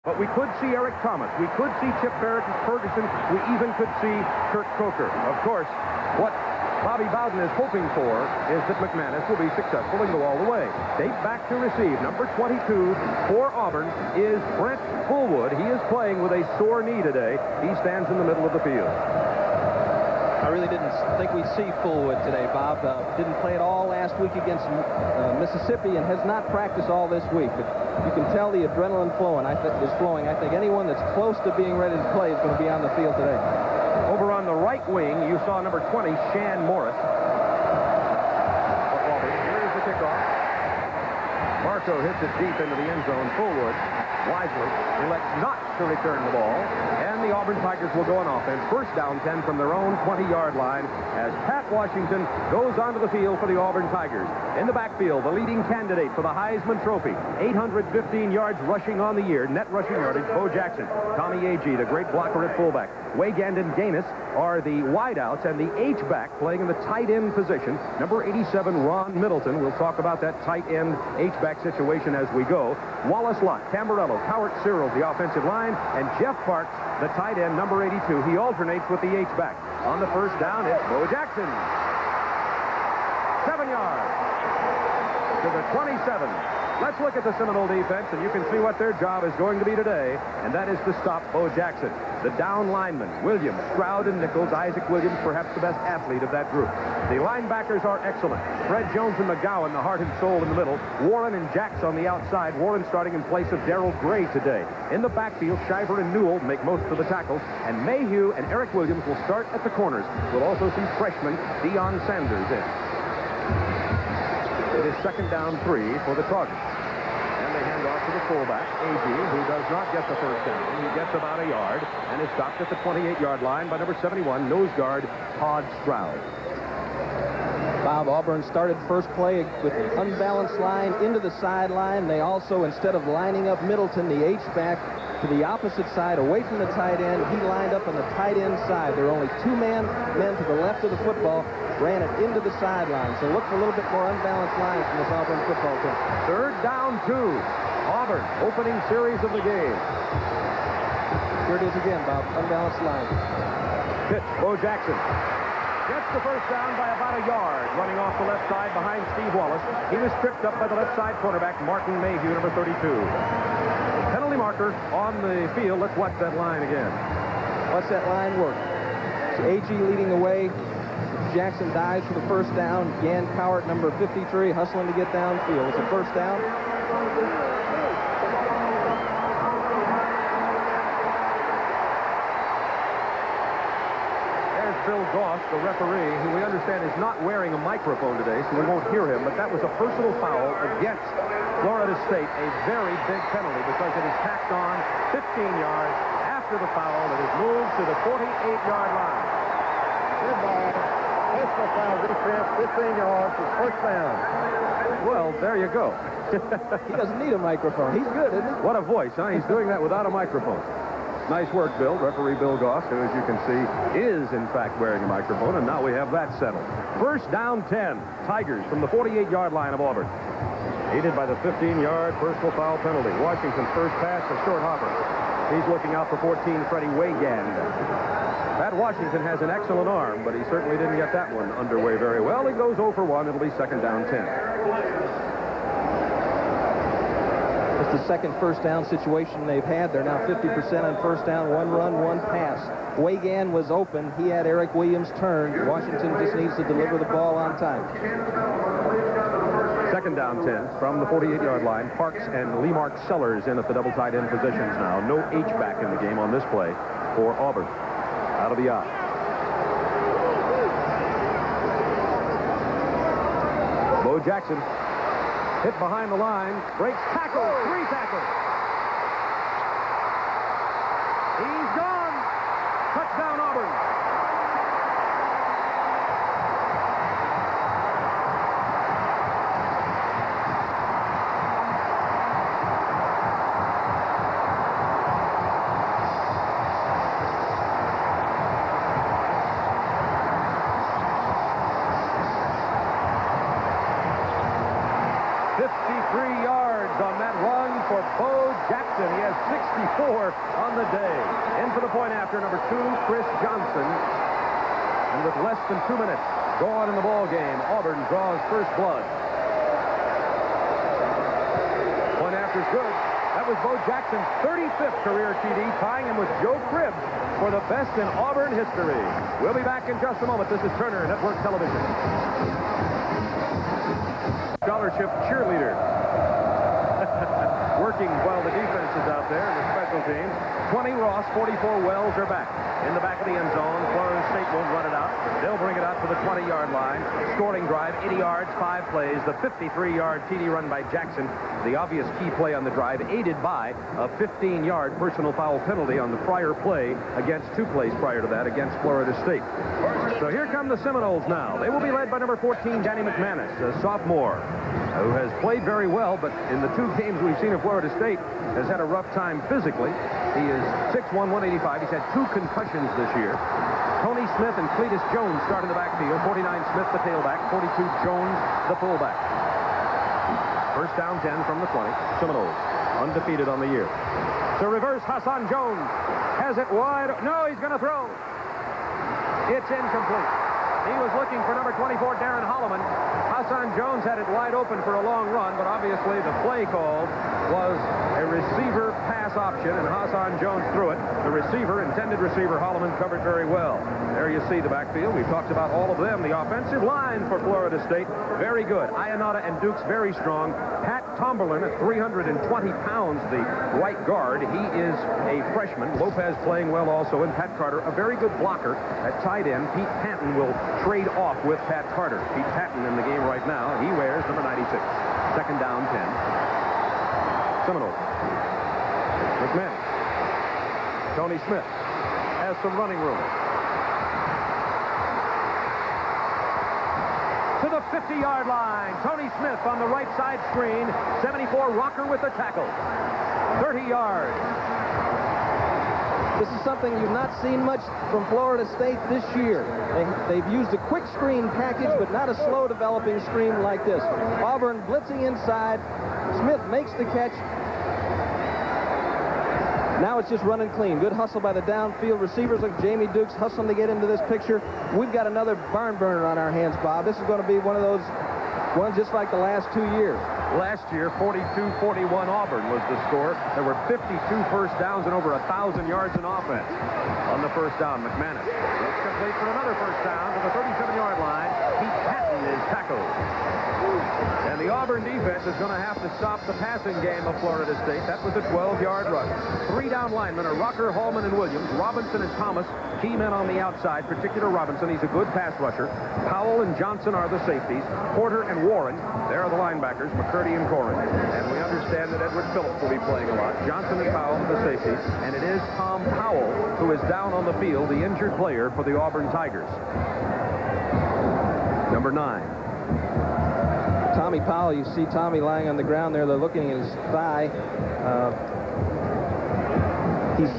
But we could see Eric Thomas. We could see Chip Barrett and Ferguson. We even could see Kurt Coker. Of course, what Bobby Bowden is hoping for is that McManus will be successful and go all the way. Date back to receive. Number 22 for Auburn is Brent Fullwood. He is playing with a sore knee today. He stands in the middle of the field. I really didn't think we'd see Fullwood today, Bob. Didn't play at all last week against Mississippi and has not practiced all this week. But you can tell the adrenaline is flowing. I think anyone that's close to being ready to play is going to be on the field today. Over on the right wing, you saw number 20, Shan Morris. Here's the kickoff. Marco hits it deep into the end zone. Fullwood wisely elects not to return the ball, and the Auburn Tigers will go on offense. First down 10 from their own 20-yard line as Pat Washington goes onto the field for the Auburn Tigers. In the backfield, the leading candidate for the Heisman Trophy, 815 yards rushing on the year, net rushing yardage, Bo Jackson. Tommy Agee, the great blocker at fullback. Waygand and Gaines are the wideouts, and the H-back playing in the tight end position. Number 87, Ron Middleton. We'll talk about that tight end H-back situation as we go. Wallace Lott, Tamburello, Howard Cyril, the offensive line, and Jeff Parks, the tight end, number 82. He alternates with the H-back. On the first down, it's Bo Jackson. 7 yards to the 27. Let's look at the Seminole defense, and you can see what their job is going to be today, and that is to stop Bo Jackson. The down linemen, Williams, Stroud, and Nichols. Isaac Williams, perhaps the best athlete of that group. The linebackers are excellent. Fred Jones and McGowan, the heart and soul in the middle. Warren and Jacks on the outside. Warren starting in place of Darrell Gray today. In the backfield, Shiver and Newell make most of the tackles, and Mayhew and Eric Williams will start at the corners. We'll also see freshman Deion Sanders in. It is second down 3 for the Trojans. And they hand off to the fullback, Agee, who does not get the first down. He gets about a yard and is stopped at the 28-yard line by number 71, nose guard Todd Stroud. Bob, Auburn started first play with an unbalanced line into the sideline. They also, instead of lining up Middleton, the H-back, to the opposite side, away from the tight end, he lined up on the tight end side. There are only two men to the left of the football, ran it into the sideline. So look for a little bit more unbalanced lines from this Auburn football team. Third down 2. Auburn, opening series of the game. Here it is again, Bob, unbalanced line. Pitch, Bo Jackson. Gets the first down by about a yard, running off the left side behind Steve Wallace. He was tripped up by the left side quarterback, Martin Mayhew, number 32. Penalty marker on the field. Let's watch that line again. What's that line work? Agee leading the way. Jackson dives for the first down. Yan Cowart, number 53, hustling to get downfield. It's a first down. There's Bill Goss, the referee, who we understand is not wearing a microphone today, so we won't hear him, but that was a personal foul against Florida State, a very big penalty because it is tacked on 15 yards after the foul that is moved to the 48-yard line. Goodbye. Personal foul defense, 15 yards for first down. Well, there you go. He doesn't need a microphone. He's good, isn't he? What a voice, huh? He's doing that without a microphone. Nice work, Bill. Referee Bill Goss, who, as you can see, is, in fact, wearing a microphone, and now we have that settled. First down 10. Tigers from the 48-yard line of Auburn. Aided by the 15-yard personal foul penalty. Washington's first pass to short hopper. He's looking out for 14, Freddie Waygand. Pat Washington has an excellent arm, but he certainly didn't get that one underway very well. He goes 0 for 1. It'll be second down 10. It's the second first down situation they've had. They're now 50% on first down, 1 run, 1 pass. Waygand was open. He had Eric Williams turned. Washington just needs to deliver the ball on time. Second down 10 from the 48-yard line. Parks and Lemark Sellers in at the double tight end positions now. No H-back in the game on this play for Auburn. Out of the eye. Bo Jackson hit behind the line, breaks tackle, 3 tackles. He's gone. Touchdown Auburn. For Bo has 64 on the day. In for the point after, number 2, Chris Johnson. And with less than 2 minutes gone in the ball game, Auburn draws first blood. Point after's good. That was Bo Jackson's 35th career TD, tying him with Joe Cribbs for the best in Auburn history. We'll be back in just a moment. This is Turner Network Television. Scholarship cheerleader. Working while the defense is out there in the special teams. 20 Ross, 44 Wells are back. In the back of the end zone, Florida State won't run it out. They'll bring it out to the 20-yard line. Scoring drive, 80 yards, 5 plays. The 53-yard TD run by Jackson. The obvious key play on the drive, aided by a 15-yard personal foul penalty on the prior play against 2 plays prior to that against Florida State. So here come the Seminoles now. They will be led by number 14, Danny McManus, a sophomore, who has played very well, but in the 2 games we've seen of Florida State has had a rough time physically. He is 6'1", 185. He's had 2 concussions this year. Tony Smith and Cletus Jones start in the backfield. 49 Smith, the tailback. 42 Jones, the fullback. First down 10 from the 20. Seminoles undefeated on the year. To reverse, Hassan Jones has it wide. No, he's going to throw. It's incomplete. He was looking for number 24, Darren Holloman. Hassan Jones had it wide open for a long run, but obviously the play called was a receiver pass option, and Hassan Jones threw it. The receiver, intended receiver, Holloman, covered very well. There you see the backfield. We've talked about all of them. The offensive line for Florida State, very good. Ionata and Dukes, very strong. Pat Tomberlin at 320 pounds, the right guard. He is a freshman. Lopez playing well also, and Pat Carter, a very good blocker at tight end. Pete Patton will trade off with Pat Carter. Pete Patton in the game right now. He wears number 96. Second down 10. Seminoles. McManus. Tony Smith has some running room. To the 50-yard line. Tony Smith on the right side screen. 74 Rocker with the tackle. 30 yards. This is something you've not seen much from Florida State this year. They've used a quick screen package, but not a slow developing screen like this. Auburn blitzing inside. Smith makes the catch. Now it's just running clean. Good hustle by the downfield receivers like Jamie Dukes hustling to get into this picture. We've got another barn burner on our hands, Bob. This is going to be one of those ones just like the last 2 years. Last year, 42-41 Auburn was the score. There were 52 first downs and over 1,000 yards in offense. On the first down, McManus. It's complete for another first down to the 37-yard line. Pete Patton is tackled. And the Auburn defense is going to have to stop the passing game of Florida State. That was a 12-yard rush. 3 down linemen are Rocker, Hallman, and Williams. Robinson and Thomas, key men on the outside, particular Robinson. He's a good pass rusher. Powell and Johnson are the safeties. Porter and Warren, there are the linebackers, McCurdy and Corrin. And we understand that Edward Phillips will be playing a lot. Johnson and Powell are the safeties. And it is Tom Powell who is down on the field, the injured player for the Auburn Tigers. Number 9. Tommy Powell, you see Tommy lying on the ground there. They're looking at his thigh. He's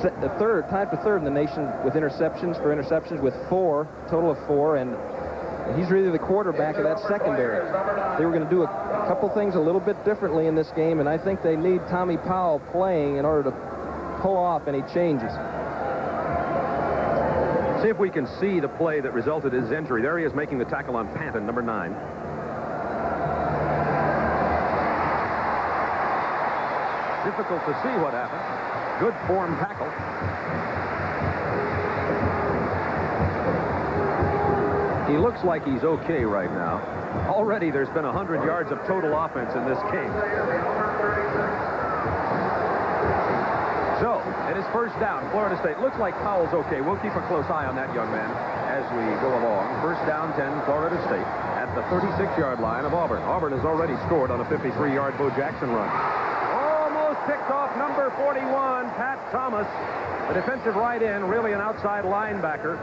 tied for third in the nation with interceptions with 4, total of 4, and he's really the quarterback of that secondary. They were going to do a couple things a little bit differently in this game, and I think they need Tommy Powell playing in order to pull off any changes. See if we can see the play that resulted in his injury. There he is making the tackle on Panton, number 9. Difficult to see what happened. Good form tackle. He looks like he's okay right now. Already there's been 100 yards of total offense in this game. So, it is first down. Florida State. Looks like Powell's okay. We'll keep a close eye on that young man as we go along. First down 10, Florida State at the 36-yard line of Auburn. Auburn has already scored on a 53-yard Bo Jackson run. Picked off number 41, Pat Thomas, the defensive right end, really an outside linebacker.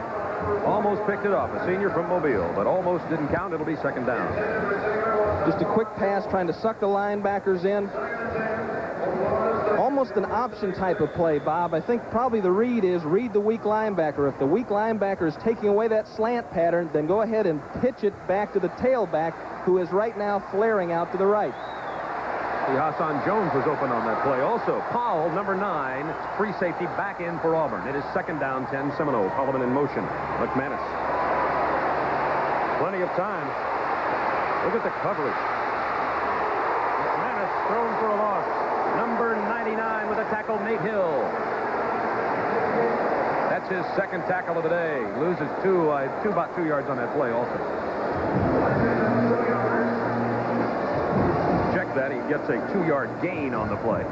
Almost picked it off, a senior from Mobile, but almost didn't count. It'll be second down. Just a quick pass trying to suck the linebackers in. Almost an option type of play, Bob. I think probably the read is read the weak linebacker. If the weak linebacker is taking away that slant pattern, then go ahead and pitch it back to the tailback, who is right now flaring out to the right. Safety Hassan Jones was open on that play also. Powell, number 9, free safety, back in for Auburn. It is second down 10 Seminoles. Holloman in motion. McManus. Plenty of time. Look at the coverage. McManus thrown for a loss. Number 99 with a tackle, Nate Hill. That's his second tackle of the day. Loses about 2 yards on that play also. Check that. He gets a 2-yard gain on the play.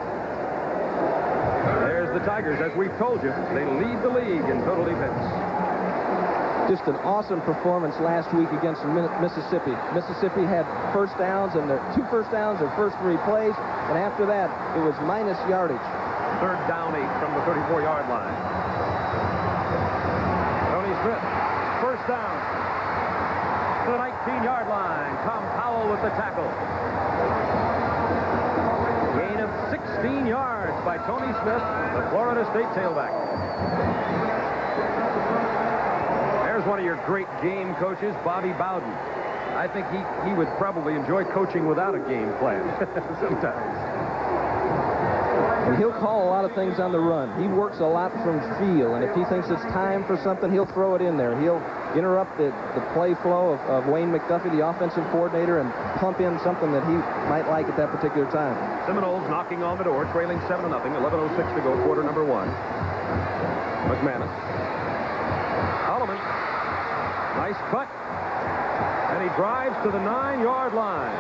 There's the Tigers. As we've told you, they lead the league in total defense. Just an awesome performance last week against Mississippi. Mississippi had first downs, and their 2 first downs, their first 3 plays, and after that, it was minus yardage. Third down 8 from the 34-yard line. Tony Smith, first down to the 19-yard line. Tom Powell with the tackle. Gain of 16 yards by Tony Smith, the Florida State tailback. There's one of your great game coaches, Bobby Bowden. I think he would probably enjoy coaching without a game plan sometimes. And he'll call a lot of things on the run. He works a lot from feel, and if he thinks it's time for something, he'll throw it in there. He'll interrupt the play flow of Wayne McDuffie, the offensive coordinator, and pump in something that he might like at that particular time. Seminoles knocking on the door, trailing 7-0, 11:06 to go, quarter number 1. McManus. Holloman. Nice cut. And he drives to the 9-yard line.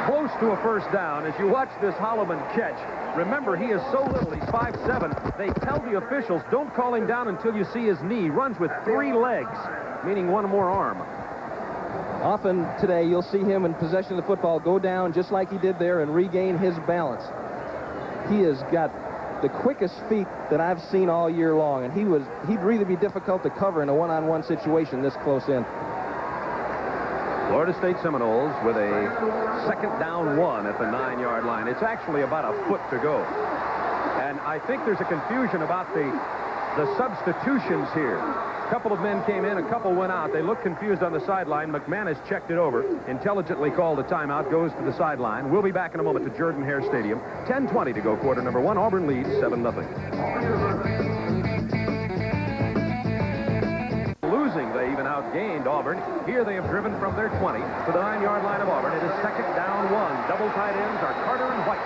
Close to a first down. As you watch this Holloman catch, remember, he is so little. He's 5'7". They tell the officials, don't call him down until you see his knee. He runs with 3 legs, meaning one more arm. Often today, you'll see him in possession of the football go down just like he did there and regain his balance. He has got the quickest feet that I've seen all year long, and he'd really be difficult to cover in a one-on-one situation this close in. Florida State Seminoles with a second down 1 at the 9-yard line. It's actually about a foot to go. And I think there's a confusion about the substitutions here. A couple of men came in, a couple went out. They looked confused on the sideline. McManus checked it over, intelligently called a timeout, goes to the sideline. We'll be back in a moment to Jordan-Hare Stadium. 10:20 to go, quarter number 1. Auburn leads 7-0. They even outgained Auburn. Here they have driven from their 20 to the 9-yard line of Auburn. It is second down 1. Double tight ends are Carter and White.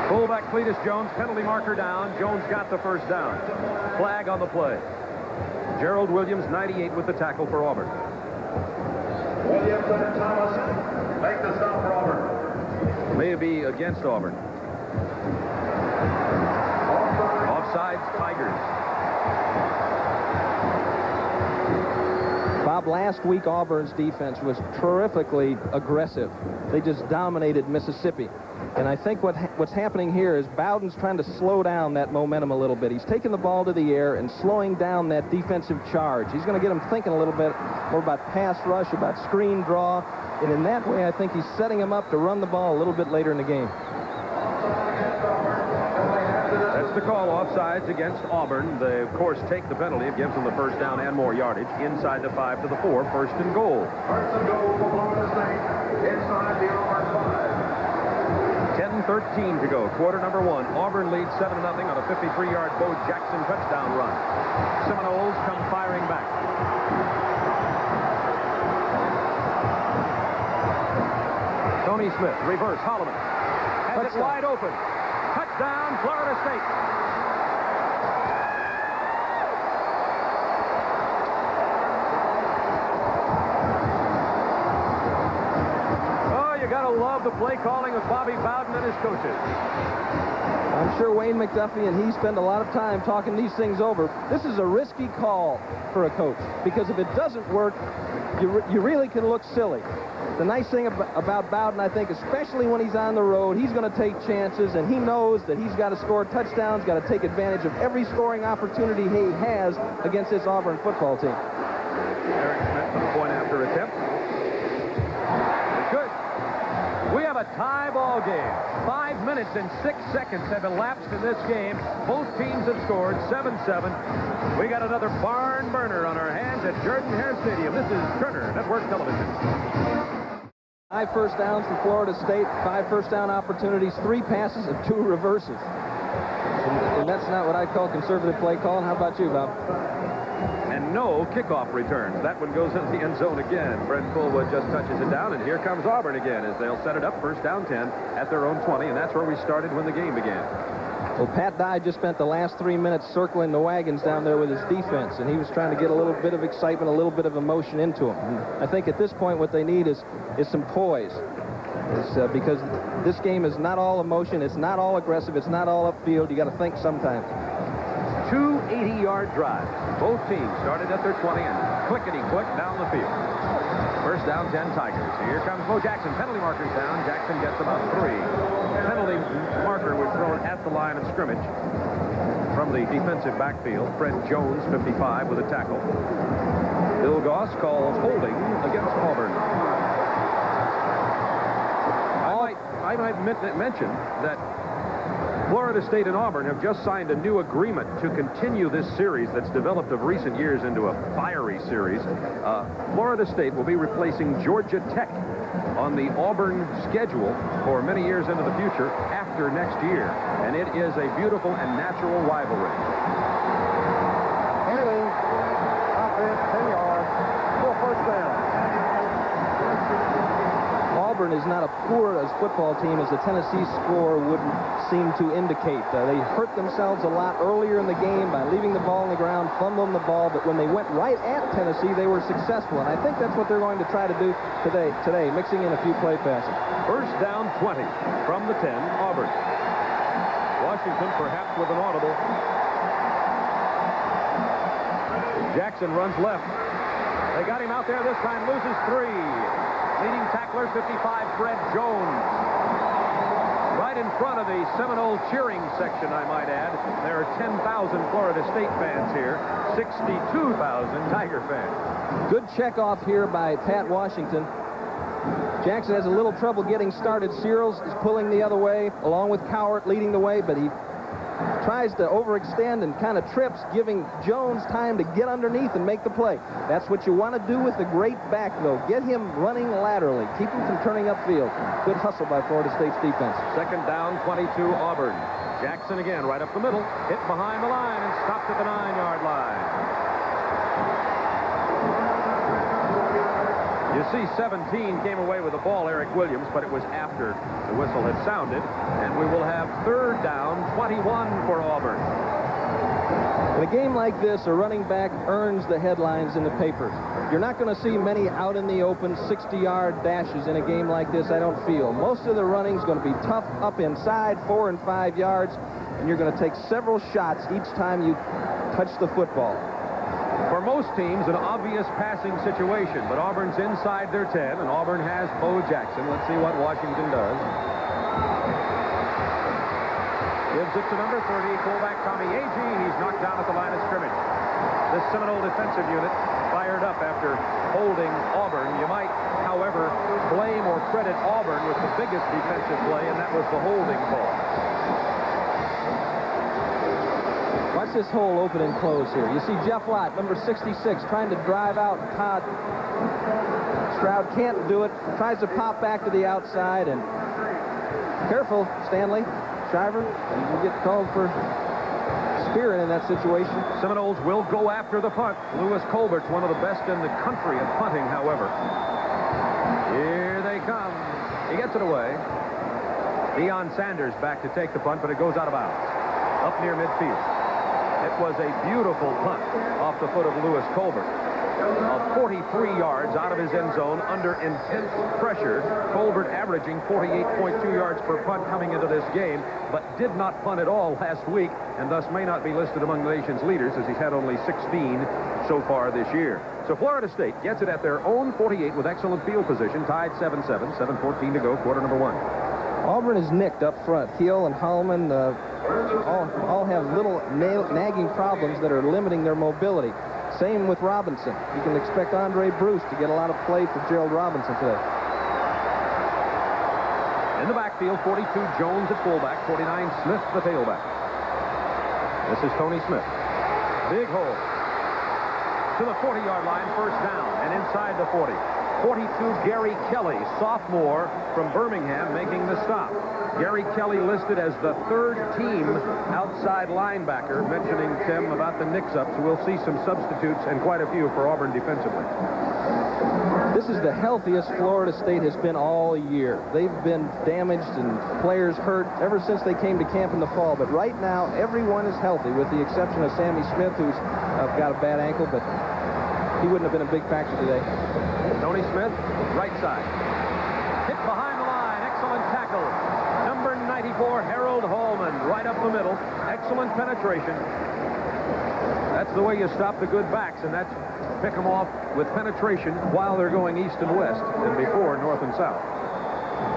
Fullback Cletus Jones, penalty marker down. Jones got the first down. Flag on the play. Gerald Williams, 98, with the tackle for Auburn. Williams and Thomas make the stop for Auburn. May be against Auburn. Offsides, Tigers. Bob, last week Auburn's defense was terrifically aggressive. They just dominated Mississippi. And I think what's happening here is Bowden's trying to slow down that momentum a little bit. He's taking the ball to the air and slowing down that defensive charge. He's going to get them thinking a little bit more about pass rush, about screen draw. And in that way, I think he's setting them up to run the ball a little bit later in the game. That's the call. Offsides against Auburn. They, of course, take the penalty. It gives them the first down and more yardage. Inside the 5 to the 4. First and goal. First and goal for Florida State. Inside the Auburn 5. 10:13 to go. Quarter number 1. Auburn leads 7-0 on a 53-yard Bo Jackson touchdown run. Seminoles come firing back. Tony Smith, reverse, Holloman. Has it wide open. Touchdown, Florida State. Oh, you gotta love the play calling of Bobby Bowden and his coaches. I'm sure Wayne McDuffie and he spend a lot of time talking these things over. This is a risky call for a coach, because if it doesn't work, you really can look silly. The nice thing about Bowden, I think, especially when he's on the road, he's going to take chances, and he knows that he's got to score touchdowns, got to take advantage of every scoring opportunity he has against this Auburn football team. Eric Smith with a point after attempt. Good. We have a tie ball game. 5 minutes and 6 seconds have elapsed in this game. Both teams have scored 7-7. We got another barn burner on our hands at Jordan-Hare Stadium. This is Turner Network Television. 5 first downs for Florida State, 5 first down opportunities, 3 passes, and 2 reverses. And that's not what I call conservative play calling. How about you, Bob? And no kickoff returns. That one goes into the end zone again. Brent Fullwood just touches it down, and here comes Auburn again as they'll set it up first down 10 at their own 20, and that's where we started when the game began. Well, Pat Dye just spent the last 3 minutes circling the wagons down there with his defense, and he was trying to get a little bit of excitement, a little bit of emotion into them. I think at this point what they need is some poise. Because this game is not all emotion, it's not all aggressive, it's not all upfield. You got to think sometimes. 2 80-yard drives. Both teams started at their 20 and clickety-click down the field. First down, 10 Tigers. Here comes Bo Jackson. Penalty markers down. Jackson gets about 3. Penalty marker was thrown at the line of scrimmage from the defensive backfield. Fred Jones, 55, with a tackle. Bill Goss calls holding against Auburn. I might mention that Florida State and Auburn have just signed a new agreement to continue this series that's developed of recent years into a fiery series. Florida State will be replacing Georgia Tech on the Auburn schedule for many years into the future after next year. And it is a beautiful and natural rivalry. Penalty. Offense, 10 yards. For first down. Auburn is not a poor as football team as the Tennessee score would seem to indicate. They hurt themselves a lot earlier in the game by leaving the ball on the ground, fumbling the ball, but when they went right at Tennessee, they were successful, and I think that's what they're going to try to do today, mixing in a few play passes. First down 20 from the 10, Auburn. Washington perhaps with an audible. Jackson runs left. They got him out there this time, loses 3. Leading tackler, 55, Fred Jones. Right in front of the Seminole cheering section, I might add. There are 10,000 Florida State fans here, 62,000 Tiger fans. Good check off here by Pat Washington. Jackson has a little trouble getting started. Searles is pulling the other way, along with Cowart leading the way, but he tries to overextend and kind of trips, giving Jones time to get underneath and make the play. That's what you want to do with the great back, though. Get him running laterally. Keep him from turning upfield. Good hustle by Florida State's defense. Second down, 22, Auburn. Jackson again, right up the middle, hit behind the line and stopped at the 9-yard line. You see 17 came away with the ball, Eric Williams, but it was after the whistle had sounded, and we will have third down, 21 for Auburn. In a game like this, a running back earns the headlines in the papers. You're not going to see many out in the open 60-yard dashes in a game like this, I don't feel. Most of the running is going to be tough up inside, 4 and 5 yards, and you're going to take several shots each time you touch the football. For most teams, an obvious passing situation, but Auburn's inside their 10, and Auburn has Bo Jackson. Let's see what Washington does. Gives it to number 30, fullback Tommy Agee. He's knocked down at the line of scrimmage. This Seminole defensive unit fired up after holding Auburn. You might, however, blame or credit Auburn with the biggest defensive play, and that was the holding call. Watch this hole open and close here. You see Jeff Lott, number 66, trying to drive out Todd. Stroud can't do it. Tries to pop back to the outside, and careful, Stanley, Shriver. You get called for spearing in that situation. Seminoles will go after the punt. Lewis Colbert's one of the best in the country at punting, however. Here they come. He gets it away. Deion Sanders back to take the punt, but it goes out of bounds. Up near midfield. It was a beautiful punt off the foot of Lewis Colbert. 43 yards out of his end zone under intense pressure. Colbert averaging 48.2 yards per punt coming into this game, but did not punt at all last week, and thus may not be listed among the nation's leaders as he's had only 16 so far this year. So Florida State gets it at their own 48 with excellent field position, tied 7-7, 7:14 to go, quarter number 1. Auburn is nicked up front. Hill and Hallman all have little nagging problems that are limiting their mobility. Same with Robinson. You can expect Andre Bruce to get a lot of play for Gerald Robinson today. In the backfield, 42 Jones at fullback, 49 Smith the tailback. This is Tony Smith. Big hole. To the 40-yard line, first down, and inside the 40. 42 Gary Kelly, sophomore from Birmingham, making the stop. Gary Kelly listed as the third-team outside linebacker, mentioning, Tim, about the mix-ups. We'll see some substitutes and quite a few for Auburn defensively. This is the healthiest Florida State has been all year. They've been damaged and players hurt ever since they came to camp in the fall. But right now, everyone is healthy, with the exception of Sammy Smith, who's got a bad ankle, but he wouldn't have been a big factor today. Tony Smith, right side. Hit behind the line. Excellent tackle. Number 94, Harold Hallman, right up the middle. Excellent penetration. That's the way you stop the good backs, and that's pick them off with penetration while they're going east and west and before north and south.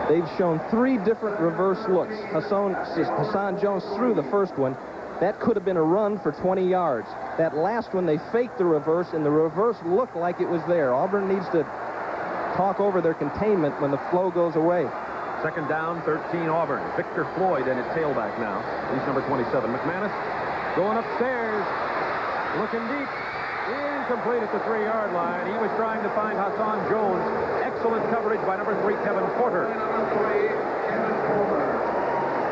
They've shown 3 different reverse looks. Hassan Jones threw the first one. That could have been a run for 20 yards. That last one, they faked the reverse, and the reverse looked like it was there. Auburn needs to talk over their containment when the flow goes away. Second down, 13 Auburn. Victor Floyd in at tailback now. He's number 27. McManus going upstairs, looking deep. Incomplete at the 3-yard line. He was trying to find Hassan Jones. Excellent coverage by number 3, Kevin Porter.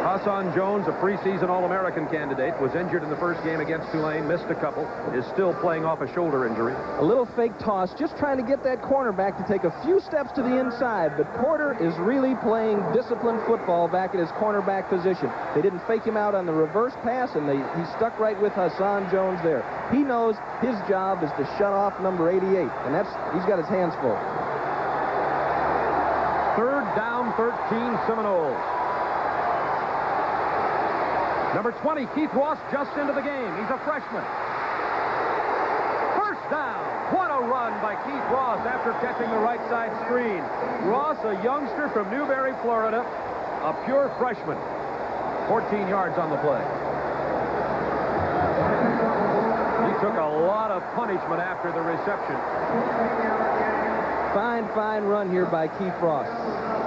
Hassan Jones, a preseason All-American candidate, was injured in the first game against Tulane, missed a couple, is still playing off a shoulder injury. A little fake toss, just trying to get that cornerback to take a few steps to the inside, but Porter is really playing disciplined football back at his cornerback position. They didn't fake him out on the reverse pass, and he stuck right with Hassan Jones there. He knows his job is to shut off number 88, and he's got his hands full. Third down, 13 Seminoles. Number 20, Keith Ross, just into the game. He's a freshman. First down. What a run by Keith Ross after catching the right side screen. Ross, a youngster from Newberry, Florida, a pure freshman. 14 yards on the play. He took a lot of punishment after the reception. Fine run here by Keith Ross.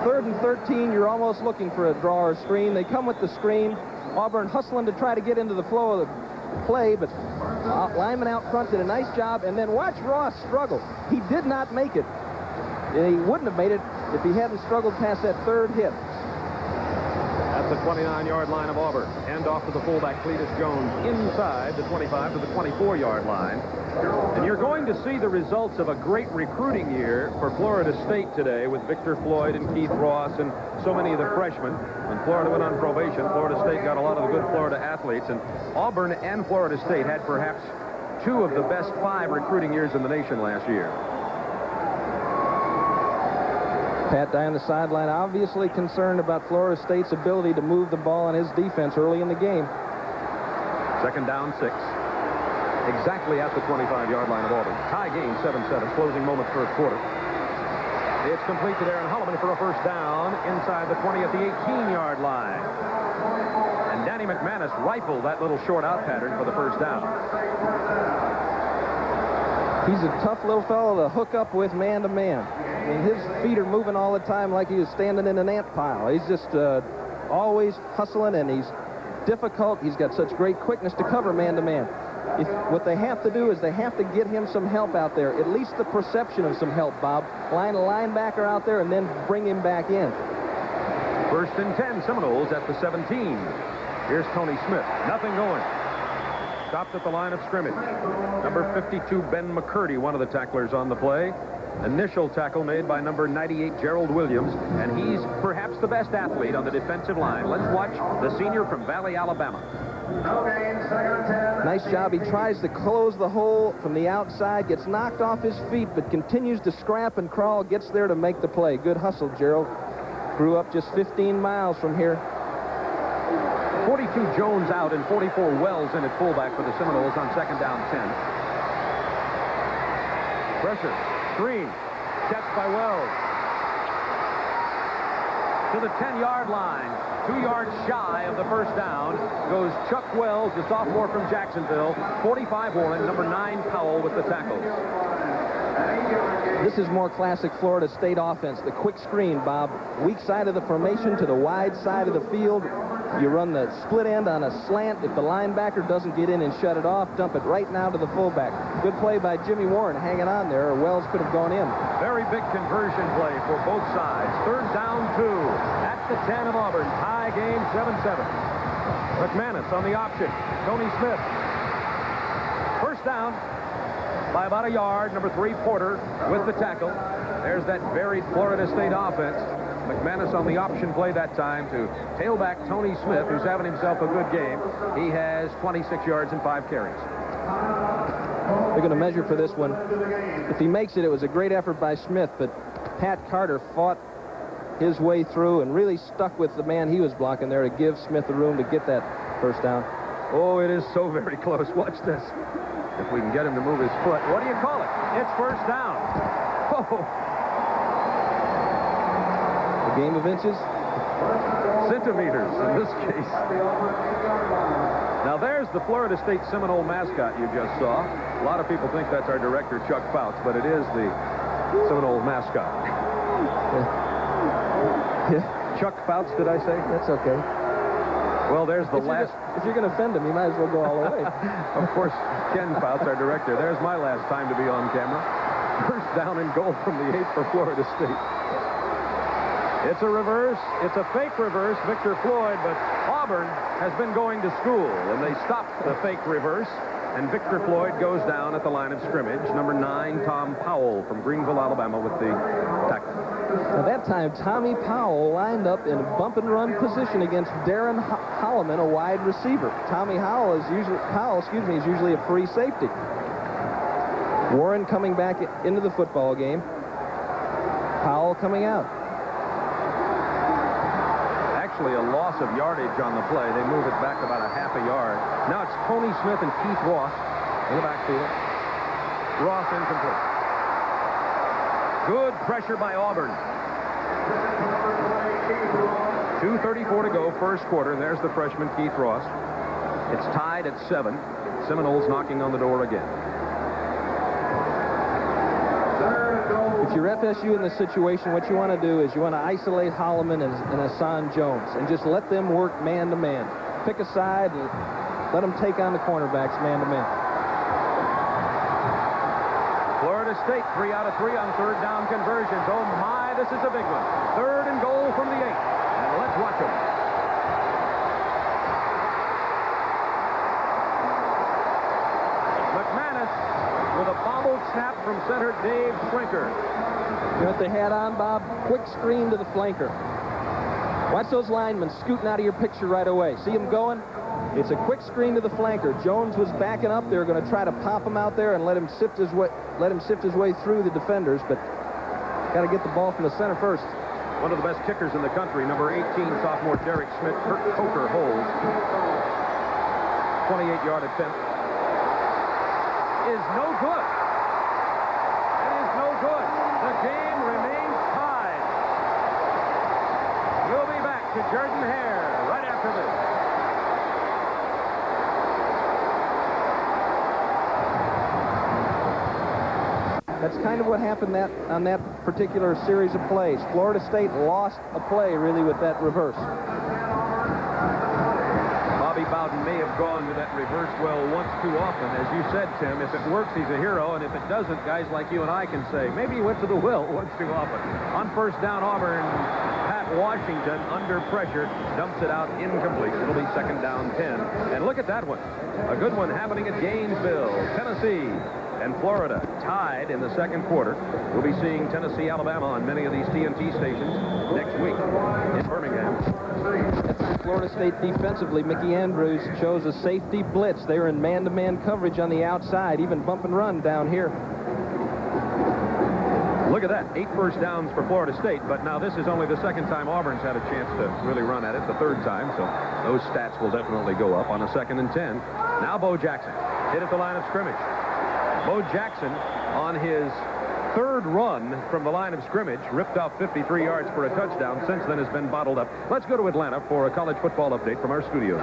3rd and 13, you're almost looking for a draw or screen. They come with the screen. Auburn hustling to try to get into the flow of the play, but lineman out front did a nice job. And then watch Ross struggle. He did not make it. And he wouldn't have made it if he hadn't struggled past that 3rd hit. At the 29-yard line of Auburn. Hand off to the fullback, Cletus Jones, inside the 25 to the 24-yard line. And you're going to see the results of a great recruiting year for Florida State today with Victor Floyd and Keith Ross and so many of the freshmen. When Florida went on probation, Florida State got a lot of the good Florida athletes. And Auburn and Florida State had perhaps 2 of the best 5 recruiting years in the nation last year. Pat Dye on the sideline, obviously concerned about Florida State's ability to move the ball on his defense early in the game. Second down, 6. Exactly at the 25-yard line of Auburn. Tie game, 7-7. Closing moments, first quarter. It's complete to Darren Holloman for a first down inside the 20 at the 18-yard line. And Danny McManus rifled that little short out pattern for the first down. He's a tough little fellow to hook up with man-to-man. I mean, his feet are moving all the time like he was standing in an ant pile. He's just always hustling, and he's difficult. He's got such great quickness to cover man-to-man. What they have to do is they have to get him some help out there, at least the perception of some help, Bob. Line a linebacker out there and then bring him back in. First and 10, Seminoles at the 17. Here's Tony Smith. Nothing going. Stopped at the line of scrimmage. Number 52, Ben McCurdy, one of the tacklers on the play. Initial tackle made by number 98, Gerald Williams, and he's perhaps the best athlete on the defensive line. Let's watch the senior from Valley, Alabama. Nice job. He tries to close the hole from the outside, gets knocked off his feet, but continues to scrap and crawl, gets there to make the play. Good hustle, Gerald. Grew up just 15 miles from here. 42 Jones out and 44 Wells in at fullback for the Seminoles on second down 10. Pressure. Screen. Catch by Wells. To the 10-yard line. 2 yards shy of the first down goes Chuck Wells, the sophomore from Jacksonville. 45 Warren, number 9 Powell with the tackles. This is more classic Florida State offense. The quick screen, Bob. Weak side of the formation to the wide side of the field. You run the split end on a slant. If the linebacker doesn't get in and shut it off, dump it right now to the fullback. Good play by Jimmy Warren hanging on there, or Wells could have gone in. Very big conversion play for both sides. Third down 2 at the 10 of Auburn. Tie game 7-7. McManus on the option. Tony Smith. First down by about a yard. Number 3, Porter with the tackle. There's that varied Florida State offense. McManus on the option play that time to tailback Tony Smith, who's having himself a good game. He has 26 yards and 5 carries. They're going to measure for this one. If he makes it, it was a great effort by Smith, but Pat Carter fought his way through and really stuck with the man he was blocking there to give Smith the room to get that first down. Oh, it is so very close. Watch this. If we can get him to move his foot. What do you call it? It's first down. Oh. A game of inches? Centimeters in this case. Now there's the Florida State Seminole mascot you just saw. A lot of people think that's our director, Chuck Fouts, but it is the Seminole mascot. Yeah. Chuck Fouts, did I say? That's okay. Well, there's the last... If you're going to offend him, you might as well go all the way. Of course, Ken Fouts, our director. There's my last time to be on camera. First down and goal from the 8 for Florida State. It's a reverse. It's a fake reverse, Victor Floyd, but Auburn has been going to school, and they stopped the fake reverse, and Victor Floyd goes down at the line of scrimmage. Number 9, Tom Powell from Greenville, Alabama, with the tackle. At that time, Tommy Powell lined up in a bump-and-run position against Darren Holloman, a wide receiver. Tommy Powell is usually a free safety. Warren coming back into the football game. Powell coming out. Actually, a loss of yardage on the play. They move it back about a half a yard. Now it's Tony Smith and Keith Ross in the backfield. Ross incomplete. Good pressure by Auburn. 2:34 to go, first quarter. There's the freshman, Keith Ross. It's tied at 7. Seminoles knocking on the door again. If you're FSU in this situation, what you want to do is you want to isolate Holloman and Hassan Jones and just let them work man-to-man. Pick a side and let them take on the cornerbacks man-to-man. Florida State, 3 out of 3 on third down conversions. Oh, my, this is a big one. Third and goal from the 8. And let's watch them. McManus with a bobbled snap from center Dave Flinker. You know what they had on, Bob? Quick screen to the flanker. Watch those linemen scooting out of your picture right away. See them going? It's a quick screen to the flanker. Jones was backing up. They were going to try to pop him out there and let him sift his way through the defenders, but got to get the ball from the center first. One of the best kickers in the country, number 18, sophomore Derek Schmidt. Kurt Coker holds. 28-yard attempt. Is no good. It is no good. The game remains tied. We'll be back to Jordan Hare right after this. That's kind of what happened on that particular series of plays. Florida State lost a play, really, with that reverse. Bobby Bowden may have gone to that reverse well once too often. As you said, Tim, if it works, he's a hero, and if it doesn't, guys like you and I can say, maybe he went to the well once too often. On first down, Auburn, Pat Washington, under pressure, dumps it out incomplete. It'll be second down 10. And look at that one. A good one happening at Gainesville, Tennessee. And Florida tied in the second quarter. We'll be seeing Tennessee, Alabama on many of these TNT stations next week in Birmingham. Florida State defensively, Mickey Andrews chose a safety blitz. They were in man-to-man coverage on the outside, even bump and run down here. Look at that, 8 first downs for Florida State, but now this is only the second time Auburn's had a chance to really run at it, the third time, so those stats will definitely go up on a 2nd and 10. Now Bo Jackson hit at the line of scrimmage. Bo Jackson, on his third run from the line of scrimmage, ripped off 53 yards for a touchdown. Since then has been bottled up. Let's go to Atlanta for a college football update from our studios.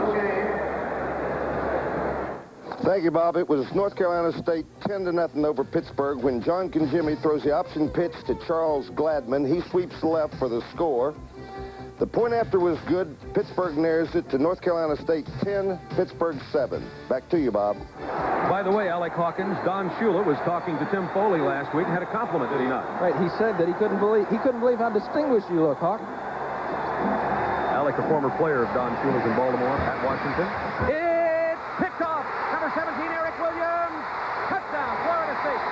Thank you, Bob. It was North Carolina State 10-0 over Pittsburgh when John Conjimmy throws the option pitch to Charles Gladman. He sweeps left for the score. The point after was good. Pittsburgh narrows it to North Carolina State 10, Pittsburgh 7. Back to you, Bob. By the way, Alec Hawkins, Don Shula was talking to Tim Foley last week and had a compliment, did he not? Right, he said that he couldn't believe how distinguished you look, Hawk. Alec, a former player of Don Shula's in Baltimore, at Washington. It's picked off. Number 17, Eric Williams. Touchdown, Florida State.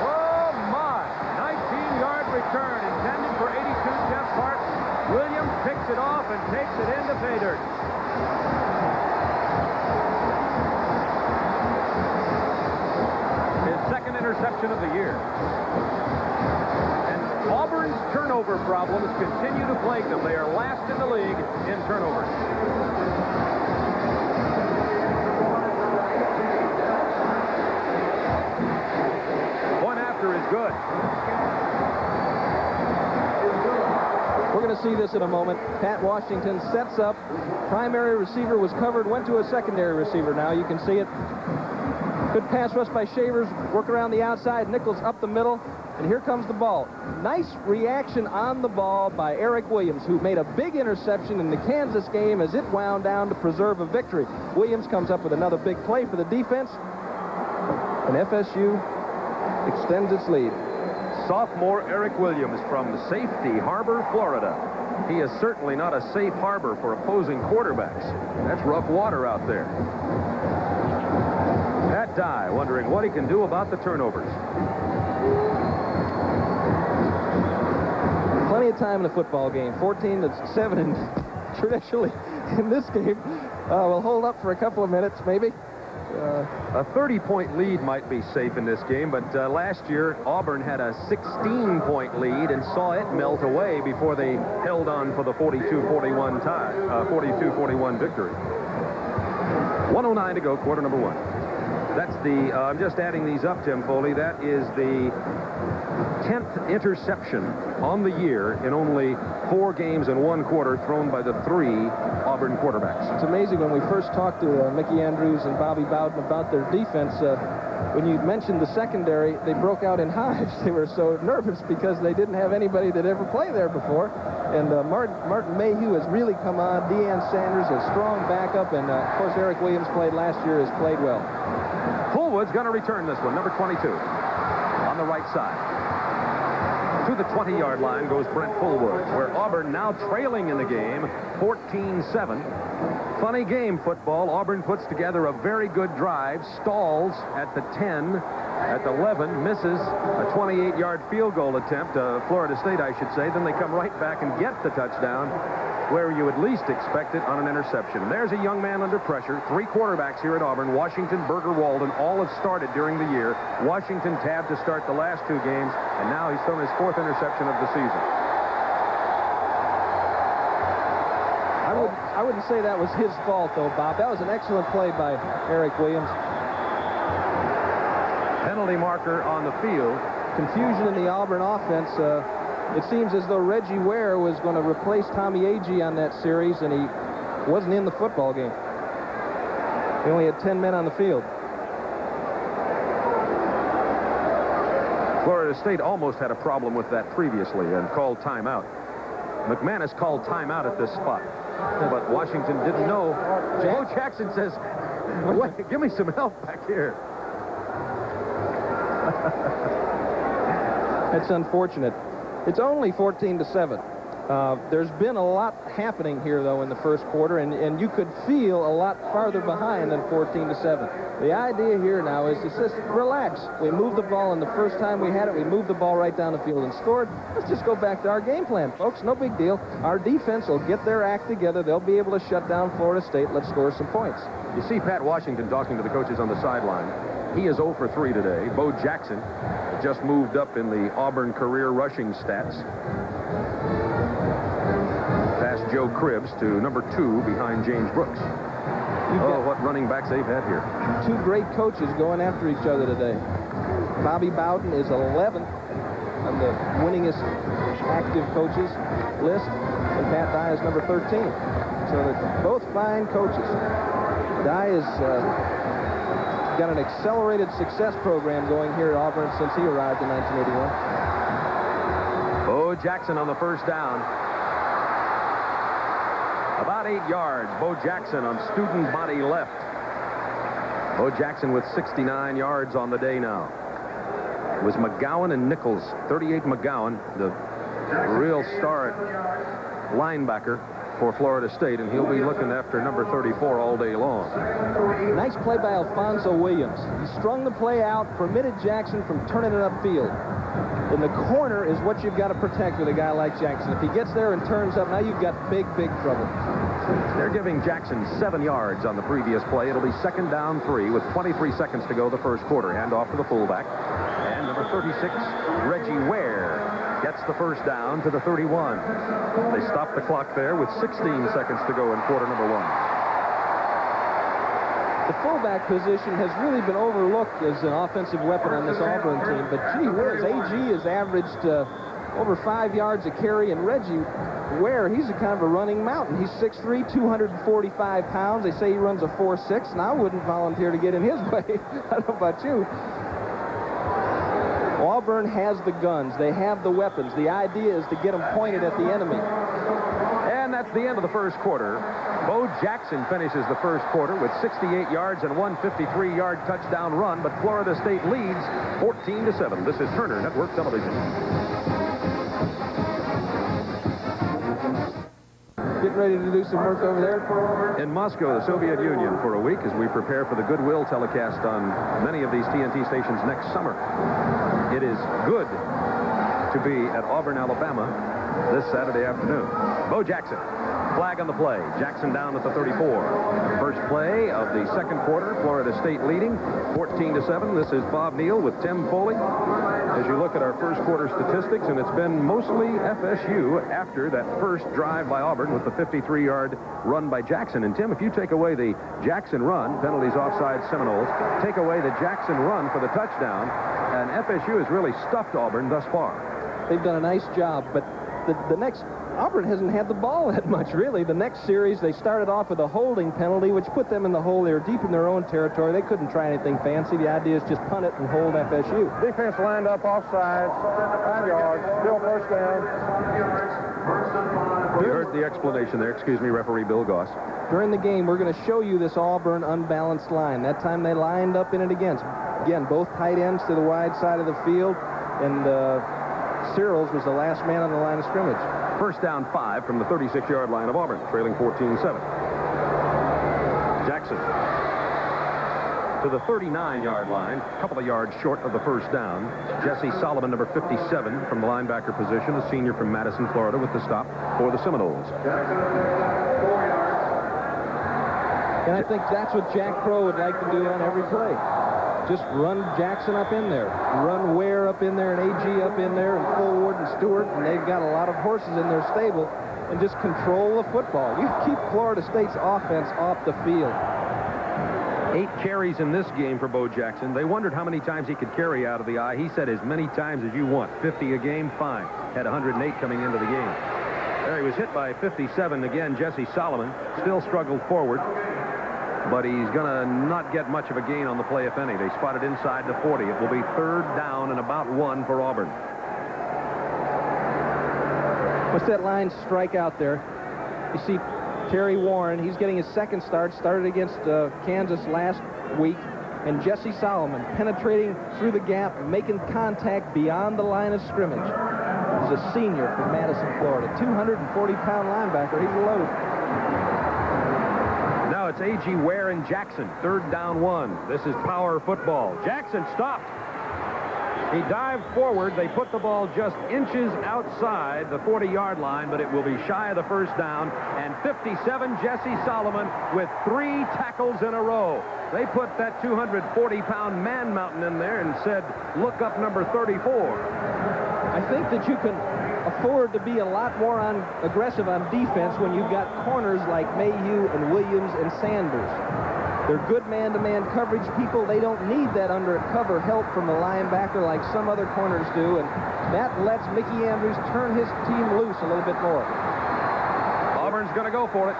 Oh, my. 19-yard return intended for 82 Jeff Hart. Williams picks it off and takes it into pay dirt. His second interception of the year. Auburn's turnover problems continue to plague them. They are last in the league in turnovers. Point after is good. We're going to see this in a moment. Pat Washington sets up. Primary receiver was covered, went to a secondary receiver now. You can see it. Good pass rush by Shavers. Work around the outside. Nichols up the middle. And here comes the ball. Nice reaction on the ball by Eric Williams, who made a big interception in the Kansas game as it wound down to preserve a victory. Williams comes up with another big play for the defense, and FSU extends its lead. Sophomore Eric Williams from Safety Harbor, Florida. He is certainly not a safe harbor for opposing quarterbacks. That's rough water out there. Pat Dye wondering what he can do about the turnovers. Plenty of time in the football game. 14-7, and traditionally in this game, we'll hold up for a couple of minutes, maybe. A 30-point lead might be safe in this game, but last year Auburn had a 16-point lead and saw it melt away before they held on for the 42-41 tie, 42-41 victory. 1:09 to go, quarter number one. That's the, I'm just adding these up, Tim Foley. That is the 10th interception on the year in only 4 games and 1 quarter thrown by the 3 Auburn quarterbacks. It's amazing when we first talked to Mickey Andrews and Bobby Bowden about their defense. When you mentioned the secondary, they broke out in hives. They were so nervous because they didn't have anybody that ever played there before. And Martin Mayhew has really come on. Deion Sanders, a strong backup. And, of course, Eric Williams played last year, has played well. Fullwood's going to return this one, number 22, on the right side. To the 20-yard line goes Brent Fullwood, where Auburn now trailing in the game, 14-7. Funny game, football. Auburn puts together a very good drive, stalls at the 10, at the 11, misses a 28-yard field goal attempt, Florida State, I should say. Then they come right back and get the touchdown, where you would least expect it on an interception. There's a young man under pressure. 3 quarterbacks here at Auburn, Washington, Berger, Walden, all have started during the year. Washington tabbed to start the last 2 games, and now he's thrown his 4th interception of the season. I wouldn't say that was his fault, though, Bob. That was an excellent play by Eric Williams. Penalty marker on the field. Confusion in the Auburn offense. It seems as though Reggie Ware was going to replace Tommy Agee on that series, and he wasn't in the football game. He only had 10 men on the field. Florida State almost had a problem with that previously and called timeout. McManus called timeout at this spot, but Washington didn't know. Bo Jackson says, "Wait, give me some help back here." That's unfortunate. It's only 14-7. There's been a lot happening here, though, in the first quarter, and you could feel a lot farther behind than 14-7. The idea here now is to just relax. We moved the ball, and the first time we had it, we moved the ball right down the field and scored. Let's just go back to our game plan, folks. No big deal. Our defense will get their act together. They'll be able to shut down Florida State. Let's score some points. You see Pat Washington talking to the coaches on the sideline. He is 0 for 3 today. Bo Jackson just moved up in the Auburn career rushing stats. Past Joe Cribbs to number 2 behind James Brooks. Oh, what running backs they've had here. 2 great coaches going after each other today. Bobby Bowden is 11th on the winningest active coaches list, and Pat Dye is number 13. So they're both fine coaches. Dye has got an accelerated success program going here at Auburn since he arrived in 1981. Bo Jackson on the first down. About 8 yards. Bo Jackson on student body left. Bo Jackson with 69 yards on the day now. It was McGowan and Nichols. 38 McGowan, the real star linebacker for Florida State, and he'll be looking after number 34 all day long. Nice play by Alfonso Williams. He strung the play out, permitted Jackson from turning it upfield. And the corner is what you've got to protect with a guy like Jackson. If he gets there and turns up, now you've got big, big trouble. They're giving Jackson 7 yards on the previous play. It'll be 2nd down 3 with 23 seconds to go the first quarter. Hand off to the fullback. And number 36, Reggie Ware, gets the first down to the 31. They stop the clock there with 16 seconds to go in quarter number 1. The fullback position has really been overlooked as an offensive weapon on this Auburn team, but gee whiz, AG has averaged over 5 yards a carry, and Reggie Ware, he's a kind of a running mountain. He's 6'3", 245 pounds. They say he runs a 4.6, and I wouldn't volunteer to get in his way. I don't know about you. Auburn has the guns. They have the weapons. The idea is to get them pointed at the enemy. And that's the end of the first quarter. Bo Jackson finishes the first quarter with 68 yards and one 53-yard touchdown run, but Florida State leads 14-7. This is Turner Network Television. Getting ready to do some work over there? In Moscow, the Soviet Union, for a week as we prepare for the Goodwill telecast on many of these TNT stations next summer. It is good to be at Auburn, Alabama this Saturday afternoon. Bo Jackson. Flag on the play. Jackson down at the 34. First play of the second quarter. Florida State leading 14-7. This is Bob Neal with Tim Foley. As you look at our first quarter statistics, and it's been mostly FSU after that first drive by Auburn with the 53-yard run by Jackson. And Tim, if you take away the Jackson run, penalties offside Seminoles, take away the Jackson run for the touchdown, and FSU has really stuffed Auburn thus far. They've done a nice job, but the next, Auburn hasn't had the ball that much, really. The next series, they started off with a holding penalty, which put them in the hole. They were deep in their own territory. They couldn't try anything fancy. The idea is just punt it and hold FSU. Defense lined up offside, 5 yards, still first down. You heard the explanation there. Excuse me, referee Bill Goss. During the game, we're going to show you this Auburn unbalanced line. That time they lined up in it again. Again, both tight ends to the wide side of the field, and Cyril's was the last man on the line of scrimmage. First down 5 from the 36-yard line of Auburn, trailing 14-7. Jackson to the 39-yard line, a couple of yards short of the first down. Jesse Solomon, number 57, from the linebacker position, a senior from Madison, Florida, with the stop for the Seminoles. And I think that's what Jack Crow would like to do on every play. Just run Jackson up in there, run Ware up in there, and AG up in there, and Fullwood and Stewart, and they've got a lot of horses in their stable, and just control the football. You keep Florida State's offense off the field. 8 carries in this game for Bo Jackson. They wondered how many times he could carry out of the eye. He said as many times as you want. 50 a game, fine. Had 108 coming into the game. There he was hit by 57 again. Jesse Solomon still struggled forward, but he's going to not get much of a gain on the play, if any. They spotted inside the 40. It will be 3rd down and about 1 for Auburn. What's that line strike out there? You see Terry Warren. He's getting his second start. Started against Kansas last week. And Jesse Solomon penetrating through the gap, making contact beyond the line of scrimmage. He's a senior from Madison, Florida. 240-pound linebacker. He's a load. Now it's A.G. Ware and Jackson. 3rd down 1. This is power football. Jackson stopped. He dived forward. They put the ball just inches outside the 40-yard line, but it will be shy of the first down. And 57, Jesse Solomon with 3 tackles in a row. They put that 240-pound man mountain in there and said, look up number 34. I think that you can afford to be a lot more aggressive on defense when you've got corners like Mayhew and Williams and Sanders. They're good man-to-man coverage people. They don't need that undercover help from a linebacker like some other corners do, and that lets Mickey Andrews turn his team loose a little bit more. Auburn's going to go for it.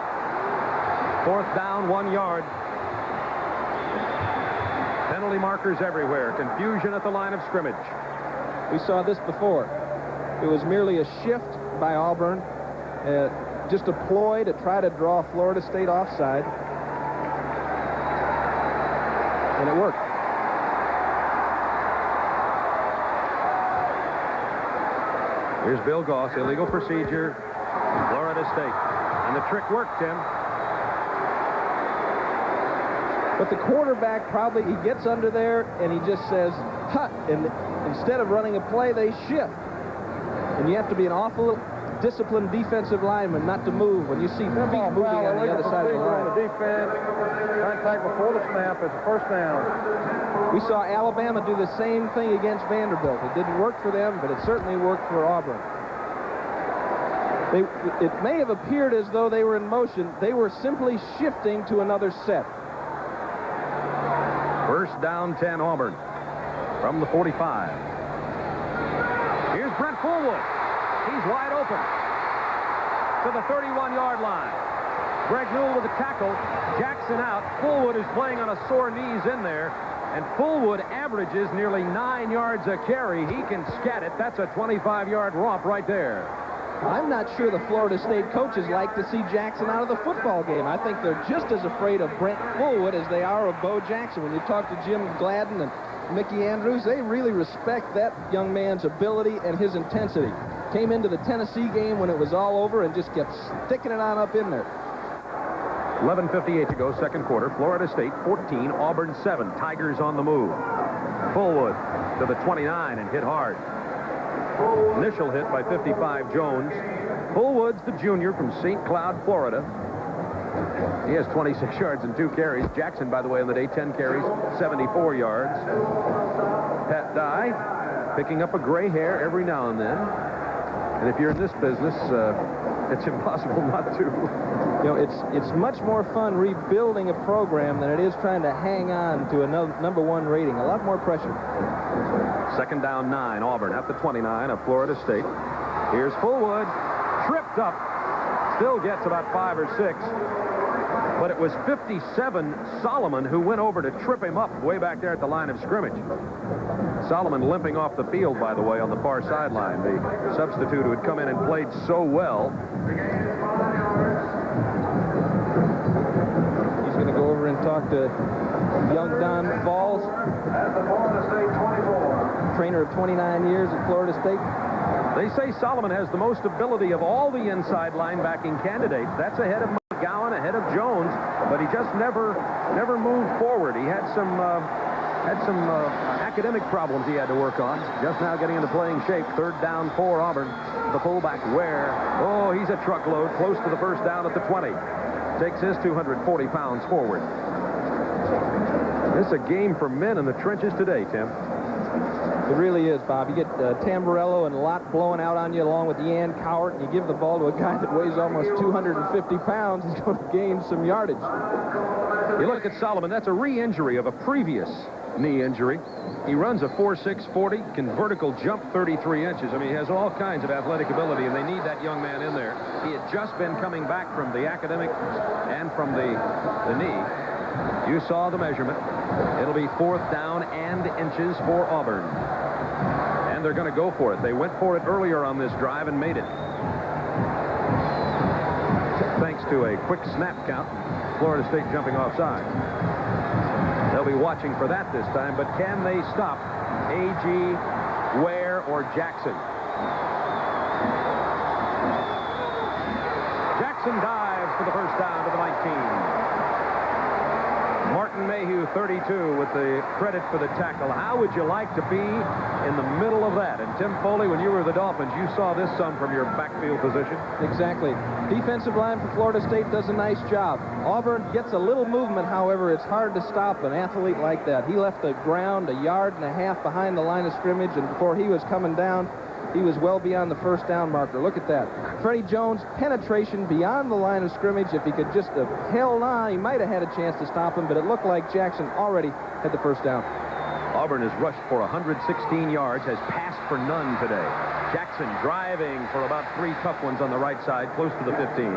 4th down, 1 yard. Penalty markers everywhere. Confusion at the line of scrimmage. We saw this before. It was merely a shift by Auburn, just a ploy to try to draw Florida State offside. And it worked. Here's Bill Goss, illegal procedure, Florida State. And the trick worked, Tim. But the quarterback probably, he gets under there and he just says, hut, and instead of running a play, they shift. And you have to be an awful disciplined defensive lineman not to move when you see feet moving on the other side of the line. On the defense, contact before the snap is a first down. We saw Alabama do the same thing against Vanderbilt. It didn't work for them, but it certainly worked for Auburn. It may have appeared as though they were in motion. They were simply shifting to another set. First down, 10, Auburn from the 45. Here's Brent Fullwood. He's wide open to the 31-yard line. Greg Newell with the tackle. Jackson out. Fullwood is playing on a sore knees in there. And Fullwood averages nearly 9 yards a carry. He can scat it. That's a 25-yard romp right there. I'm not sure the Florida State coaches like to see Jackson out of the football game. I think they're just as afraid of Brent Fullwood as they are of Bo Jackson. When you talk to Jim Gladden and Mickey Andrews, they really respect that young man's ability and his intensity. Came into the Tennessee game when it was all over and just kept sticking it on up in there. 11:58 to go, second quarter. Florida State 14, Auburn 7. Tigers on the move. Fullwood to the 29 and hit hard. Initial hit by 55 Jones. Fullwood's the junior from St. Cloud, Florida. He has 26 yards and 2 carries. Jackson, by the way, on the day, 10 carries, 74 yards. Pat Dye picking up a gray hair every now and then. And if you're in this business, it's impossible not to. You know, it's much more fun rebuilding a program than it is trying to hang on to a #1 rating. A lot more pressure. Second down, 9, Auburn at the 29 of Florida State. Here's Fullwood, tripped up. Still gets about 5 or 6. But it was 57 Solomon who went over to trip him up way back there at the line of scrimmage. Solomon limping off the field, by the way, on the far sideline. The substitute who had come in and played so well. He's going to go over and talk to young Don Balls, trainer of 29 years at Florida State. They say Solomon has the most ability of all the inside linebacking candidates. That's ahead of McGowan, ahead of Jones, but he just never moved forward. He had some academic problems he had to work on. Just now getting into playing shape. Third down for Auburn. The fullback Ware. Oh, he's a truckload, close to the first down at the 20. Takes his 240 pounds forward. It's a game for men in the trenches today, Tim. It really is, Bob. You get Tamburello and Lott blowing out on you along with Ian Cowart, and you give the ball to a guy that weighs almost 250 pounds, he's going to gain some yardage. You look at Solomon, that's a re-injury of a previous knee injury. He runs a 4.6 40, can vertical jump 33 inches. I mean, he has all kinds of athletic ability, and they need that young man in there. He had just been coming back from the academic and from the knee. You saw the measurement. It'll be 4th down and inches for Auburn. And they're going to go for it. They went for it earlier on this drive and made it. Thanks to a quick snap count, Florida State jumping offside. They'll be watching for that this time, but can they stop A.G., Ware, or Jackson? Jackson dives for the first down to the 19. Martin Mayhew, 32, with the credit for the tackle. How would you like to be in the middle of that? And Tim Foley, when you were the Dolphins, you saw this some from your backfield position. Exactly. Defensive line for Florida State does a nice job. Auburn gets a little movement, however, it's hard to stop an athlete like that. He left the ground 1.5 yards behind the line of scrimmage, and before he was coming down, he was well beyond the first down marker. Look at that. Freddie Jones, penetration beyond the line of scrimmage. If he could just have held on, he might have had a chance to stop him, but it looked like Jackson already had the first down. Auburn has rushed for 116 yards, has passed for none today. Jackson driving for about 3 tough ones on the right side, close to the 15.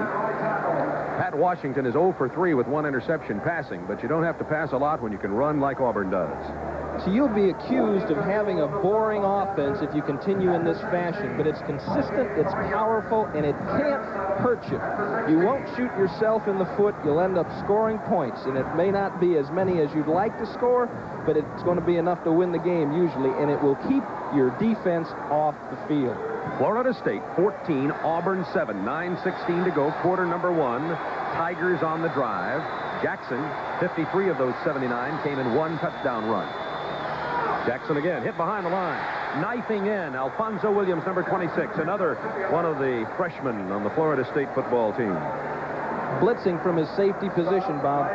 Pat Washington is 0 for 3 with 1 interception passing, but you don't have to pass a lot when you can run like Auburn does. So you'll be accused of having a boring offense if you continue in this fashion, but it's consistent, it's powerful, and it can't hurt you. You won't shoot yourself in the foot. You'll end up scoring points, and it may not be as many as you'd like to score, but it's going to be enough to win the game usually, and it will keep your defense off the field. Florida State 14, Auburn 7, 9:16 to go, quarter number 1. Tigers on the drive. Jackson, 53 of those 79 came in 1 touchdown run. Jackson again, hit behind the line. Knifing in, Alfonso Williams, number 26, another one of the freshmen on the Florida State football team. Blitzing from his safety position, Bob.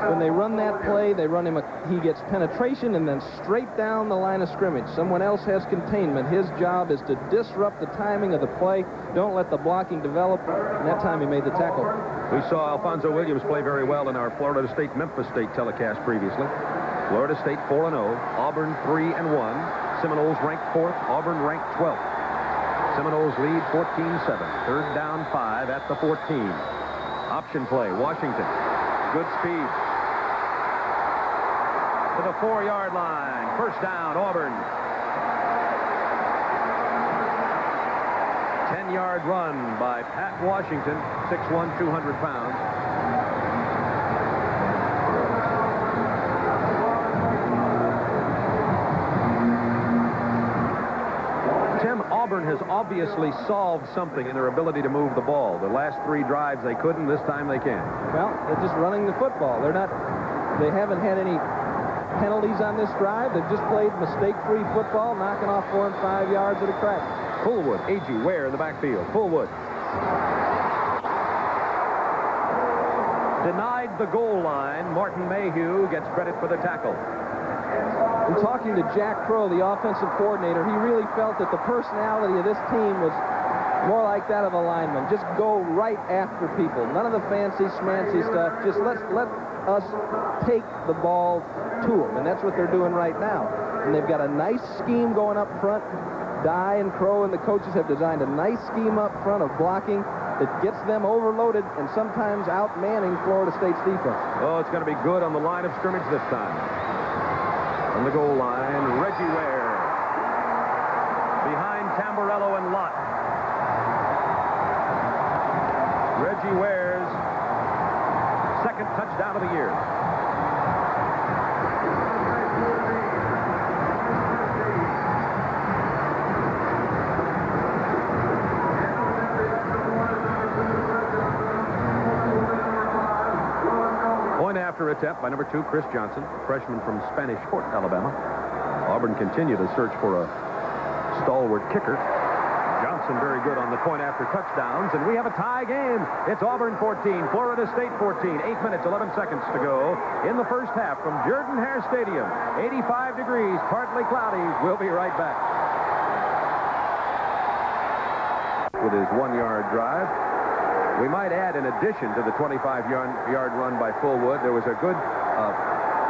When they run that play, they run him, he gets penetration and then straight down the line of scrimmage. Someone else has containment. His job is to disrupt the timing of the play. Don't let the blocking develop. And that time he made the tackle. We saw Alfonso Williams play very well in our Florida State-Memphis State telecast previously. Florida State 4-0, Auburn 3-1. Seminoles ranked 4th, Auburn ranked 12th. Seminoles lead 14-7. Third down 5 at the 14. Option play, Washington. Good speed. To the 4-yard line. First down, Auburn. 10-yard run by Pat Washington, 6'1", 200 pounds. Auburn has obviously solved something in their ability to move the ball. The last 3 drives they couldn't. This time they can. Well, they're just running the football. They haven't had any penalties on this drive. They've just played mistake-free football, knocking off 4 and 5 yards at a crack. Fullwood, A.G. Ware in the backfield. Fullwood. Denied the goal line. Martin Mayhew gets credit for the tackle. In talking to Jack Crow, the offensive coordinator, he really felt that the personality of this team was more like that of a lineman. Just go right after people. None of the fancy schmancy stuff. Just let us take the ball to them. And that's what they're doing right now. And they've got a nice scheme going up front. Dye and Crow and the coaches have designed a nice scheme up front of blocking that gets them overloaded and sometimes out-manning Florida State's defense. Oh, it's going to be good on the line of scrimmage this time. On the goal line, Reggie Ware. Behind Tamburello and Lott. Reggie Ware's second touchdown of the year. After attempt by number 2, Chris Johnson, freshman from Spanish Fort, Alabama. Auburn continued to search for a stalwart kicker. Johnson very good on the point after touchdowns, and we have a tie game. It's Auburn 14, Florida State 14. 8 minutes, 11 seconds to go in the first half from Jordan-Hare Stadium. 85 degrees, partly cloudy. We'll be right back. With his 1-yard drive. We might add, in addition to the 25-yard run by Fullwood, there was a good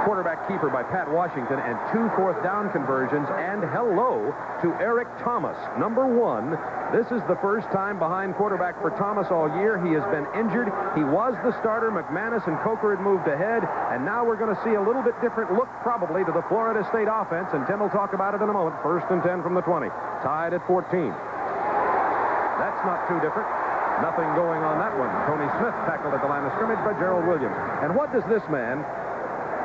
quarterback keeper by Pat Washington and 2 fourth-down conversions. And hello to Eric Thomas, number 1. This is the first time behind quarterback for Thomas all year. He has been injured. He was the starter. McManus and Coker had moved ahead. And now we're going to see a little bit different look, probably, to the Florida State offense. And Tim will talk about it in a moment. First and 10 from the 20. Tied at 14. That's not too different. Nothing going on that one. Tony Smith tackled at the line of scrimmage by Gerald Williams. And what does this man,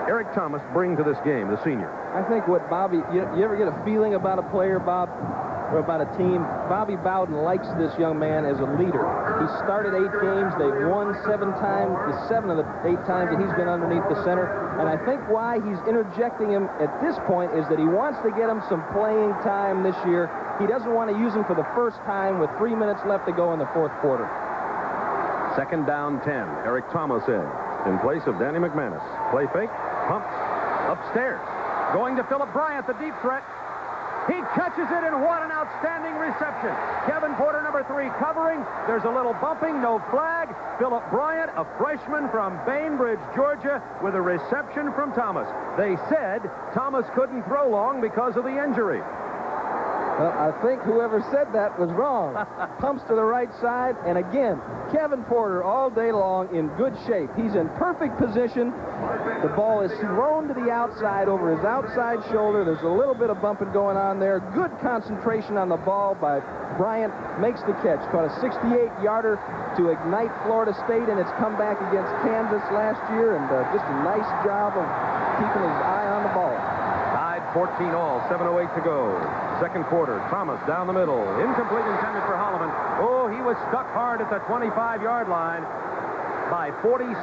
Eric Thomas, bring to this game, the senior? I think what Bobby, you ever get a feeling about a player, Bob, or about a team? Bobby Bowden likes this young man as a leader. He started 8 games. They've won 7 times, the 7 of the 8 times that he's been underneath the center. And I think why he's interjecting him at this point is that he wants to get him some playing time this year. He doesn't want to use him for the first time with 3 minutes left to go in the 4th quarter. Second down 10. Eric Thomas in place of Danny McManus. Play fake, pumps, upstairs. Going to Philip Bryant, the deep threat. He catches it, and what an outstanding reception. Kevin Porter, number 3, covering. There's a little bumping, no flag. Philip Bryant, a freshman from Bainbridge, Georgia, with a reception from Thomas. They said Thomas couldn't throw long because of the injury. Well, I think whoever said that was wrong. Pumps to the right side, and again, Kevin Porter all day long in good shape. He's in perfect position. The ball is thrown to the outside over his outside shoulder. There's a little bit of bumping going on there. Good concentration on the ball by Bryant. Makes the catch. Caught a 68-yarder to ignite Florida State in its comeback against Kansas last year, and just a nice job of keeping his eye on the ball. Tied 14-all, 7:08 to go. Second quarter, Thomas down the middle. Incomplete, intended for Holloman. Oh, he was stuck hard at the 25-yard line by 46,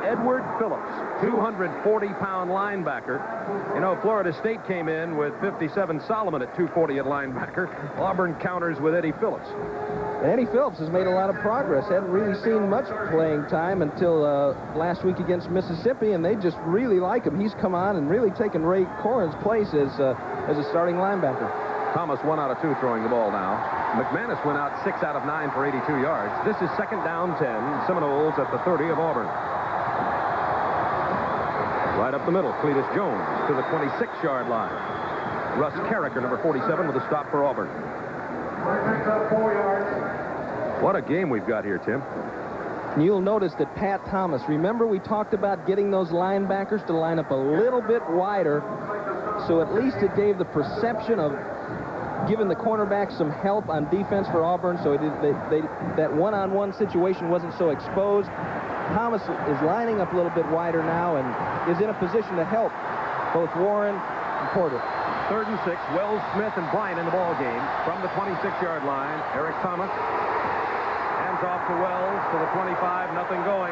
Edward Phillips, 240-pound linebacker. You know, Florida State came in with 57 Solomon at 240 at linebacker. Auburn counters with Eddie Phillips. And Eddie Phillips has made a lot of progress. Hadn't really seen much playing time until last week against Mississippi, and they just really like him. He's come on and really taken Ray Corrin's place as a starting linebacker. Thomas 1 out of 2 throwing the ball now. McManus went out 6 out of 9 for 82 yards. This is second down 10. Seminoles at the 30 of Auburn. Right up the middle, Cletus Jones to the 26-yard line. Russ Carricker, number 47, with a stop for Auburn. 4 yards. What a game we've got here, Tim. And you'll notice that Pat Thomas, remember we talked about getting those linebackers to line up a little bit wider, so at least it gave the perception of giving the cornerback some help on defense for Auburn, so that one-on-one situation wasn't so exposed. Thomas is lining up a little bit wider now and is in a position to help both Warren and Porter. 3rd and 6, Wells, Smith, and Bryant in the ball game from the 26-yard line. Eric Thomas hands off to Wells to the 25, nothing going.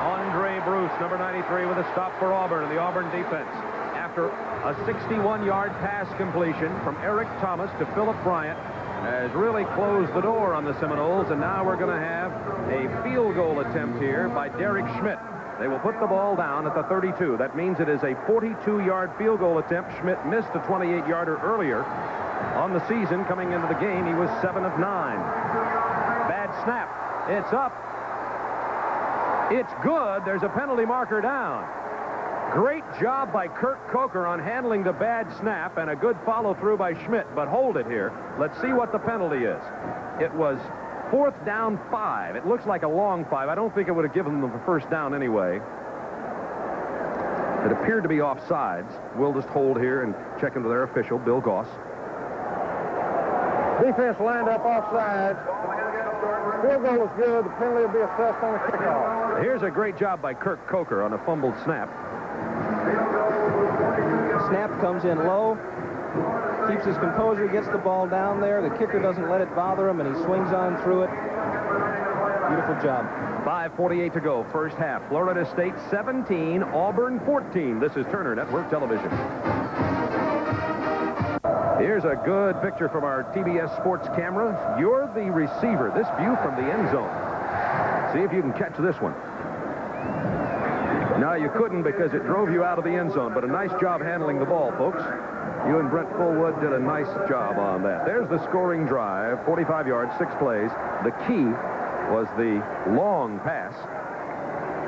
Andre Bruce, number 93, with a stop for Auburn and the Auburn defense. After a 61-yard pass completion from Eric Thomas to Philip Bryant, has really closed the door on the Seminoles, and now we're going to have a field goal attempt here by Derek Schmidt. They will put the ball down at the 32. That means it is a 42-yard field goal attempt. Schmidt missed a 28-yarder earlier on the season. Coming into the game, he was 7 of 9. Bad snap. It's up. It's good. There's a penalty marker down. Great job by Kirk Coker on handling the bad snap, and a good follow-through by Schmidt. But hold it here. Let's see what the penalty is. It was 4th down 5. It looks like a long 5. I don't think it would have given them the first down anyway. It appeared to be offsides. We'll just hold here and check into their official, Bill Goss. Defense lined up offside. Field goal was good. The penalty will be assessed on the kickoff. Here's a great job by Kirk Coker on a fumbled snap. Snap comes in low, keeps his composure, gets the ball down there. The kicker doesn't let it bother him, and he swings on through it. Beautiful job. 5:48 to go, first half. Florida State 17, Auburn 14. This is Turner Network Television. Here's a good picture from our TBS Sports camera. You're the receiver. This view from the end zone. See if you can catch this one. No, you couldn't because it drove you out of the end zone, but a nice job handling the ball, folks. You and Brent Fullwood did a nice job on that. There's the scoring drive, 45 yards, 6 plays. The key was the long pass,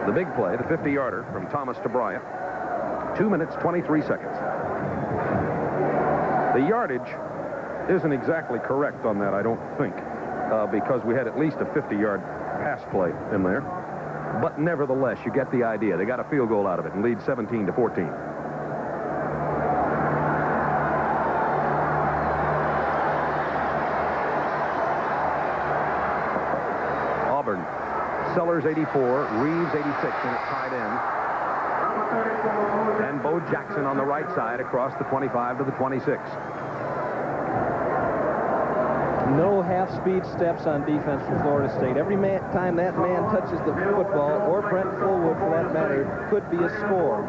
the big play, the 50-yarder from Thomas to Bryant. 2 minutes, 23 seconds. The yardage isn't exactly correct on that, I don't think, because we had at least a 50-yard pass play in there. But nevertheless, you get the idea. They got a field goal out of it and lead 17-14. Auburn, Sellers 84, Reeves 86 in at tight end. And Bo Jackson on the right side across the 25 to the 26. No half-speed steps on defense for Florida State. Every time that man touches the football, or Brent Fullwood for that matter, could be a score.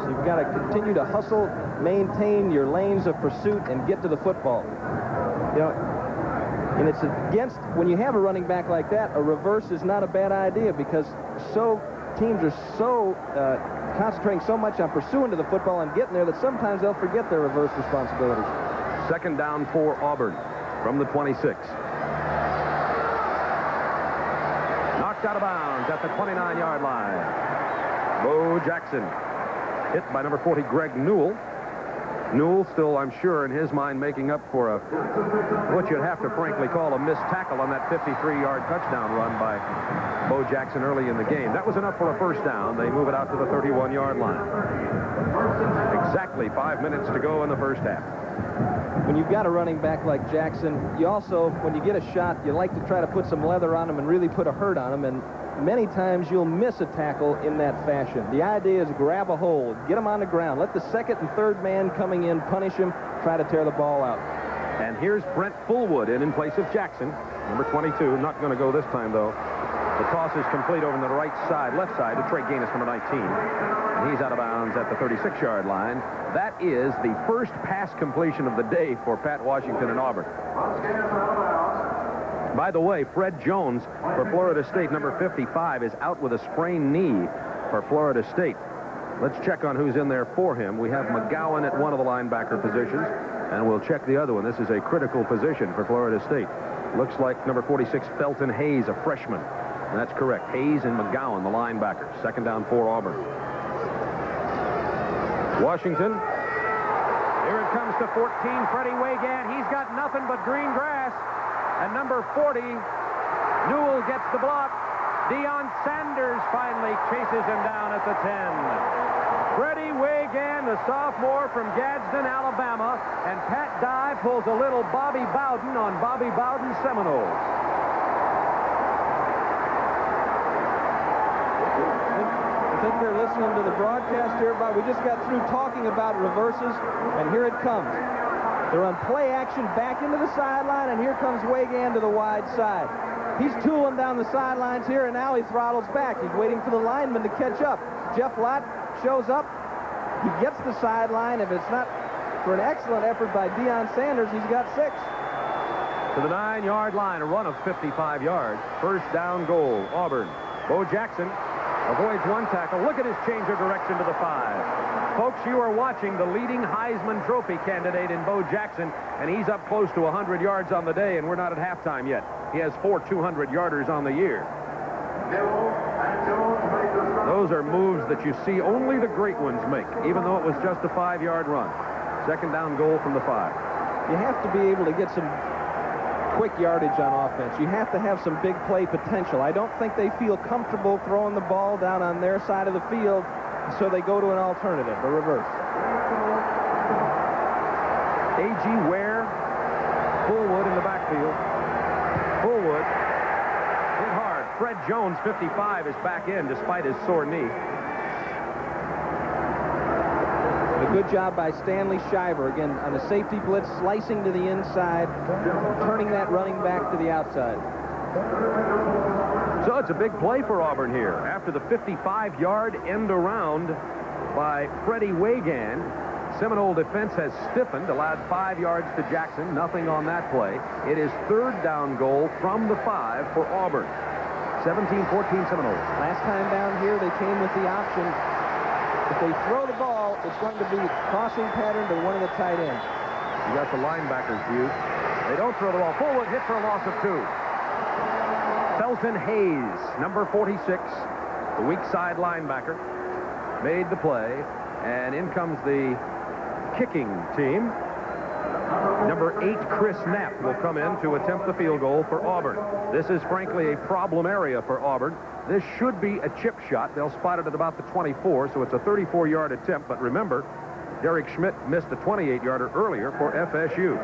So you've got to continue to hustle, maintain your lanes of pursuit, and get to the football. You know, and it's against, when you have a running back like that, a reverse is not a bad idea because teams are so concentrating so much on pursuing to the football and getting there that sometimes they'll forget their reverse responsibilities. Second down for Auburn from the 26. Knocked out of bounds at the 29-yard line. Bo Jackson hit by number 40, Greg Newell. Newell still, I'm sure, in his mind, making up for what you'd have to frankly call a missed tackle on that 53-yard touchdown run by Bo Jackson early in the game. That was enough for a first down. They move it out to the 31-yard line. Exactly 5 minutes to go in the first half. When you've got a running back like Jackson, you also, when you get a shot, you like to try to put some leather on him and really put a hurt on him, and many times you'll miss a tackle in that fashion. The idea is grab a hold, get him on the ground, let the second and third man coming in punish him, try to tear the ball out. And here's Brent Fullwood in place of Jackson, number 22. Not going to go this time, though. The toss is complete over on the right side, left side, to Trey Gaines, number 19. And he's out of bounds at the 36-yard line. That is the first pass completion of the day for Pat Washington and Auburn. By the way, Fred Jones for Florida State, number 55, is out with a sprained knee for Florida State. Let's check on who's in there for him. We have McGowan at one of the linebacker positions, and we'll check the other one. This is a critical position for Florida State. Looks like number 46, Felton Hayes, a freshman. And that's correct. Hayes and McGowan, the linebackers. Second down for Auburn. Washington. Here it comes to 14, Freddie Waygan. He's got nothing but green grass. And number 40, Newell gets the block. Deion Sanders finally chases him down at the 10. Freddie Waygan, the sophomore from Gadsden, Alabama. And Pat Dye pulls a little Bobby Bowden on Bobby Bowden's Seminoles. I think they're listening to the broadcast here, but we just got through talking about reverses, and here it comes. They're on play action back into the sideline, and here comes Waygan to the wide side. He's tooling down the sidelines here, and now he throttles back. He's waiting for the lineman to catch up. Jeff Lott shows up. He gets the sideline. If it's not for an excellent effort by Deion Sanders, he's got 6. To the 9-yard line, a run of 55 yards. First down goal, Auburn. Bo Jackson avoids one tackle. Look at his change of direction to the 5. Folks, you are watching the leading Heisman Trophy candidate in Bo Jackson, and he's up close to 100 yards on the day, and we're not at halftime yet. He has 4 200-yarders on the year. Those are moves that you see only the great ones make, even though it was just a 5-yard run. Second down goal from the 5. You have to be able to get some quick yardage on offense. You have to have some big play potential. I don't think they feel comfortable throwing the ball down on their side of the field, so they go to an alternative, a reverse. A.G. Ware, Fullwood in the backfield. Fullwood hit hard. Fred Jones, 55, is back in despite his sore knee. A good job by Stanley Shiver, again, on the safety blitz, slicing to the inside, turning that running back to the outside. So it's a big play for Auburn here. After the 55-yard end around by Freddie Waygan, Seminole defense has stiffened, allowed 5 yards to Jackson. Nothing on that play. It is third down goal from the 5 for Auburn. 17-14 Seminoles. Last time down here, they came with the option. If they throw the ball, it's going to be crossing pattern to one of the tight ends. You got the linebacker's view. They don't throw the ball. Fullwood hit for a loss of 2. Felton Hayes, number 46, the weak side linebacker, made the play, and in comes the kicking team. Number 8, Chris Knapp, will come in to attempt the field goal for Auburn. This is frankly a problem area for Auburn. This should be a chip shot. They'll spot it at about the 24, so it's a 34-yard attempt. But remember, Derek Schmidt missed a 28-yarder earlier for FSU.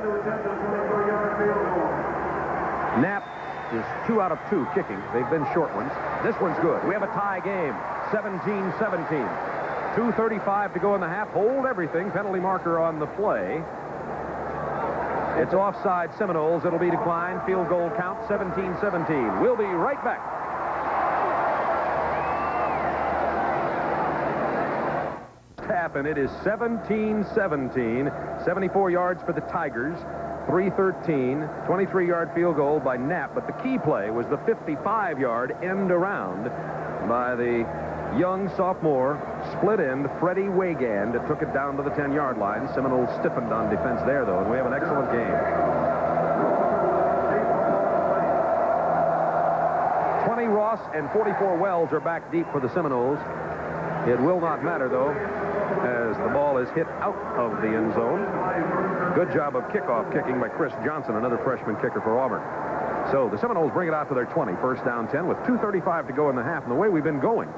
Knapp is 2 out of 2 kicking. They've been short ones. This one's good. We have a tie game, 17-17. 2:35 to go in the half. Hold everything. Penalty marker on the play. It's offside Seminoles. It'll be declined. Field goal count, 17-17. We'll be right back. And it is 17-17. 74 yards for the Tigers. 3:13. 23-yard field goal by Knapp. But the key play was the 55-yard end around by the young sophomore split end Freddie Waygan that took it down to the 10-yard line. Seminoles stiffened on defense there, though, and we have an excellent Ross and 44 Wells are back deep for the Seminoles. It will not matter, though, as the ball is hit out of the end zone. Good job of kickoff kicking by Chris Johnson, another freshman kicker for Auburn. So the Seminoles bring it out to their 20, first down 10, with 2:35 to go in the half. And the way we've been going,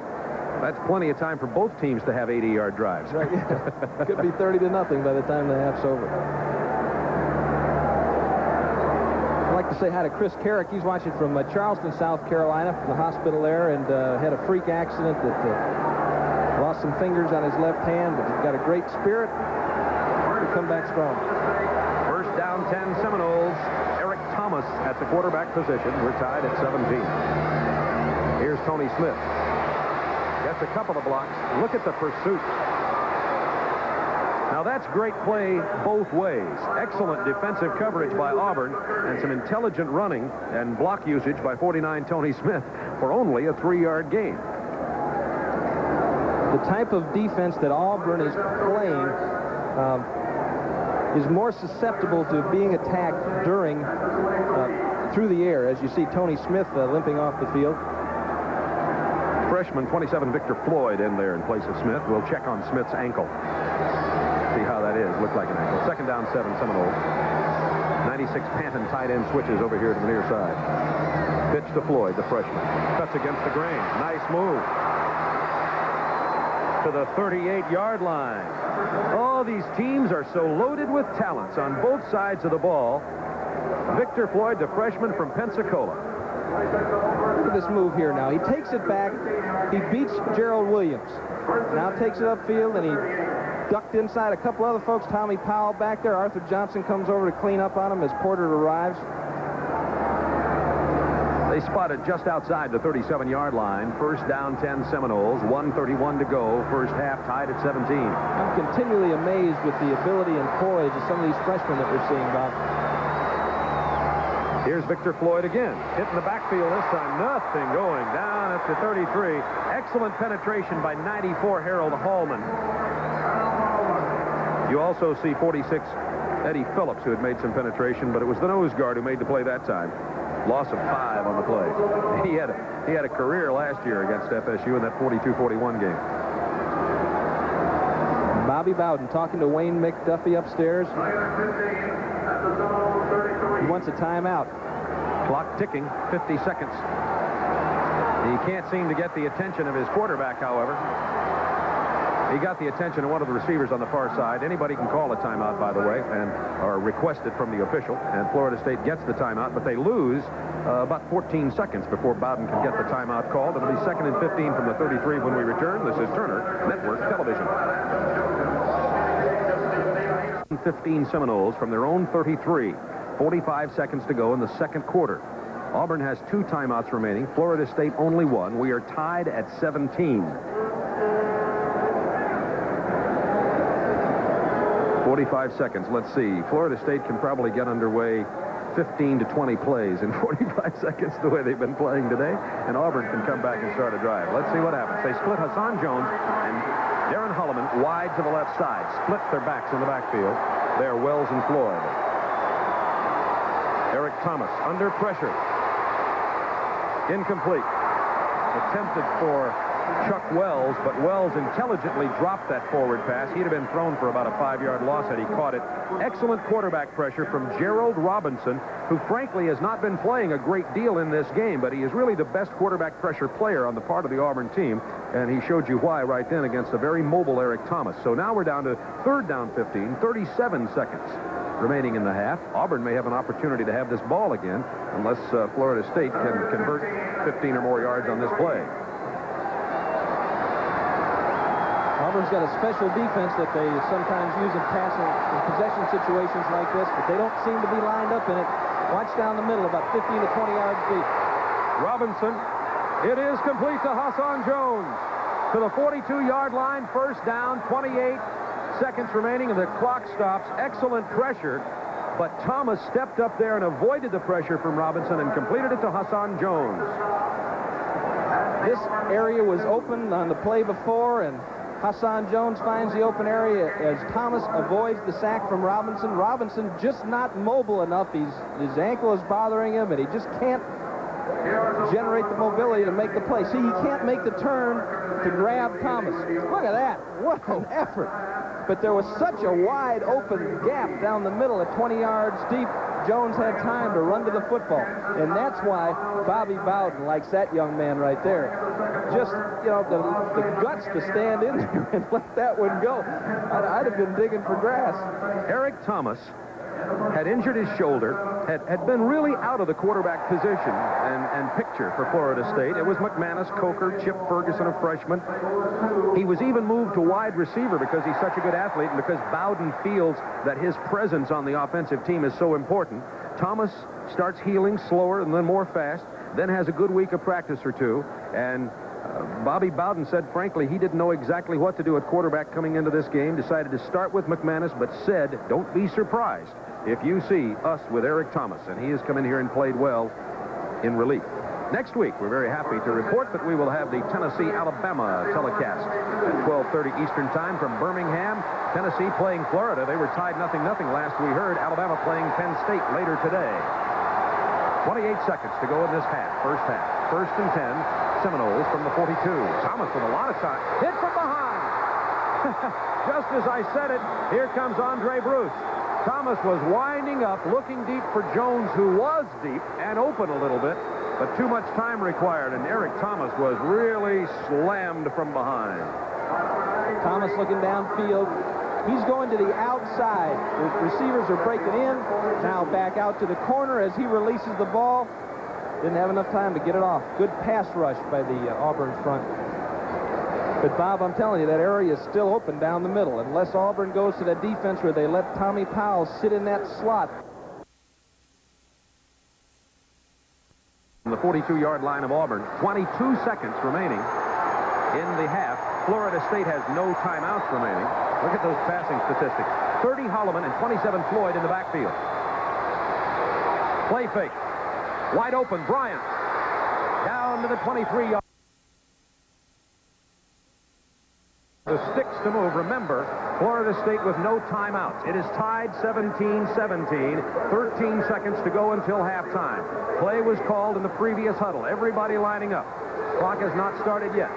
that's plenty of time for both teams to have 80-yard drives. Right, yeah. Could be 30-0 by the time the half's over. I'd like to say hi to Chris Carrick. He's watching from Charleston, South Carolina, from the hospital there, and had a freak accident that lost some fingers on his left hand, but he's got a great spirit. He'll come back strong. First down 10 Seminoles. Eric Thomas at the quarterback position. We're tied at 17. Here's Tony Smith. Gets a couple of blocks. Look at the pursuit. Now that's great play both ways. Excellent defensive coverage by Auburn and some intelligent running and block usage by 49 Tony Smith for only a 3-yard gain. The type of defense that Auburn is playing is more susceptible to being attacked during through the air, as you see Tony Smith limping off the field. Freshman 27 Victor Floyd in there in place of Smith. We'll check on Smith's ankle. See how that is. Looked like an ankle. Second down 7 Seminoles. 96 Panton tight end switches over here to the near side. Pitch to Floyd, the freshman. Cuts against the grain. Nice move. To the 38-yard line. Oh, these teams are so loaded with talents on both sides of the ball. Victor Floyd, the freshman from Pensacola. Look at this move here now. He takes it back. He beats Gerald Williams. Now takes it upfield, and he ducked inside a couple other folks. Tommy Powell back there. Arthur Johnson comes over to clean up on him as Porter arrives. They spotted just outside the 37-yard line. First down 10 Seminoles. 1:31 to go. First half tied at 17. I'm continually amazed with the ability and poise of some of these freshmen that we're seeing, Bob. Here's Victor Floyd again. Hitting the backfield this time. Nothing going. Down at the 33. Excellent penetration by 94 Harold Hallman. You also see 46 Eddie Phillips, who had made some penetration, but it was the nose guard who made the play that time. Loss of 5 on the play. He had a career last year against FSU in that 42-41 game. Bobby Bowden talking to Wayne McDuffie upstairs. He wants a timeout. Clock ticking, 50 seconds. He can't seem to get the attention of his quarterback, however. He got the attention of one of the receivers on the far side. Anybody can call a timeout, by the way, and are requested from the official. And Florida State gets the timeout, but they lose about 14 seconds before Bowden can get the timeout called. It'll be 2nd and 15 from the 33 when we return. This is Turner Network Television. 15 Seminoles from their own 33. 45 seconds to go in the second quarter. Auburn has 2 timeouts remaining. Florida State only 1. We are tied at 17. 45 seconds. Let's see. Florida State can probably get underway 15 to 20 plays in 45 seconds the way they've been playing today. And Auburn can come back and start a drive. Let's see what happens. They split Hassan Jones and Darren Hulleman wide to the left side. Split their backs in the backfield. They're Wells and Floyd. Eric Thomas under pressure. Incomplete. Attempted for Chuck Wells, but Wells intelligently dropped that forward pass. He'd have been thrown for about a 5-yard loss had he caught it. Excellent quarterback pressure from Gerald Robinson, who frankly has not been playing a great deal in this game, but he is really the best quarterback pressure player on the part of the Auburn team, and he showed you why right then against a very mobile Eric Thomas. So now we're down to 3rd down 15, 37 seconds remaining in the half. Auburn may have an opportunity to have this ball again unless Florida State can convert 15 or more yards on this play. Auburn's got a special defense that they sometimes use in passing in possession situations like this, but they don't seem to be lined up in it. Watch down the middle, about 15 to 20 yards deep. Robinson, it is complete to Hassan Jones. To the 42-yard line, first down, 28 seconds remaining, and the clock stops. Excellent pressure, but Thomas stepped up there and avoided the pressure from Robinson and completed it to Hassan Jones. This area was open on the play before, and Hassan Jones finds the open area as Thomas avoids the sack from Robinson. Robinson just not mobile enough. His ankle is bothering him, and he just can't generate the mobility to make the play. See, he can't make the turn to grab Thomas. Look at that. What an effort. But there was such a wide open gap down the middle at 20 yards deep. Jones had time to run to the football. And that's why Bobby Bowden likes that young man right there. Just, you know, the guts to stand in there and let that one go. I'd have been digging for grass. Eric Thomas had injured his shoulder, had been really out of the quarterback position and picture for Florida State. It was McManus, Coker, Chip Ferguson, a freshman. He was even moved to wide receiver because he's such a good athlete and because Bowden feels that his presence on the offensive team is so important. Thomas starts healing slower and then more fast, then has a good week of practice or two, and Bobby Bowden said, frankly, he didn't know exactly what to do at quarterback coming into this game, decided to start with McManus, but said, don't be surprised if you see us with Eric Thomas, and he has come in here and played well in relief. Next week, we're very happy to report that we will have the Tennessee-Alabama telecast at 12:30 Eastern Time from Birmingham. Tennessee playing Florida. They were tied 0-0 last we heard. Alabama playing Penn State later today. 28 seconds to go in this half, first half. 1st and 10, Seminoles from the 42. Thomas with a lot of time. Hit from behind. Just as I said it, here comes Andre Bruce. Thomas was winding up, looking deep for Jones, who was deep and open a little bit, but too much time required, and Eric Thomas was really slammed from behind. Thomas looking downfield. He's going to the outside. The receivers are breaking in. Now back out to the corner as he releases the ball. Didn't have enough time to get it off. Good pass rush by the Auburn front. But, Bob, I'm telling you, that area is still open down the middle. Unless Auburn goes to that defense where they let Tommy Powell sit in that slot. On the 42-yard line of Auburn, 22 seconds remaining in the half. Florida State has no timeouts remaining. Look at those passing statistics. 30 Holloman and 27 Floyd in the backfield. Play fake. Wide open, Bryant. Down to the 23-yard. The sticks to move. Remember, Florida State with no timeouts. It is tied 17-17. 13 seconds to go until halftime. Play was called in the previous huddle. Everybody lining up. Clock has not started yet.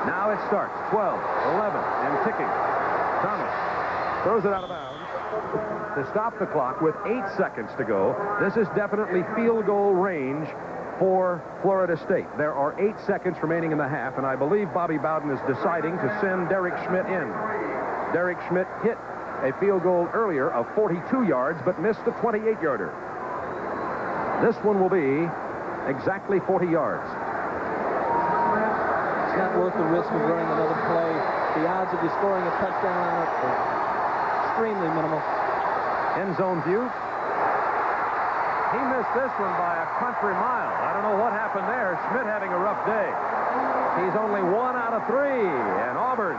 Now it starts. 12, 11, and ticking. Thomas throws it out of bounds to stop the clock with 8 seconds to go. This is definitely field goal range for Florida State. There are 8 seconds remaining in the half, and I believe Bobby Bowden is deciding to send Derek Schmidt in. Derek Schmidt hit a field goal earlier of 42 yards, but missed a 28-yarder. This one will be exactly 40 yards. It's not worth the risk of running another play. The odds of you scoring a touchdown on it are extremely minimal. End zone view. He missed this one by a country mile. I don't know what happened there. Schmidt having a rough day. He's only 1 out of 3, and Auburn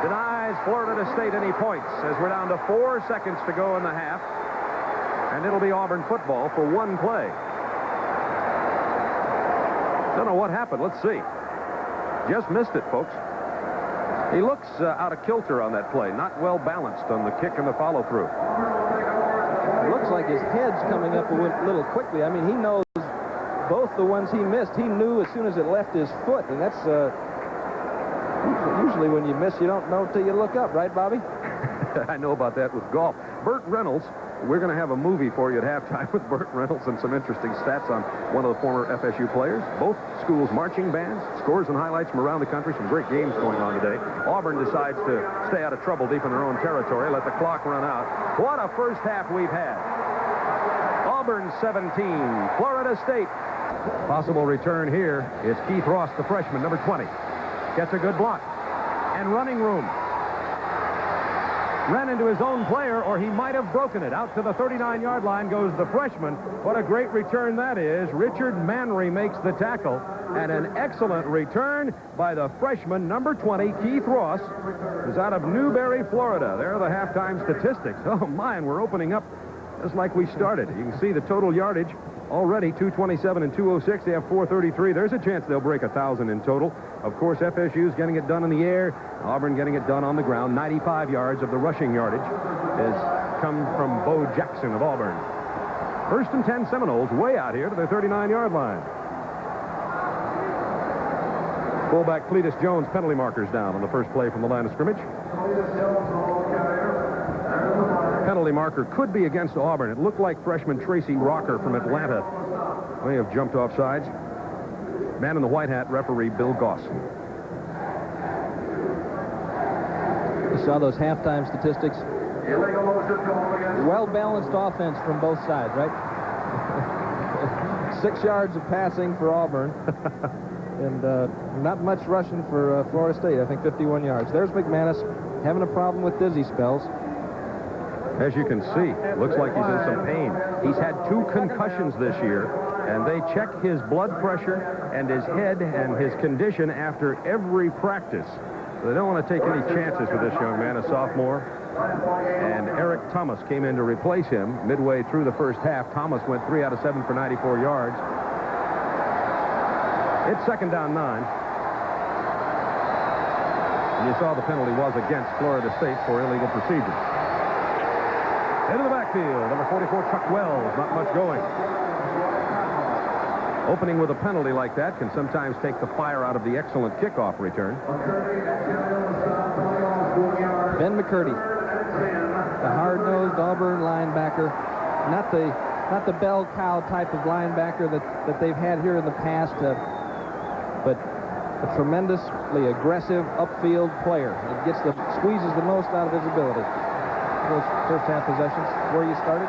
denies Florida State any points as we're down to 4 seconds to go in the half, and it'll be Auburn football for one play. Don't know what happened. Let's see. Just missed it, folks. He looks out of kilter on that play. Not well balanced on the kick and the follow-through. It looks like his head's coming up a little quickly. I mean, he knows both the ones he missed. He knew as soon as it left his foot, and that's usually when you miss, you don't know till you look up, right, Bobby? I know about that with golf. Burt Reynolds, we're going to have a movie for you at halftime with Burt Reynolds and some interesting stats on one of the former FSU players. Both schools' marching bands, scores and highlights from around the country. Some great games going on today. Auburn decides to stay out of trouble deep in their own territory, let the clock run out. What a first half we've had. Auburn 17, Florida State. Possible return here is Keith Ross, the freshman, number 20. Gets a good block. And running room. Ran into his own player, or he might have broken it. Out to the 39-yard line goes the freshman. What a great return that is. Richard Manry makes the tackle. And an excellent return by the freshman, number 20, Keith Ross, who's out of Newberry, Florida. There are the halftime statistics. Oh, my, we're opening up just like we started. You can see the total yardage already, 227 and 206. They have 433. There's a chance they'll break 1,000 in total. Of course, FSU's getting it done in the air. Auburn getting it done on the ground. 95 yards of the rushing yardage has come from Bo Jackson of Auburn. 1st and 10 Seminoles way out here to their 39-yard line. Fullback Cletus Jones, penalty markers down on the first play from the line of scrimmage. Penalty marker could be against Auburn. It looked like freshman Tracy Rocker from Atlanta may have jumped off sides. Man in the white hat, referee Bill Goss. You saw those halftime statistics. Well-balanced offense from both sides, right? 6 yards of passing for Auburn. And not much rushing for Florida State. I think 51 yards. There's McManus having a problem with dizzy spells. As you can see, looks like he's in some pain. He's had 2 concussions this year, and they check his blood pressure and his head and his condition after every practice. They don't want to take any chances with this young man, a sophomore. And Eric Thomas came in to replace him midway through the first half. Thomas went 3 out of 7 for 94 yards. It's second down 9. And you saw the penalty was against Florida State for illegal procedure. Into the backfield, number 44, Chuck Wells. Not much going. Opening with a penalty like that can sometimes take the fire out of the excellent kickoff return. Ben McCurdy, the hard-nosed Auburn linebacker, not the bell cow type of linebacker that they've had here in the past, but a tremendously aggressive upfield player. It squeezes the most out of his ability. Those first half possessions, where you started.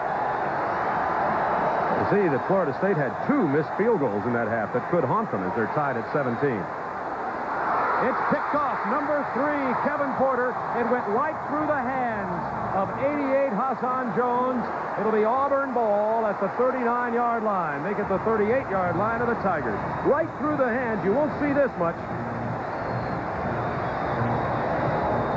You see that Florida State had 2 missed field goals in that half that could haunt them as they're tied at 17. It's picked off. Number 3, Kevin Porter. It went right through the hands of 88 Hassan Jones. It'll be Auburn ball at the 39-yard line. Make it the 38-yard line of the Tigers. Right through the hands. You won't see this much.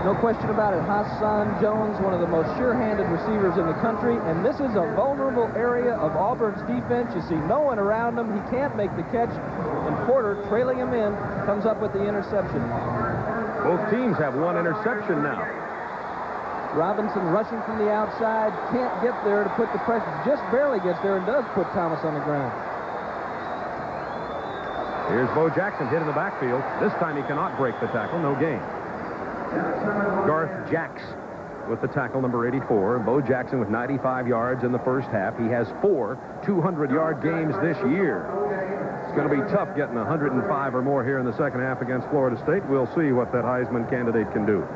No question about it. Hassan Jones, one of the most sure-handed receivers in the country, and this is a vulnerable area of Auburn's defense. You see no one around him. He can't make the catch, and Porter, trailing him in, comes up with the interception. Both teams have 1 interception now. Robinson rushing from the outside, can't get there to put the pressure, just barely gets there and does put Thomas on the ground. Here's Bo Jackson hit in the backfield. This time he cannot break the tackle, no gain. Garth Jacks with the tackle, number 84. Bo Jackson with 95 yards in the first half. He has 4 200-yard games this year. It's going to be tough getting 105 or more here in the second half against Florida State. We'll see what that Heisman candidate can do.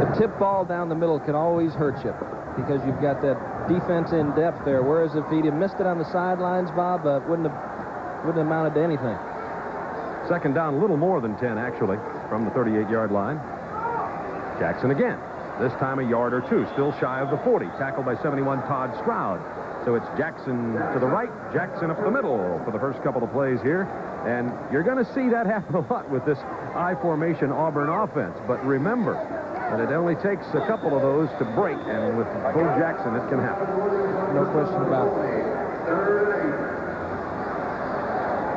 The tip ball down the middle can always hurt you because you've got that defense in depth there, whereas if he'd have missed it on the sidelines, Bob, wouldn't have amounted to anything. Second down, a little more than 10, actually, from the 38-yard line. Jackson again. This time a yard or 2, still shy of the 40. Tackled by 71, Todd Stroud. So it's Jackson to the right, Jackson up the middle for the first couple of plays here. And you're going to see that happen a lot with this I-formation Auburn offense. But remember that it only takes a couple of those to break, and with Bo Jackson, it can happen. No question about it.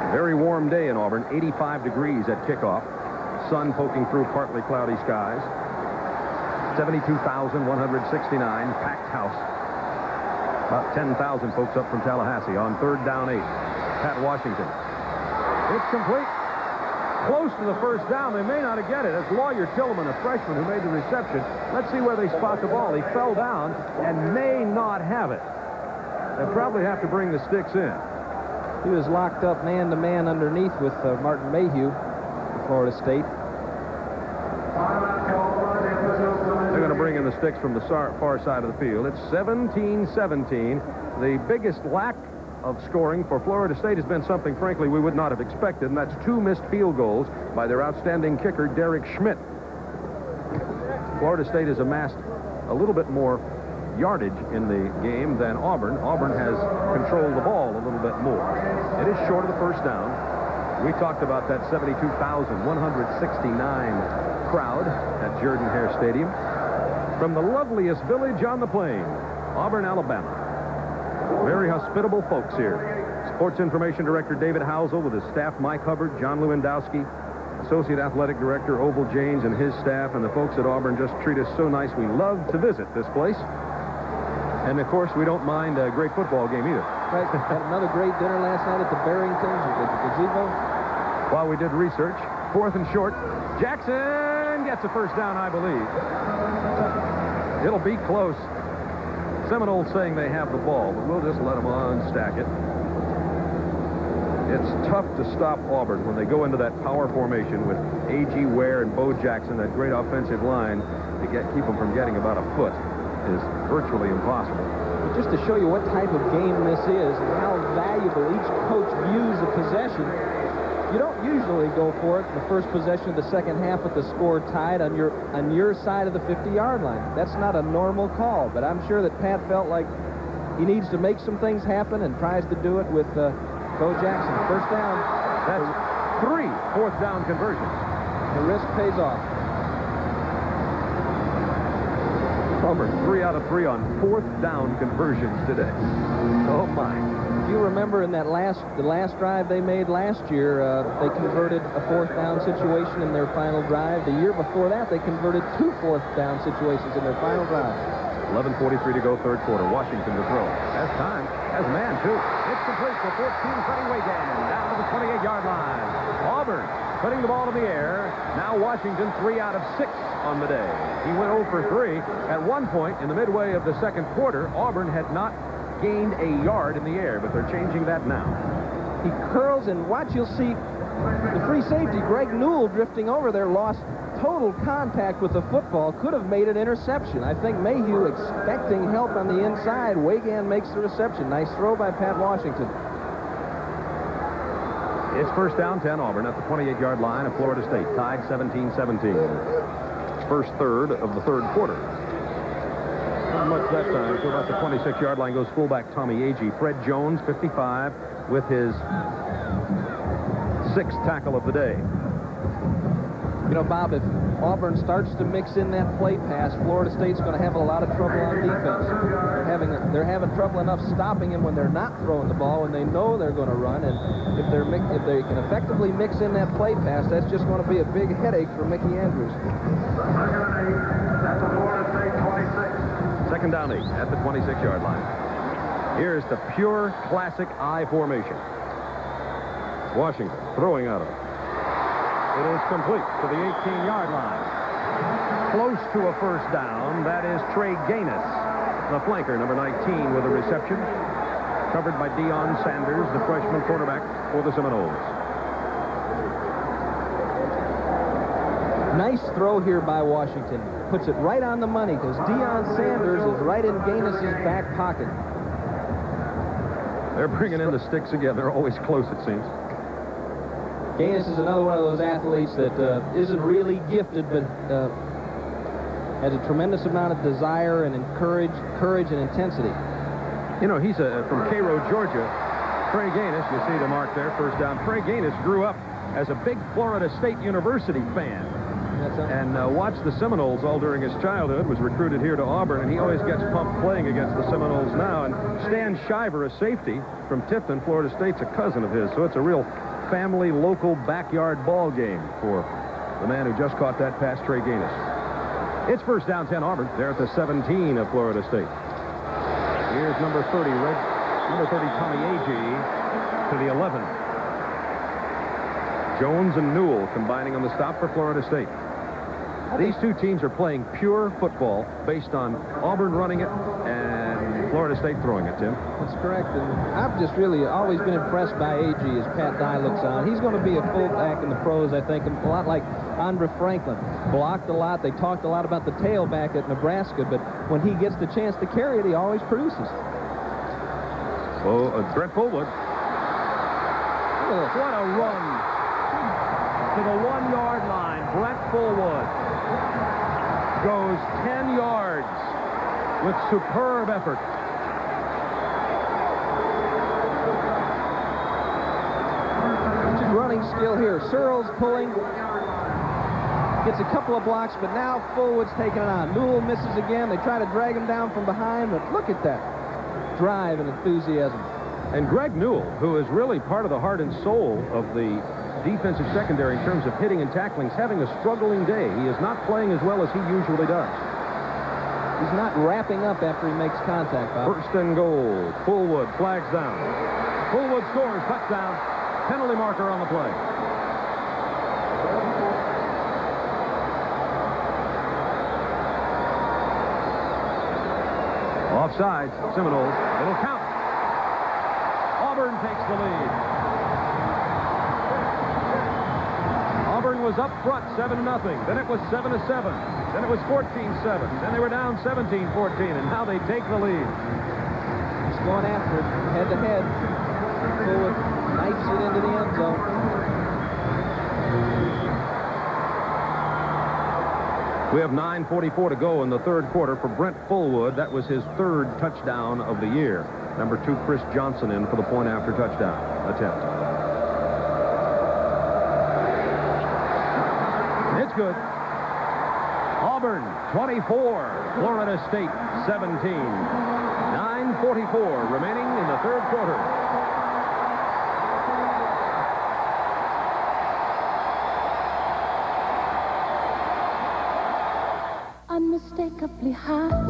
Very warm day in Auburn, 85 degrees at kickoff. Sun poking through partly cloudy skies. 72,169, packed house. About 10,000 folks up from Tallahassee on 3rd down 8. Pat Washington. It's complete. Close to the first down. They may not have get it. It's Lawyer Tillman, a freshman who made the reception. Let's see where they spot the ball. He fell down and may not have it. They'll probably have to bring the sticks in. He was locked up man-to-man underneath with Martin Mayhew for Florida State. They're going to bring in the sticks from the far side of the field. It's 17-17. The biggest lack of scoring for Florida State has been something, frankly, we would not have expected, and that's 2 missed field goals by their outstanding kicker, Derek Schmidt. Florida State has amassed a little bit more yardage in the game than Auburn. Auburn has controlled the ball a little bit more. It is short of the first down. We talked about that 72,169 crowd at Jordan-Hare Stadium. From the loveliest village on the plain, Auburn, Alabama. Very hospitable folks here. Sports Information Director David Housel with his staff, Mike Hubbard, John Lewandowski, Associate Athletic Director Oval Janes and his staff, and the folks at Auburn just treat us so nice. We love to visit this place. And, of course, we don't mind a great football game either. Right. Had another great dinner last night at the Barringtons at the gazebo. While we did research, 4th and short. Jackson gets a first down, I believe. It'll be close. Seminoles saying they have the ball, but we'll just let them unstack it. It's tough to stop Auburn when they go into that power formation with A.G. Ware and Bo Jackson, that great offensive line, to keep them from getting about a foot is virtually impossible. But just to show you what type of game this is and how valuable each coach views a possession, you don't usually go for it in the first possession of the second half with the score tied on your side of the 50-yard line. That's not a normal call, but I'm sure that Pat felt like he needs to make some things happen and tries to do it with Bo Jackson. First down. That's 3 fourth down conversions. The risk pays off. Auburn 3 out of 3 on 4th down conversions today. Oh my. You remember in the last drive they made last year, they converted a 4th down situation in their final drive. The year before that, they converted 2 4th down situations in their final drive. 11:43 to go, third quarter. Washington to throw. Has time. Has a man, too. It's complete for 14, Freddie Wagan, down to the 28-yard line. Auburn putting the ball in the air. Now Washington 3 out of 6 on the day. He went 0 for 3. At one point in the midway of the second quarter, Auburn had not gained a yard in the air, but they're changing that now. He curls, and watch, you'll see the free safety, Greg Newell, drifting over there, lost total contact with the football, could have made an interception. I think Mayhew expecting help on the inside. Wagan makes the reception. Nice throw by Pat Washington. It's first down, 10, Auburn at the 28-yard line of Florida State, tied 17-17. First third of the third quarter. Not much that time. So about the 26-yard line goes fullback Tommy Agee. Fred Jones, 55, with his 6th tackle of the day. You know, Bob, if Auburn starts to mix in that play pass, Florida State's going to have a lot of trouble on defense. They're having trouble enough stopping him when they're not throwing the ball, when they know they're going to run. And if they can effectively mix in that play pass, that's just going to be a big headache for Mickey Andrews. Second down 8 at the 26-yard line. Here's the pure classic I formation. Washington throwing out of it. It is complete to the 18-yard line. Close to a first down. That is Trey Gaines, the flanker, number 19, with a reception. Covered by Deion Sanders, the freshman quarterback for the Seminoles. Nice throw here by Washington. Puts it right on the money because Deion Sanders is right in Gaines' back pocket. They're bringing in the sticks again. They're always close, it seems. Gaines is another one of those athletes that isn't really gifted, but has a tremendous amount of desire and courage and intensity. You know, he's from Cairo, Georgia. Trey Gaines, you see the mark there, first down. Trey Gaines grew up as a big Florida State University fan. And watched the Seminoles all during his childhood, was recruited here to Auburn, and he always gets pumped playing against the Seminoles now. And Stan Shiver, a safety from Tifton, Florida State's a cousin of his, so it's a real family, local, backyard ball game for the man who just caught that pass, Trey Gaines. It's first down, 10, Auburn. They're at the 17 of Florida State. Here's number 30, number 30, Tommy Agee, to the 11. Jones and Newell combining on the stop for Florida State. These two teams are playing pure football based on Auburn running it and Florida State throwing it, Tim. That's correct. And I've just really always been impressed by Agee as Pat Dye looks on. He's going to be a fullback in the pros, I think, a lot like Andre Franklin. Blocked a lot. They talked a lot about the tailback at Nebraska, but when he gets the chance to carry it, he always produces. So, Brett Fullwood. What a run to the 1-yard line. Brett Fullwood goes 10 yards with superb effort. Running skill here. Searles pulling. Gets a couple of blocks, but now Fullwood's taking it on. Newell misses again. They try to drag him down from behind, but look at that drive and enthusiasm. And Greg Newell, who is really part of the heart and soul of the defensive secondary in terms of hitting and tackling, is having a struggling day. He is not playing as well as he usually does. He's not wrapping up after he makes contact, Bob. First and goal. Fullwood flags down. Fullwood scores. Touchdown. Penalty marker on the play. Offsides. Seminoles. It'll count. Auburn takes the lead. Auburn was up front 7-0. Then it was 7-7. Then it was 14-7. Then they were down 17-14, and now they take the lead. He's going after it, head-to-head. Fullwood knifes it into the end zone. We have 9:44 to go in the third quarter for Brent Fullwood. That was his third touchdown of the year. Number 2, Chris Johnson, in for the point-after touchdown attempt. It's good. Auburn 24, Florida State 17. 9:44 remaining in the third quarter. Unmistakably high.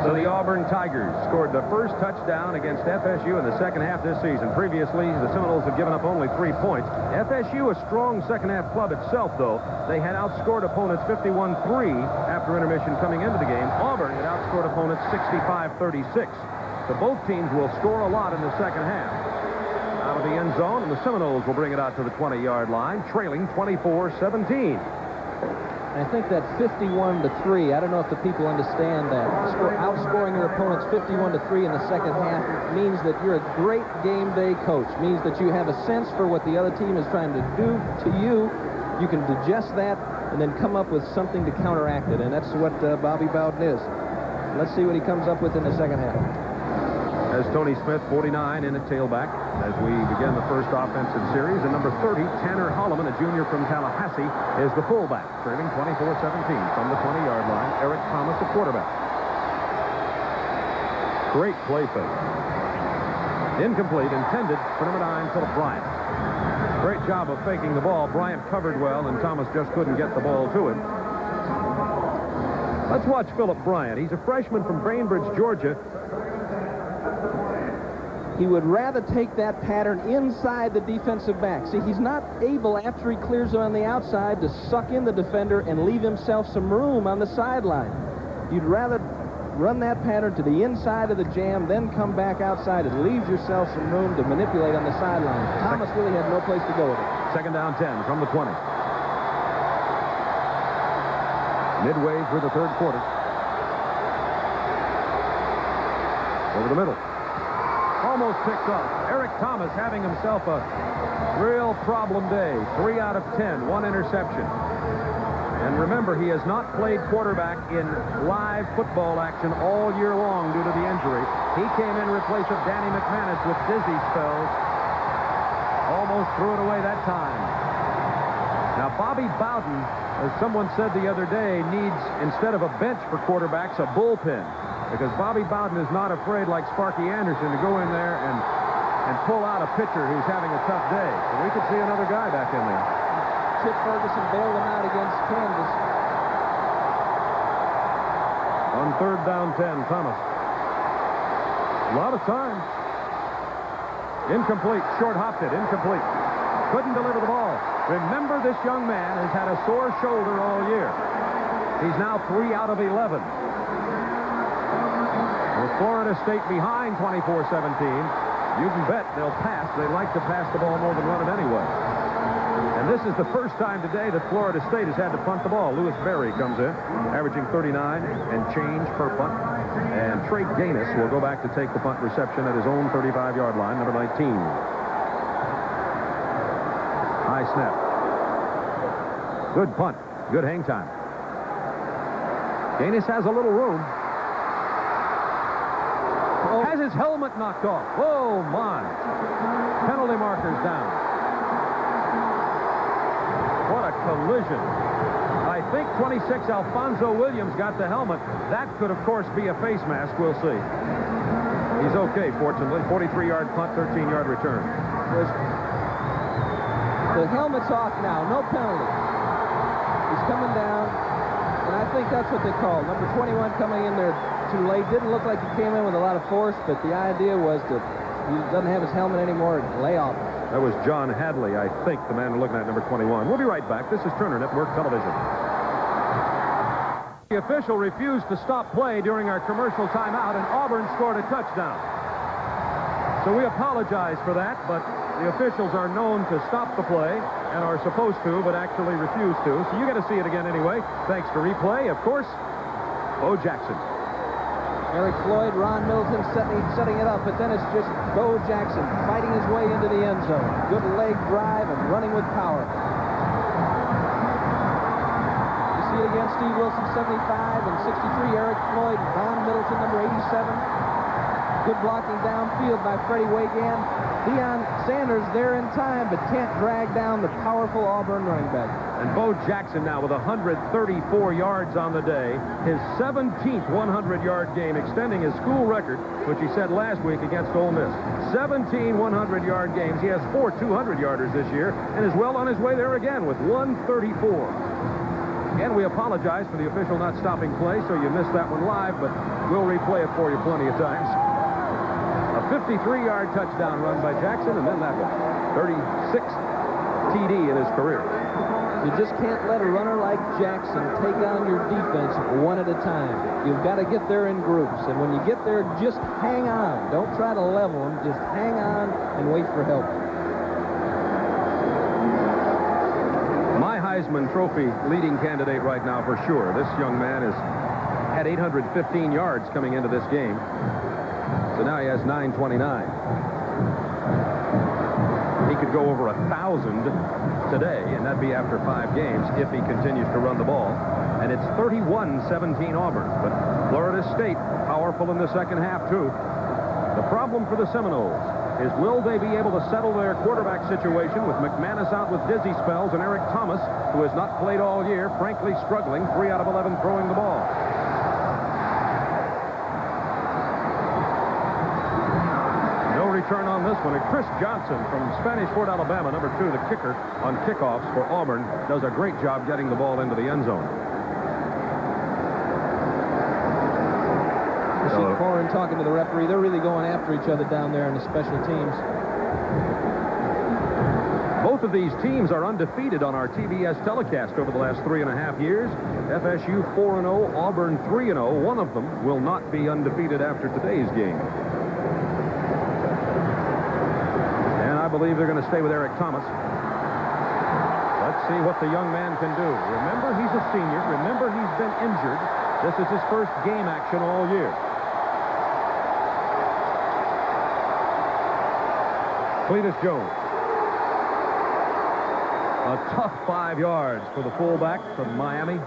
So the Auburn Tigers scored the first touchdown against FSU in the second half this season. Previously, the Seminoles had given up only 3 points. FSU, a strong second-half club itself, though. They had outscored opponents 51-3 after intermission coming into the game. Auburn had outscored opponents 65-36. So both teams will score a lot in the second half. Out of the end zone, and the Seminoles will bring it out to the 20-yard line, trailing 24-17. I think that 51-3, I don't know if the people understand that. Outscoring your opponents 51-3 in the second half means that you're a great game day coach. Means that you have a sense for what the other team is trying to do to you. You can digest that and then come up with something to counteract it. And that's what Bobby Bowden is. Let's see what he comes up with in the second half. As Tony Smith, 49, in at tailback as we begin the first offensive series. And number 30, Tanner Holloman, a junior from Tallahassee, is the fullback, trailing 24-17 from the 20-yard line. Eric Thomas, the quarterback. Great play fake. Incomplete, intended for number 9, Philip Bryant. Great job of faking the ball. Bryant covered well, and Thomas just couldn't get the ball to him. Let's watch Philip Bryant. He's a freshman from Bainbridge, Georgia. He would rather take that pattern inside the defensive back. See, he's not able, after he clears it on the outside, to suck in the defender and leave himself some room on the sideline. You'd rather run that pattern to the inside of the jam, then come back outside. It leaves yourself some room to manipulate on the sideline. Thomas really had no place to go with it. Second down 10 from the 20. Midway through the third quarter. Over the middle. Almost picked off. Eric Thomas having himself a real problem day. 3 out of 10, 1 interception. And remember, he has not played quarterback in live football action all year long due to the injury. He came in place of Danny McManus with dizzy spells. Almost threw it away that time. Now, Bobby Bowden, as someone said the other day, needs, instead of a bench for quarterbacks, a bullpen. Because Bobby Bowden is not afraid, like Sparky Anderson, to go in there and pull out a pitcher who's having a tough day. So we could see another guy back in there. Chip Ferguson bailed him out against Kansas. On third down 10, Thomas. A lot of time. Incomplete. Short hopped it. Incomplete. Couldn't deliver the ball. Remember, this young man has had a sore shoulder all year. He's now 3 out of 11. With Florida State behind 24-17, you can bet they'll pass. They like to pass the ball more than run it anyway. And this is the first time today that Florida State has had to punt the ball. Lewis Berry comes in, averaging 39 and change per punt. And Trey Gaines will go back to take the punt reception at his own 35-yard line, number 19. High snap. Good punt. Good hang time. Gaines has a little room. Has his helmet knocked off. Oh, my. Penalty markers down. What a collision. I think 26, Alfonso Williams got the helmet. That could, of course, be a face mask. We'll see. He's okay, fortunately. 43-yard punt, 13-yard return. The helmet's off now. No penalty. He's coming down. And and I think that's what they called. Number 21 coming in there too late. Didn't look like he came in with a lot of force, but the idea was that he doesn't have his helmet anymore. Lay off. That was John Hadley, I think, the man we're looking at, number 21. We'll be right back. This is Turner Network Television. The official refused to stop play during our commercial timeout, and Auburn scored a touchdown. So we apologize for that, but the officials are known to stop the play and are supposed to, but actually refuse to. So you got to see it again anyway. Thanks to replay, of course, Bo Jackson. Eric Floyd, Ron Middleton setting it up, but then it's just Bo Jackson fighting his way into the end zone. Good leg drive and running with power. You see it again, Steve Wilson, 75 and 63. Eric Floyd, Ron Middleton, number 87. Good blocking downfield by Freddie Wagan. Deion Sanders there in time, but can't drag down the powerful Auburn running back. And Bo Jackson now with 134 yards on the day. His 17th 100-yard game, extending his school record, which he set last week against Ole Miss. 17 100-yard games. He has 4 200-yarders this year and is well on his way there again with 134. Again, we apologize for the official not stopping play, so you missed that one live, but we'll replay it for you plenty of times. A 53-yard touchdown run by Jackson, and then that one. 36th TD in his career. You just can't let a runner like Jackson take on your defense one at a time. You've got to get there in groups, and when you get there, just hang on. Don't try to level them. Just hang on and wait for help. My Heisman Trophy leading candidate right now for sure. This young man has had 815 yards coming into this game. So now he has 929. He could go over 1,000 today, and that'd be after 5 games if he continues to run the ball. And it's 31-17 Auburn. But Florida State powerful in the second half, too. The problem for the Seminoles is, will they be able to settle their quarterback situation with McManus out with dizzy spells and Eric Thomas, who has not played all year, frankly struggling, 3 out of 11 throwing the ball. Return on this one. And Chris Johnson from Spanish Fort, Alabama, number 2, the kicker on kickoffs for Auburn, does a great job getting the ball into the end zone. You see Corin talking to the referee. They're really going after each other down there in the special teams. Both of these teams are undefeated on our TBS telecast over the last 3.5 years. FSU 4-0, Auburn 3-0. One of them will not be undefeated after today's game. I believe they're going to stay with Eric Thomas. Let's see what the young man can do. Remember, he's a senior. Remember, he's been injured. This is his first game action all year. Cletus Jones. A tough 5 yards for the fullback from Miami.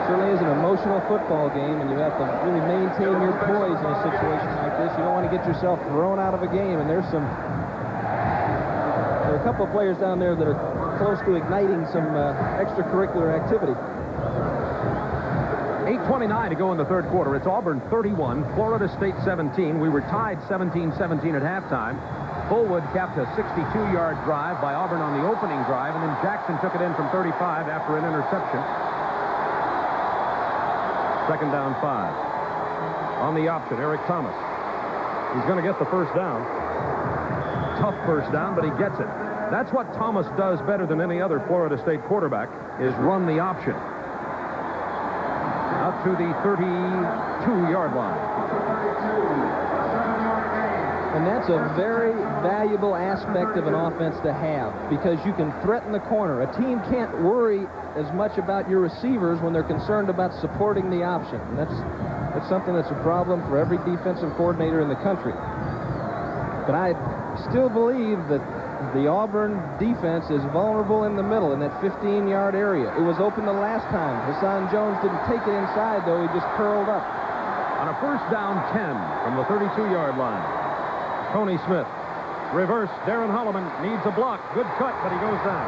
Certainly is an emotional football game, and you have to really maintain your poise in a situation like this. You don't want to get yourself thrown out of a game, and there are a couple of players down there that are close to igniting some extracurricular activity. 8:29 to go in the third quarter. It's Auburn 31, Florida State 17. We were tied 17-17 at halftime. Fullwood capped a 62-yard drive by Auburn on the opening drive, and then Jackson took it in from 35 after an interception. Second down 5. On the option, Eric Thomas. He's going to get the first down. Tough first down, but he gets it. That's what Thomas does better than any other Florida State quarterback, is run the option. Out to the 32-yard line. And that's a very valuable aspect of an offense to have, because you can threaten the corner. A team can't worry as much about your receivers when they're concerned about supporting the option. And that's something that's a problem for every defensive coordinator in the country. But I still believe that the Auburn defense is vulnerable in the middle in that 15-yard area. It was open the last time. Hassan Jones didn't take it inside, though. He just curled up. On a first down 10 from the 32-yard line. Tony Smith. Reverse. Darren Holloman needs a block. Good cut, but he goes down.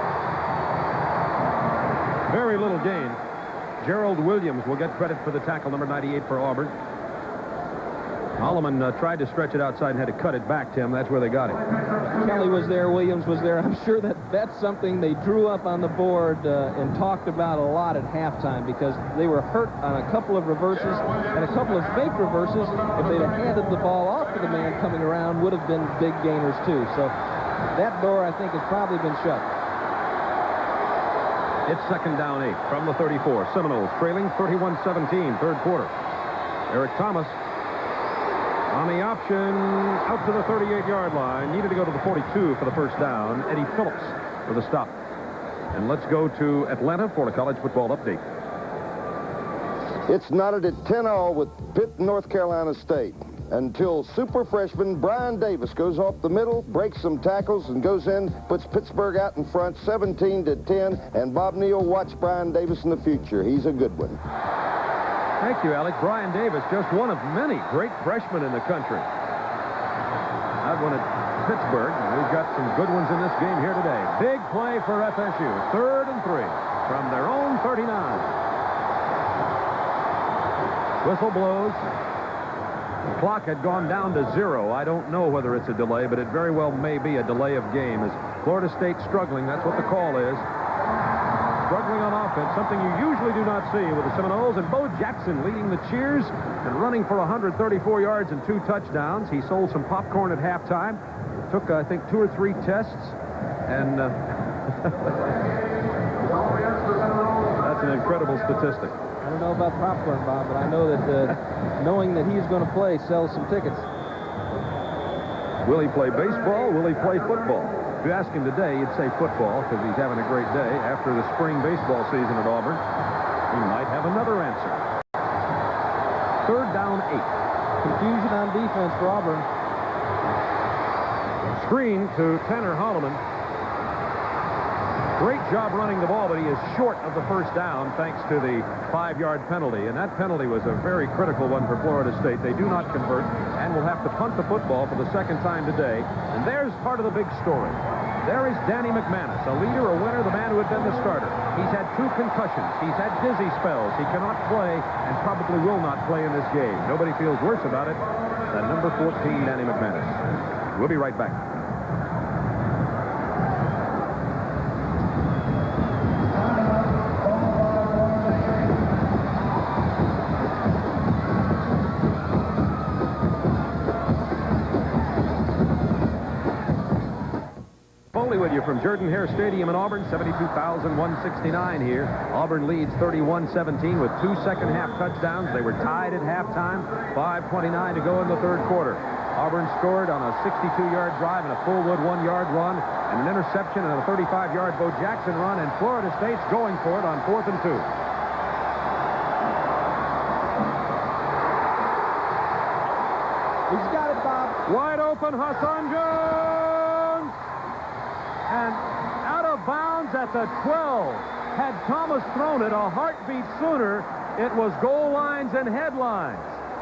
Very little gain. Gerald Williams will get credit for the tackle, number 98 for Auburn. Holloman tried to stretch it outside and had to cut it back, Tim. That's where they got it. Kelly was there. Williams was there. I'm sure that's something they drew up on the board and talked about a lot at halftime because they were hurt on a couple of reverses and a couple of fake reverses. If they'd have handed the ball off to the man coming around, would have been big gainers, too. So that door, I think, has probably been shut. It's 2nd down 8 from the 34. Seminoles trailing 31-17, third quarter. Eric Thomas on the option out to the 38-yard line. Needed to go to the 42 for the first down. Eddie Phillips for the stop. And let's go to Atlanta for a college football update. It's knotted at 10-all with Pitt, North Carolina State, until super freshman Brian Davis goes off the middle, breaks some tackles, and goes in, puts Pittsburgh out in front, 17-10, and Bob Neal, watch Brian Davis in the future. He's a good one. Thank you, Alec. Brian Davis, just one of many great freshmen in the country. That one at Pittsburgh. We've got some good ones in this game here today. Big play for FSU. 3rd and 3 from their own 39. Whistle blows. The clock had gone down to 0. I don't know whether it's a delay, but it very well may be a delay of game. As Florida State struggling, that's what the call is. Struggling on offense, something you usually do not see with the Seminoles, and Bo Jackson leading the cheers and running for 134 yards and 2 touchdowns. He sold some popcorn at halftime. It took, I think, 2 or 3 tests, and that's an incredible statistic. I don't know about popcorn, Bob, but I know that knowing that he's going to play sells some tickets. Will he play baseball? Will he play football? If you ask him today, he'd say football because he's having a great day. After the spring baseball season at Auburn, he might have another answer. 3rd down 8. Confusion on defense for Auburn. Screen to Tanner Holloman. Great job running the ball, but he is short of the first down thanks to the 5-yard penalty. And that penalty was a very critical one for Florida State. They do not convert and will have to punt the football for the 2nd time today. And there's part of the big story. There is Danny McManus, a leader, a winner, the man who had been the starter. He's had 2 concussions. He's had dizzy spells. He cannot play and probably will not play in this game. Nobody feels worse about it than number 14, Danny McManus. We'll be right back. With you from Jordan-Hare Stadium in Auburn, 72,169 here. Auburn leads 31-17 with 2 second-half touchdowns. They were tied at halftime. 5:29 to go in the third quarter. Auburn scored on a 62-yard drive and a Fullwood 1-yard run and an interception and a 35-yard Bo Jackson run, and Florida State's going for it on 4th and 2. He's got it, Bob. Wide open, Hassan Jones! And out of bounds at the 12. Had Thomas thrown it a heartbeat sooner, it was goal lines and headlines.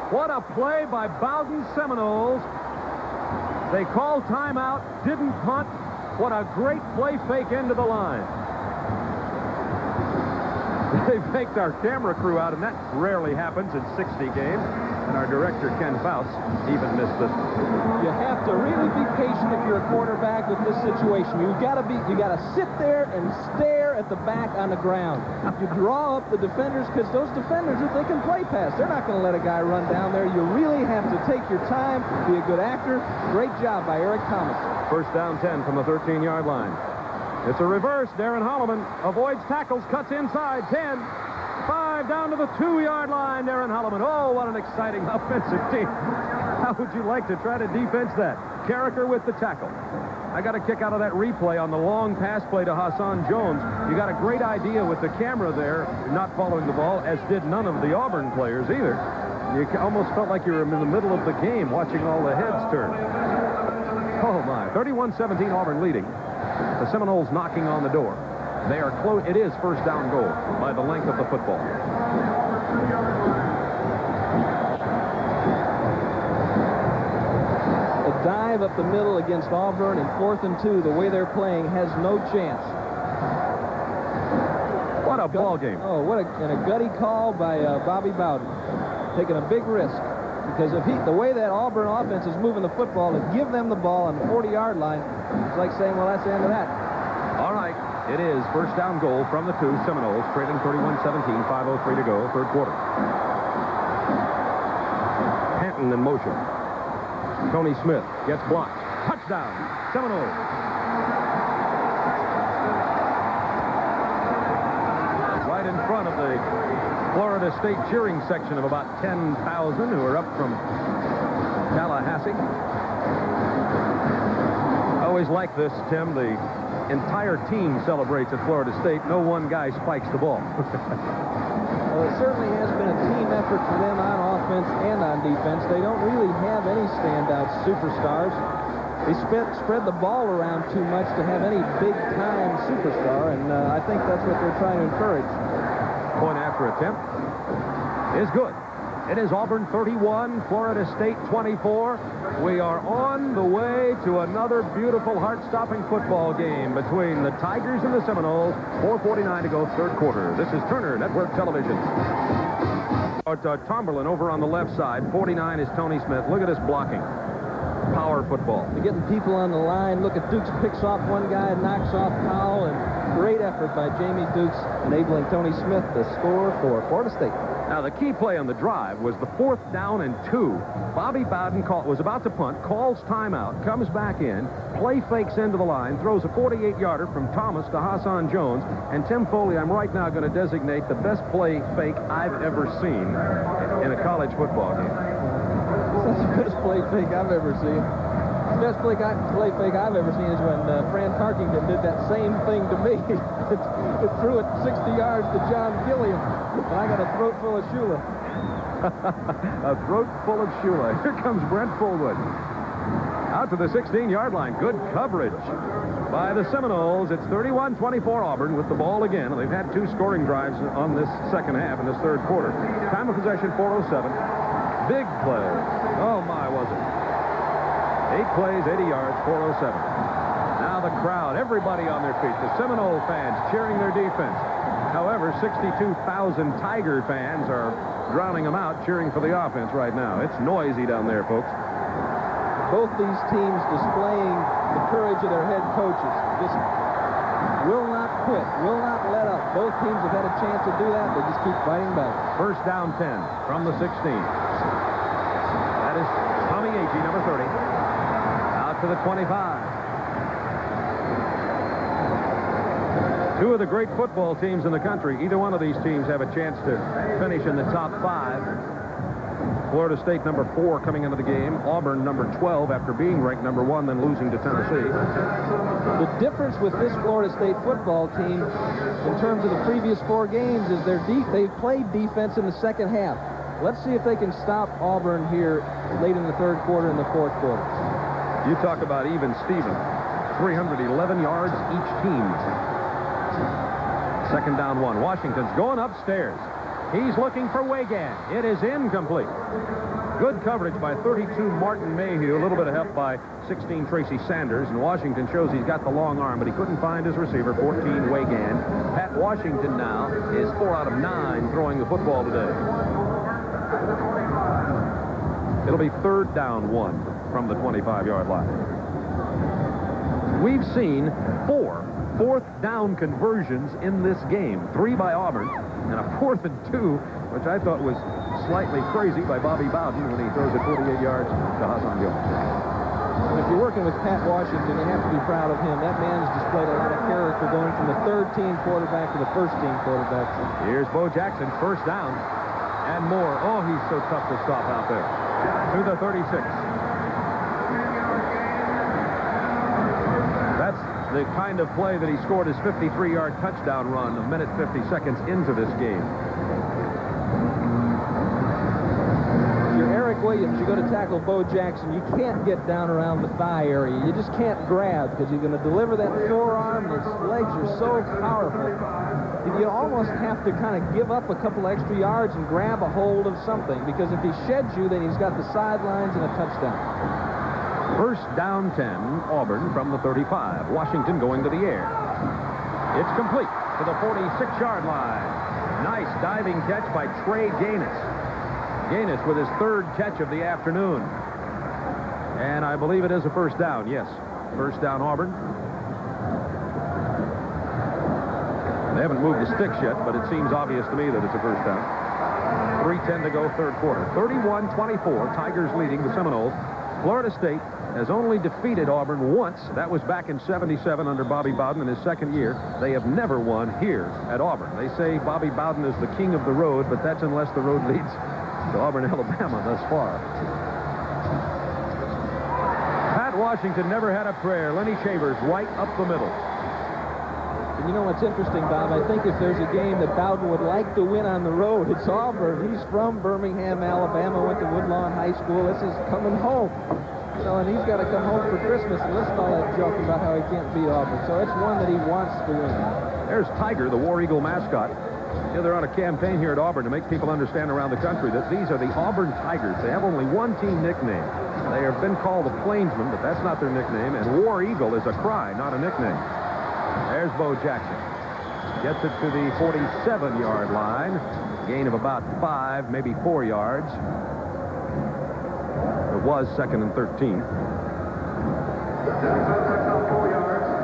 What a play by Bowden Seminoles. They called timeout, didn't punt. What a great play fake into the line. They faked our camera crew out, and that rarely happens in 60 games. And our director, Ken Faust, even missed this one. You have to really be patient if you're a quarterback with this situation. You got to sit there and stare at the back on the ground. You draw up the defenders, because those defenders, if they can play pass, they're not going to let a guy run down there. You really have to take your time, be a good actor. Great job by Eric Thomas. First down 10 from the 13-yard line. It's a reverse. Darren Holloman avoids tackles, cuts inside. 10. 5 down to the 2-yard line. Darren Holloman. Oh, what an exciting offensive team. How would you like to try to defense that? Carricker with the tackle. I got a kick out of that replay on the long pass play to Hassan Jones. You got a great idea with the camera there, not following the ball, as did none of the Auburn players either. You almost felt like you were in the middle of the game watching all the heads turn. Oh, my. 31-17 Auburn leading. The Seminoles knocking on the door. They are close. It is first down goal by the length of the football. A dive up the middle against Auburn in 4th and 2, the way they're playing, has no chance. What a ball game. Oh, what a gutty call by Bobby Bowden. Taking a big risk. Because the way that Auburn offense is moving the football, to give them the ball on the 40-yard line, it's like saying, well, that's the end of that. All right. It is first down goal from the 2 Seminoles, trailing 31-17, 5:03 to go, third quarter. Panton in motion. Tony Smith gets blocked. Touchdown, Seminoles. Right in front of the Florida State cheering section of about 10,000 who are up from Tallahassee. I always like this, Tim. The entire team celebrates at Florida State. No one guy spikes the ball. Well, it certainly has been a team effort for them on offense and on defense. They don't really have any standout superstars. They spread the ball around too much to have any big-time superstar, and I think that's what they're trying to encourage. Point after attempt is good. It is Auburn 31, Florida State 24. We are on the way to another beautiful, heart-stopping football game between the Tigers and the Seminoles. 4:49 to go, third quarter. This is Turner Network Television. Tomberlin over on the left side. 49 is Tony Smith. Look at this blocking. Power football. They're getting people on the line. Look at Dukes picks off one guy, knocks off Powell, and great effort by Jamie Dukes, enabling Tony Smith to score for Florida State. Now, the key play on the drive was the 4th down and 2. Bobby Bowden was about to punt, calls timeout, comes back in, play fakes into the line, throws a 48-yarder from Thomas to Hassan Jones. And Tim Foley, I'm right now going to designate the best play fake I've ever seen in a college football game. That's the best play fake I've ever seen. The best play fake I've ever seen is when Fran Tarkington did that same thing to me. It threw it 60 yards to John Gilliam, and I got a throat full of Shula. A throat full of Shula. Here comes Brent Fullwood. Out to the 16-yard line. Good coverage by the Seminoles. It's 31-24 Auburn with the ball again. They've had 2 scoring drives on this second half in this third quarter. Time of possession, 4:07. Big play. Oh, my, was it? 8 plays, 80 yards, 4:07. Now the crowd, everybody on their feet. The Seminole fans cheering their defense. However, 62,000 Tiger fans are drowning them out, cheering for the offense right now. It's noisy down there, folks. Both these teams displaying the courage of their head coaches. Just will not quit, will not let up. Both teams have had a chance to do that. They just keep fighting back. First down 10 from the 16. That is Tommy Agee, number 30. Out to the 25. 2 of the great football teams in the country. Either one of these teams have a chance to finish in the top 5. Florida State, number 4, coming into the game. Auburn, number 12, after being ranked number 1, then losing to Tennessee. The difference with this Florida State football team in terms of the previous 4 games is they've played defense in the second half. Let's see if they can stop Auburn here late in the third quarter and the fourth quarter. You talk about even Steven. 311 yards each team. Second down 1. Washington's going upstairs. He's looking for Wagan. It is incomplete. Good coverage by 32 Martin Mayhew. A little bit of help by 16 Tracy Sanders. And Washington shows he's got the long arm, but he couldn't find his receiver, 14 Wagan. Pat Washington now is 4 out of 9 throwing the football today. It'll be third down 1 from the 25-yard line. We've seen 4 fourth down conversions in this game. 3 by Auburn, and a 4th and 2, which I thought was slightly crazy by Bobby Bowden when he throws it 48 yards to Hassan Jones. If you're working with Pat Washington, you have to be proud of him. That man's displayed a lot of character going from the third-team quarterback to the first-team quarterback. Here's Bo Jackson, first down, and more. Oh, he's so tough to stop out there. To the 36. That's the kind of play that he scored his 53-yard touchdown run a minute 50 seconds into this game. If you're Eric Williams, you go to tackle Bo Jackson, you can't get down around the thigh area. You just can't grab because you're going to deliver that forearm. His legs are so powerful. You almost have to kind of give up a couple extra yards and grab a hold of something, because if he sheds you, then he's got the sidelines and a touchdown. First down 10, Auburn from the 35. Washington going to the air. It's complete to the 46-yard line. Nice diving catch by Trey Gaines. Gaines with his third catch of the afternoon. And I believe it is a first down. Yes, first down Auburn. They haven't moved the sticks yet, but it seems obvious to me that it's a first down. 3:10 to go, third quarter. 31-24, Tigers leading the Seminoles. Florida State has only defeated Auburn once. That was back in '77 under Bobby Bowden in his second year. They have never won here at Auburn. They say Bobby Bowden is the king of the road, but that's unless the road leads to Auburn, Alabama thus far. Pat Washington never had a prayer. Lenny Shavers right up the middle. And you know what's interesting, Bob? I think if there's a game that Bowden would like to win on the road, it's Auburn. He's from Birmingham, Alabama, went to Woodlawn High School. This is coming home. You know, and he's got to come home for Christmas and listen to all that joke about how he can't beat Auburn. So it's one that he wants to win. There's Tiger, the War Eagle mascot. You know, they're on a campaign here at Auburn to make people understand around the country that these are the Auburn Tigers. They have only one team nickname. They have been called the Plainsmen, but that's not their nickname. And War Eagle is a cry, not a nickname. There's Bo Jackson. Gets it to the 47-yard line. Gain of about 5, maybe 4 yards. It was 2nd and 13.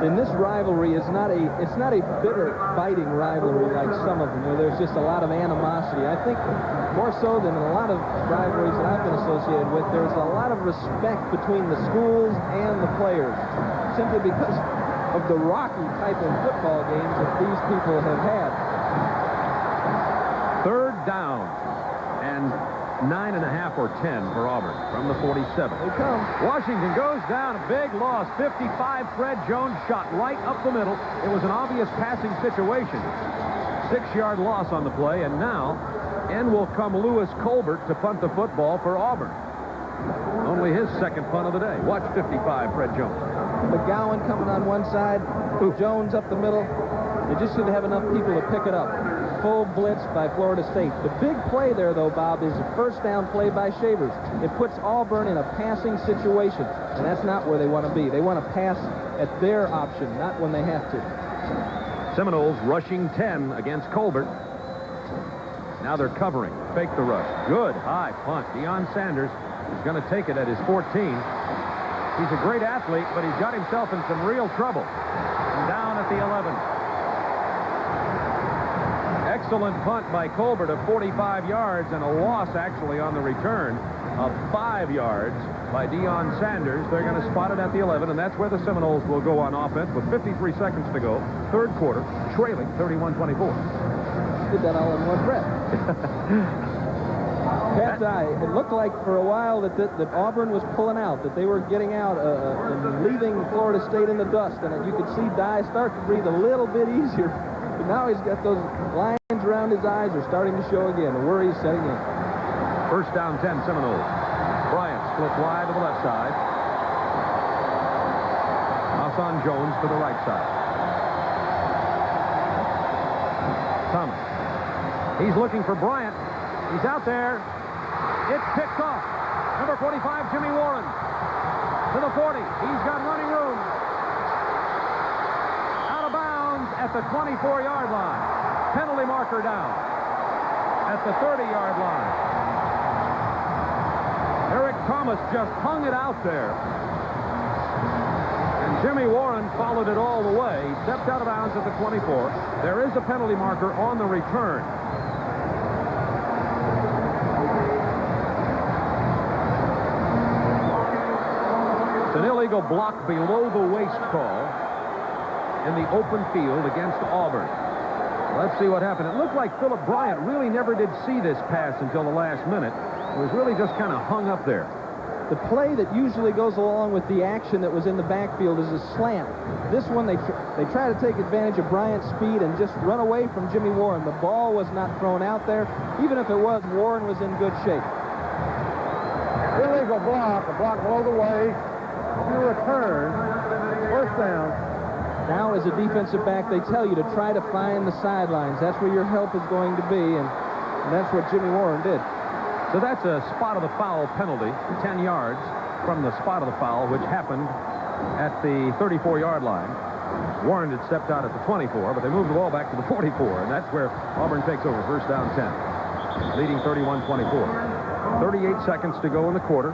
And this rivalry is not a bitter, biting rivalry like some of them, where there's just a lot of animosity. I think more so than a lot of rivalries that I've been associated with, there's a lot of respect between the schools and the players, simply because of the rocky type of football games that these people have had. Third down and 9.5 or 10 for Auburn from the 47. They come. Washington goes down, a big loss. 55, Fred Jones shot right up the middle. It was an obvious passing situation. 6-yard loss on the play, and now in will come Lewis Colbert to punt the football for Auburn. Only his second punt of the day. Watch 55, Fred Jones. McGowan coming on one side, Jones up the middle. They just didn't have enough people to pick it up. Full blitz by Florida State. The big play there, though, Bob, is a first down play by Shavers. It puts Auburn in a passing situation, and that's not where they want to be. They want to pass at their option, not when they have to. Seminoles rushing 10 against Colbert. Now they're covering. Fake the rush. Good high punt. Deion Sanders is going to take it at his 14. He's a great athlete, but he's got himself in some real trouble. And down at the 11. Excellent punt by Colbert of 45 yards and a loss actually on the return of 5 yards by Deion Sanders. They're going to spot it at the 11, and that's where the Seminoles will go on offense with 53 seconds to go. Third quarter, trailing 31-24. Did that all in one breath. Pat's eye, it looked like for a while that Auburn was pulling out, that they were getting out and leaving Florida State in the dust, and you could see Dye start to breathe a little bit easier. But now he's got those lines around his eyes are starting to show again. The worry is setting in. First down 10, Seminoles. Bryant split wide to the left side. Hassan Jones to the right side. Thomas. He's looking for Bryant. He's out there. It's picked off. Number 45, Jimmy Warren. To the 40. He's got running room. Out of bounds at the 24-yard line. Penalty marker down at the 30-yard line. Eric Thomas just hung it out there. And Jimmy Warren followed it all the way. He stepped out of bounds at the 24. There is a penalty marker on the return. It's an illegal block below the waist call in the open field against Auburn. Let's see what happened. It looked like Philip Bryant really never did see this pass until the last minute. It was really just kind of hung up there. The play that usually goes along with the action that was in the backfield is a slant. This one, they try to take advantage of Bryant's speed and just run away from Jimmy Warren. The ball was not thrown out there. Even if it was, Warren was in good shape. Illegal block, a block below the way. To return. First down. Now, as a defensive back, they tell you to try to find the sidelines. That's where your help is going to be, and that's what Jimmy Warren did. So that's a spot of the foul penalty, 10 yards from the spot of the foul, which happened at the 34-yard line. Warren had stepped out at the 24, but they moved the ball back to the 44, and that's where Auburn takes over, first down 10, leading 31-24. 38 seconds to go in the quarter,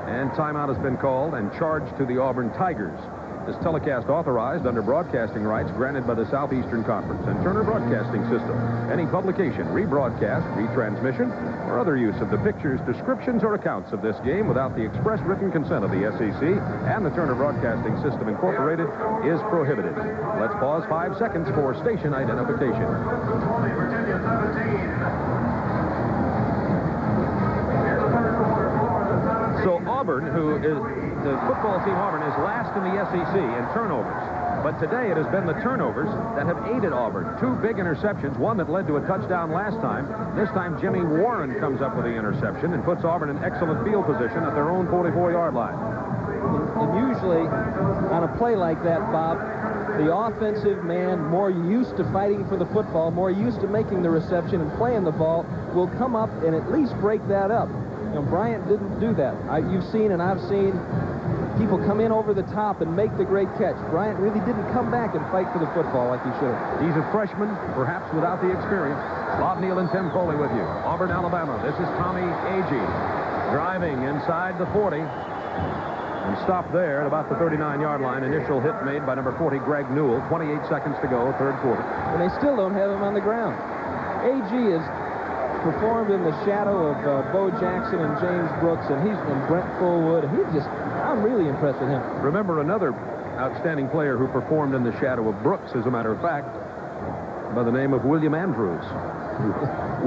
and timeout has been called and charged to the Auburn Tigers. This telecast authorized under broadcasting rights granted by the Southeastern Conference and Turner Broadcasting System. Any publication, rebroadcast, retransmission, or other use of the pictures, descriptions, or accounts of this game without the express written consent of the SEC and the Turner Broadcasting System Incorporated is prohibited. Let's pause 5 seconds for station identification. Virginia 17. So Auburn, who is the football team, Auburn is last in the SEC in turnovers. But today it has been the turnovers that have aided Auburn. 2 big interceptions, one that led to a touchdown last time. This time Jimmy Warren comes up with the interception and puts Auburn in excellent field position at their own 44-yard line. And usually on a play like that, Bob, the offensive man, more used to fighting for the football, more used to making the reception and playing the ball, will come up and at least break that up. You know, Bryant didn't do that. You've seen and I've seen people come in over the top and make the great catch. Bryant really didn't come back and fight for the football like he should have. He's a freshman, perhaps without the experience. Bob Neal and Tim Foley with you. Auburn, Alabama. This is Tommy Agee driving inside the 40 and stopped there at about the 39-yard line. Initial hit made by number 40, Greg Newell. 28 seconds to go, third quarter. And they still don't have him on the ground. Agee is performed in the shadow of Bo Jackson and James Brooks, and Brent Fullwood. I'm really impressed with him. Remember another outstanding player who performed in the shadow of Brooks, as a matter of fact, by the name of William Andrews, who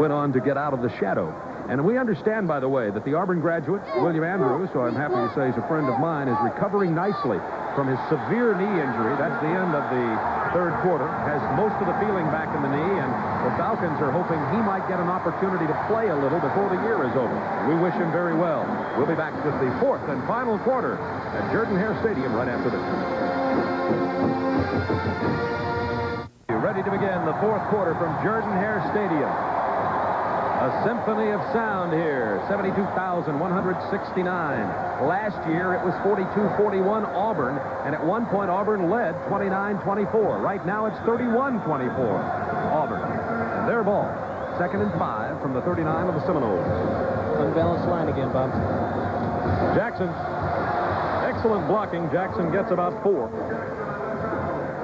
went on to get out of the shadow. And we understand, by the way, that the Auburn graduate, William Andrews, who I'm happy to say is a friend of mine, is recovering nicely from his severe knee injury. That's the end of the third quarter. Has most of the feeling back in the knee, and the Falcons are hoping he might get an opportunity to play a little before the year is over. We wish him very well. We'll be back with the fourth and final quarter at Jordan-Hare Stadium right after this. Ready to begin the fourth quarter from Jordan-Hare Stadium. A symphony of sound here, 72,169. Last year, it was 42-41 Auburn, and at one point, Auburn led 29-24. Right now, it's 31-24 Auburn. And their ball, 2nd and 5 from the 39 of the Seminoles. Unbalanced line again, Bob. Jackson, excellent blocking. Jackson gets about 4.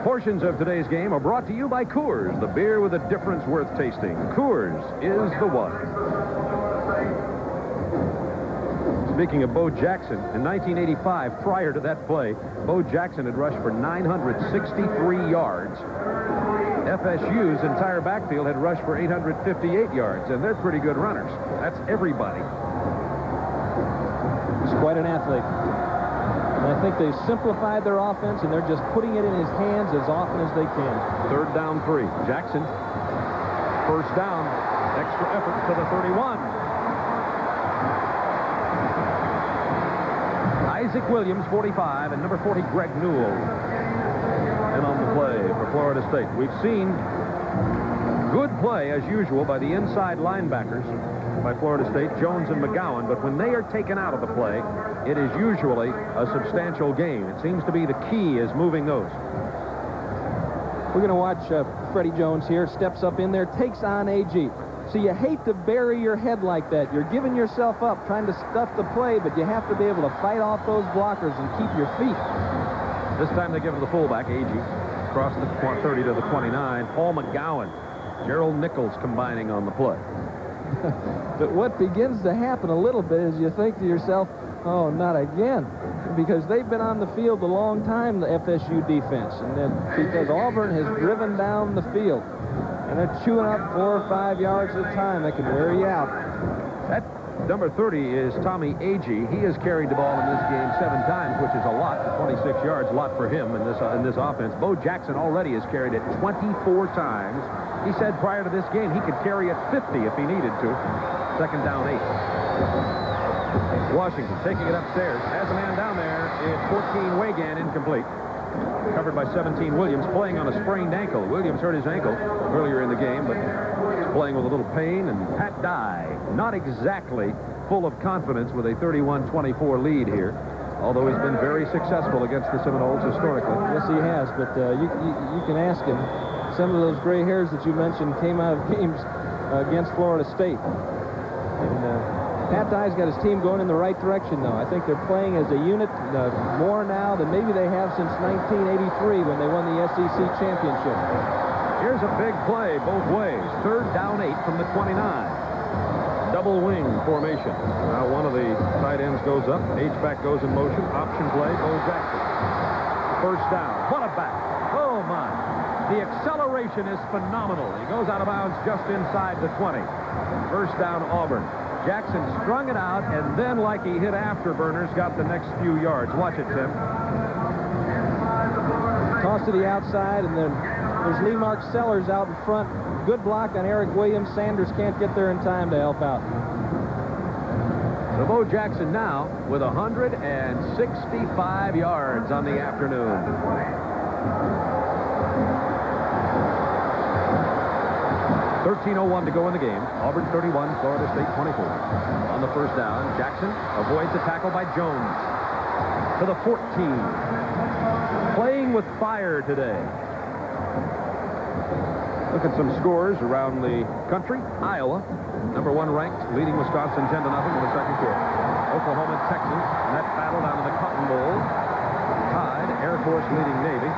Portions of today's game are brought to you by Coors, the beer with a difference worth tasting. Coors is the one. Speaking of Bo Jackson, in 1985, prior to that play, Bo Jackson had rushed for 963 yards. FSU's entire backfield had rushed for 858 yards, and they're pretty good runners. That's everybody. He's quite an athlete. And I think they've simplified their offense, and they're just putting it in his hands as often as they can. 3rd down 3. Jackson, first down, extra effort to the 31. Isaac Williams, 45, and number 40, Greg Newell, in on the play for Florida State. We've seen good play, as usual, by the inside linebackers by Florida State, Jones and McGowan, but when they are taken out of the play, it is usually a substantial gain. It seems to be the key is moving those. We're going to watch Freddie Jones here, steps up in there, takes on Agee. So you hate to bury your head like that. You're giving yourself up, trying to stuff the play, but you have to be able to fight off those blockers and keep your feet. This time they give it to the fullback, Agee, across the 30 to the 29. Paul McGowan, Gerald Nichols combining on the play. But what begins to happen a little bit is you think to yourself, oh, not again. Because they've been on the field a long time, the FSU defense. And then because Auburn has driven down the field. And they're chewing up 4 or 5 yards at a time. That can wear you out. That number 30 is Tommy Agee. He has carried the ball in this game 7 times, which is a lot. 26 yards, a lot for him in this offense. Bo Jackson already has carried it 24 times. He said prior to this game he could carry it 50 if he needed to. 2nd down 8. Washington taking it upstairs. Has a man down there. It's 14 Wagan, incomplete. Covered by 17 Williams, playing on a sprained ankle. Williams hurt his ankle earlier in the game, but he's playing with a little pain. And Pat Dye, not exactly full of confidence with a 31-24 lead here, although he's been very successful against the Seminoles historically. Yes, he has, but you can ask him. Some of those gray hairs that you mentioned came out of games against Florida State. And Pat Dye's got his team going in the right direction, though. I think they're playing as a unit more now than maybe they have since 1983 when they won the SEC championship. Here's a big play both ways. 3rd down 8 from the 29. Double wing formation. Now one of the tight ends goes up. H-back goes in motion. Option play, Bo Jackson. 1st down. What a back. Oh, my. The acceleration is phenomenal. He goes out of bounds just inside the 20. 1st down, Auburn. Jackson strung it out, and then, like he hit afterburners, got the next few yards. Watch it, Tim. Toss to the outside, and then there's Lee Mark Sellers out in front. Good block on Eric Williams. Sanders can't get there in time to help out. So Bo Jackson now with 165 yards on the afternoon. 13:01 to go in the game. Auburn 31, Florida State 24. On the 1st down, Jackson avoids a tackle by Jones to the 14. Playing with fire today. Look at some scores around the country. Iowa, #1 ranked, leading Wisconsin 10-0 in the 2nd quarter. Oklahoma, Texas, in that battle down in the Cotton Bowl. Tied. Air Force leading Navy,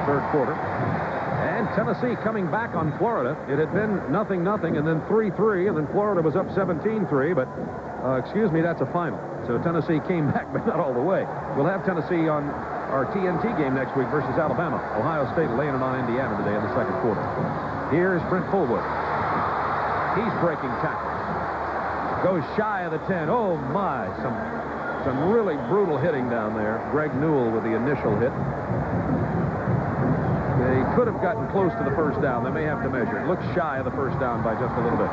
3rd quarter. And Tennessee coming back on Florida. It had been 0-0 and then 3-3, and then Florida was up 17-3, but excuse me, that's a final. So Tennessee came back, but not all the way. We'll have Tennessee on our TNT game next week versus Alabama. Ohio State laying it on Indiana today in the 2nd quarter. Here's Brent Fullwood. He's breaking tackles. Goes shy of the 10. Oh, my. Some really brutal hitting down there. Greg Newell with the initial hit. They could have gotten close to the 1st down. They may have to measure it. Looks shy of the 1st down by just a little bit.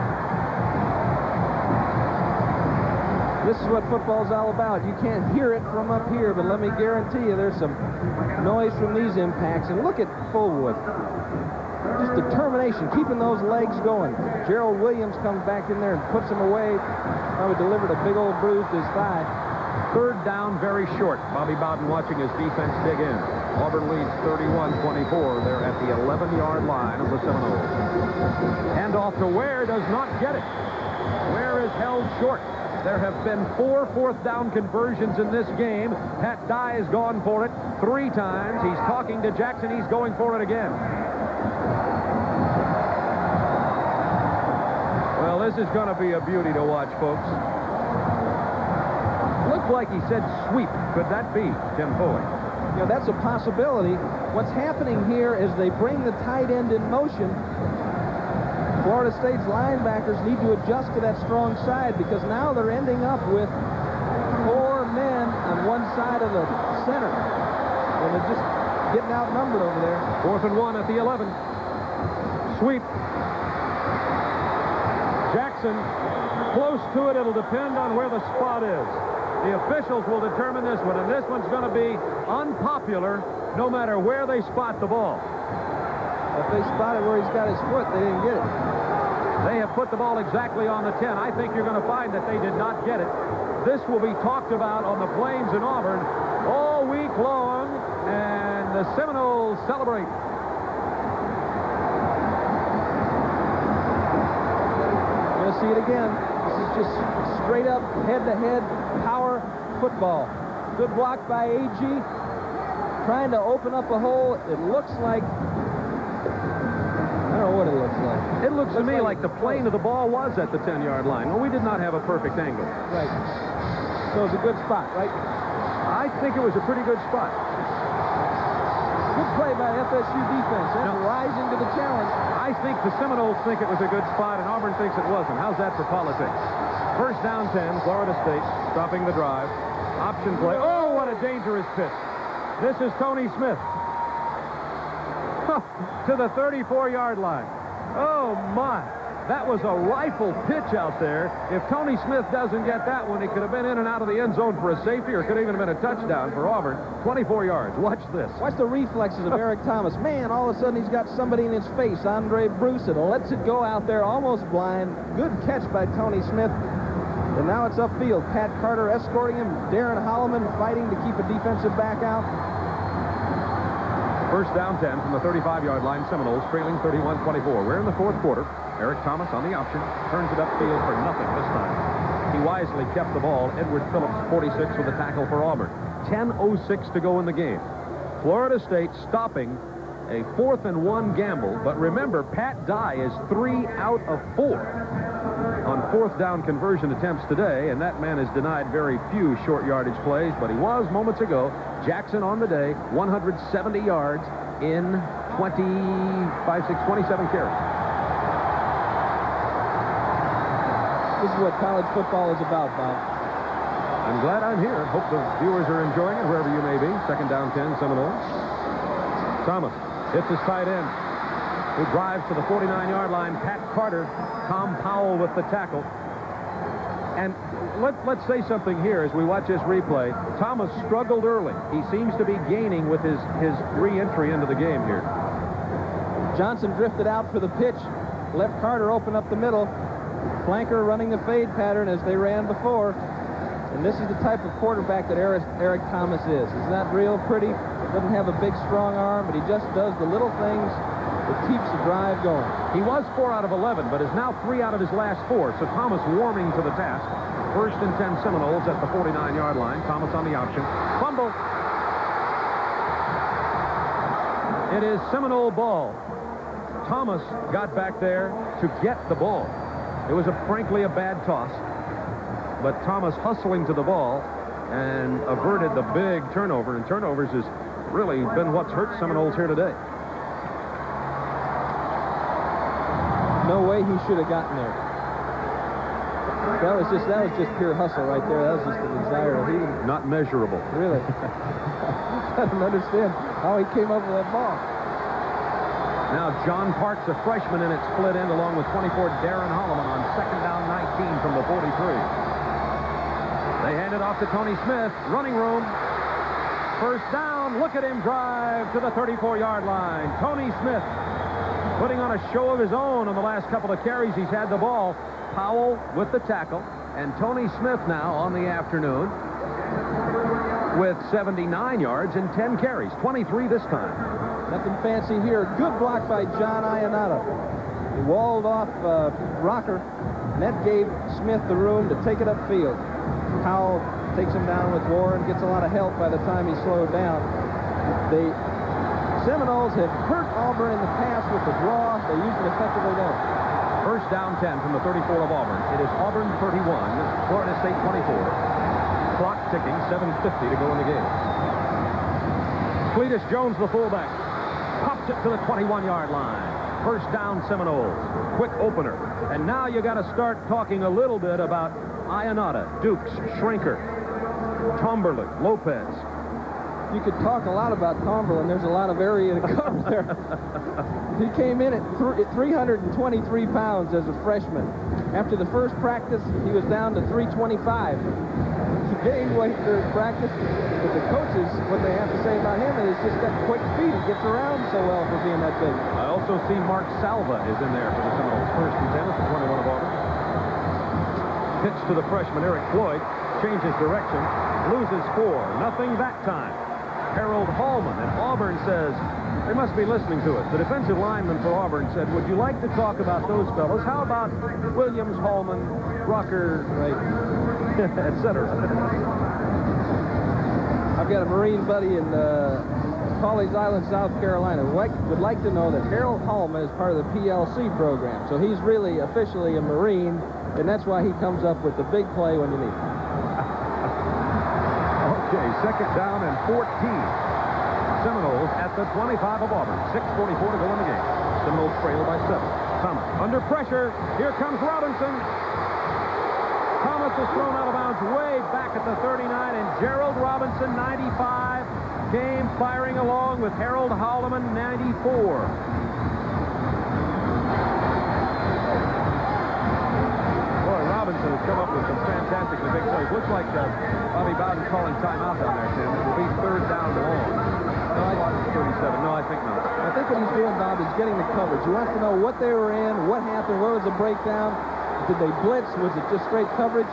This is what football's all about. You can't hear it from up here, but let me guarantee you there's some noise from these impacts. And look at Fullwood. Just determination, keeping those legs going. Gerald Williams comes back in there and puts him away. Probably delivered a big old bruise to his thigh. 3rd down, very short. Bobby Bowden watching his defense dig in. Auburn leads 31-24. They're at the 11-yard line of the Seminoles. Handoff to Ware, does not get it. Ware is held short. There have been 4 4th down conversions in this game. Pat Dye has gone for it 3 times. He's talking to Jackson. He's going for it again. Well, this is going to be a beauty to watch, folks. Looked like he said sweep. Could that be, Tim Foley? You know, that's a possibility. What's happening here is they bring the tight end in motion. Florida State's linebackers need to adjust to that strong side because now they're ending up with 4 men on one side of the center. And they're just getting outnumbered over there. 4th and 1 at the 11. Sweep. Jackson close to it. It'll depend on where the spot is. The officials will determine this one, and this one's going to be unpopular no matter where they spot the ball. If they spot it where he's got his foot, they didn't get it. They have put the ball exactly on the 10. I think you're going to find that they did not get it. This will be talked about on the Plains in Auburn all week long, and the Seminoles celebrate. You're going to see it again. This is just straight up, head-to-head power football. Good block by A.G. Trying to open up a hole. It looks like... I don't know what it looks like. It looks to me like the plane of the ball was at the 10-yard line. Well, we did not have a perfect angle. Right. So it's a good spot, right? I think it was a pretty good spot. Good play by FSU defense. They're rising to the challenge. I think the Seminoles think it was a good spot, and Auburn thinks it wasn't. How's that for politics? 1st down 10, Florida State stopping the drive. Option play. Oh, what a dangerous pitch. This is Tony Smith. To the 34-yard line. Oh, my. That was a rifle pitch out there. If Tony Smith doesn't get that one, it could have been in and out of the end zone for a safety, or it could even have been a touchdown for Auburn. 24 yards. Watch this. Watch the reflexes of Eric Thomas. Man, all of a sudden he's got somebody in his face, Andre Bruce, and lets it go out there almost blind. Good catch by Tony Smith. And now it's upfield. Pat Carter escorting him. Darren Holloman fighting to keep a defensive back out. 1st down 10 from the 35-yard line. Seminoles trailing 31-24. We're in the 4th quarter. Eric Thomas on the option. Turns it upfield for nothing this time. He wisely kept the ball. Edward Phillips, 46, with a tackle for Auburn. 10:06 to go in the game. Florida State stopping a 4th-and-1 gamble. But remember, Pat Dye is 3 out of 4 on 4th down conversion attempts today, and that man has denied very few short yardage plays, but he was moments ago. Jackson on the day, 170 yards in 27 carries. This is what college football is about, Bob. I'm glad I'm here. Hope the viewers are enjoying it wherever you may be. 2nd down 10, Seminoles. Thomas hits his tight end, who drives to the 49-yard line. Pat Carter, Tom Powell with the tackle. And let's say something here as we watch this replay. Thomas struggled early. He seems to be gaining with his re-entry into the game here. Johnson drifted out for the pitch. Left Carter open up the middle. Flanker running the fade pattern as they ran before. And this is the type of quarterback that Eric Thomas is. He's not real pretty, doesn't have a big, strong arm, but he just does the little things that keeps the drive going. He was 4 out of 11, but is now 3 out of his last 4. So Thomas warming to the task. 1st and 10 Seminoles at the 49-yard line. Thomas on the option. Fumble. It is Seminole ball. Thomas got back there to get the ball. It was frankly a bad toss, but Thomas hustling to the ball and averted the big turnover, and turnovers has really been what's hurt Seminoles here today. No way he should have gotten there. That was just pure hustle right there. That was just a desire. He didn't, not measurable. Really. I don't understand how he came up with that ball. Now John Parks, a freshman, in its split end along with 24 Darren Holloman on 2nd down 19 from the 43. They hand it off to Tony Smith. Running room. 1st down. Look at him drive to the 34-yard line. Tony Smith putting on a show of his own on the last couple of carries he's had the ball. Powell with the tackle, and Tony Smith now on the afternoon with 79 yards and 10 carries. 23 this time. Nothing fancy here. Good block by John Ionata. He walled off Rocker, and that gave Smith the room to take it upfield. Powell takes him down with Warren, gets a lot of help by the time he slowed down. The Seminoles have hurt Auburn in the past with the draw. They usually effectively don't. 1st down 10 from the 34 of Auburn. It is Auburn 31, Florida State 24. Clock ticking, 7:50 to go in the game. Cletus Jones, the fullback, pops it to the 21-yard line. 1st down Seminoles. Quick opener. And now you got to start talking a little bit about Ionata, Dukes, Schrenker, Tomberlin, Lopez. You could talk a lot about Tomberlin. There's a lot of area to cover there. He came in at 323 pounds as a freshman. After the first practice, he was down to 325. He gained weight during practice, but the coaches, what they have to say about him is he's just got quick feet. He gets around so well for being that big. I also see Mark Salva is in there for the Seminoles. 1st and 10 at the 21 of Auburn. Pitch to the freshman, Eric Floyd. Changes direction. Loses 4. Nothing that time. Harold Hallman, and Auburn says, they must be listening to us. The defensive lineman for Auburn said, would you like to talk about those fellows? How about Williams, Hallman, Rucker, right, etc. I've got a Marine buddy in Pawleys Island, South Carolina, would like to know that Harold Hallman is part of the PLC program. So he's really officially a Marine, and that's why he comes up with the big play when you need it. Okay, 2nd down and 14. Seminoles at the 25 of Auburn. 6:44 to go in the game. Seminoles trail by 7. Thomas under pressure. Here comes Robinson. Thomas is thrown out of bounds way back at the 39, and Gerald Robinson, 95, came firing along with Harold Holloman, 94. Robinson has come up with some fantastically big plays. Looks like Bobby Bowden's calling timeout down there, Tim. It will be 3rd down and long. No, I thought it was 37. No, I think not. I think what he's doing, Bob, is getting the coverage. He wants to know what they were in, what happened, where was the breakdown. Did they blitz? Was it just straight coverage?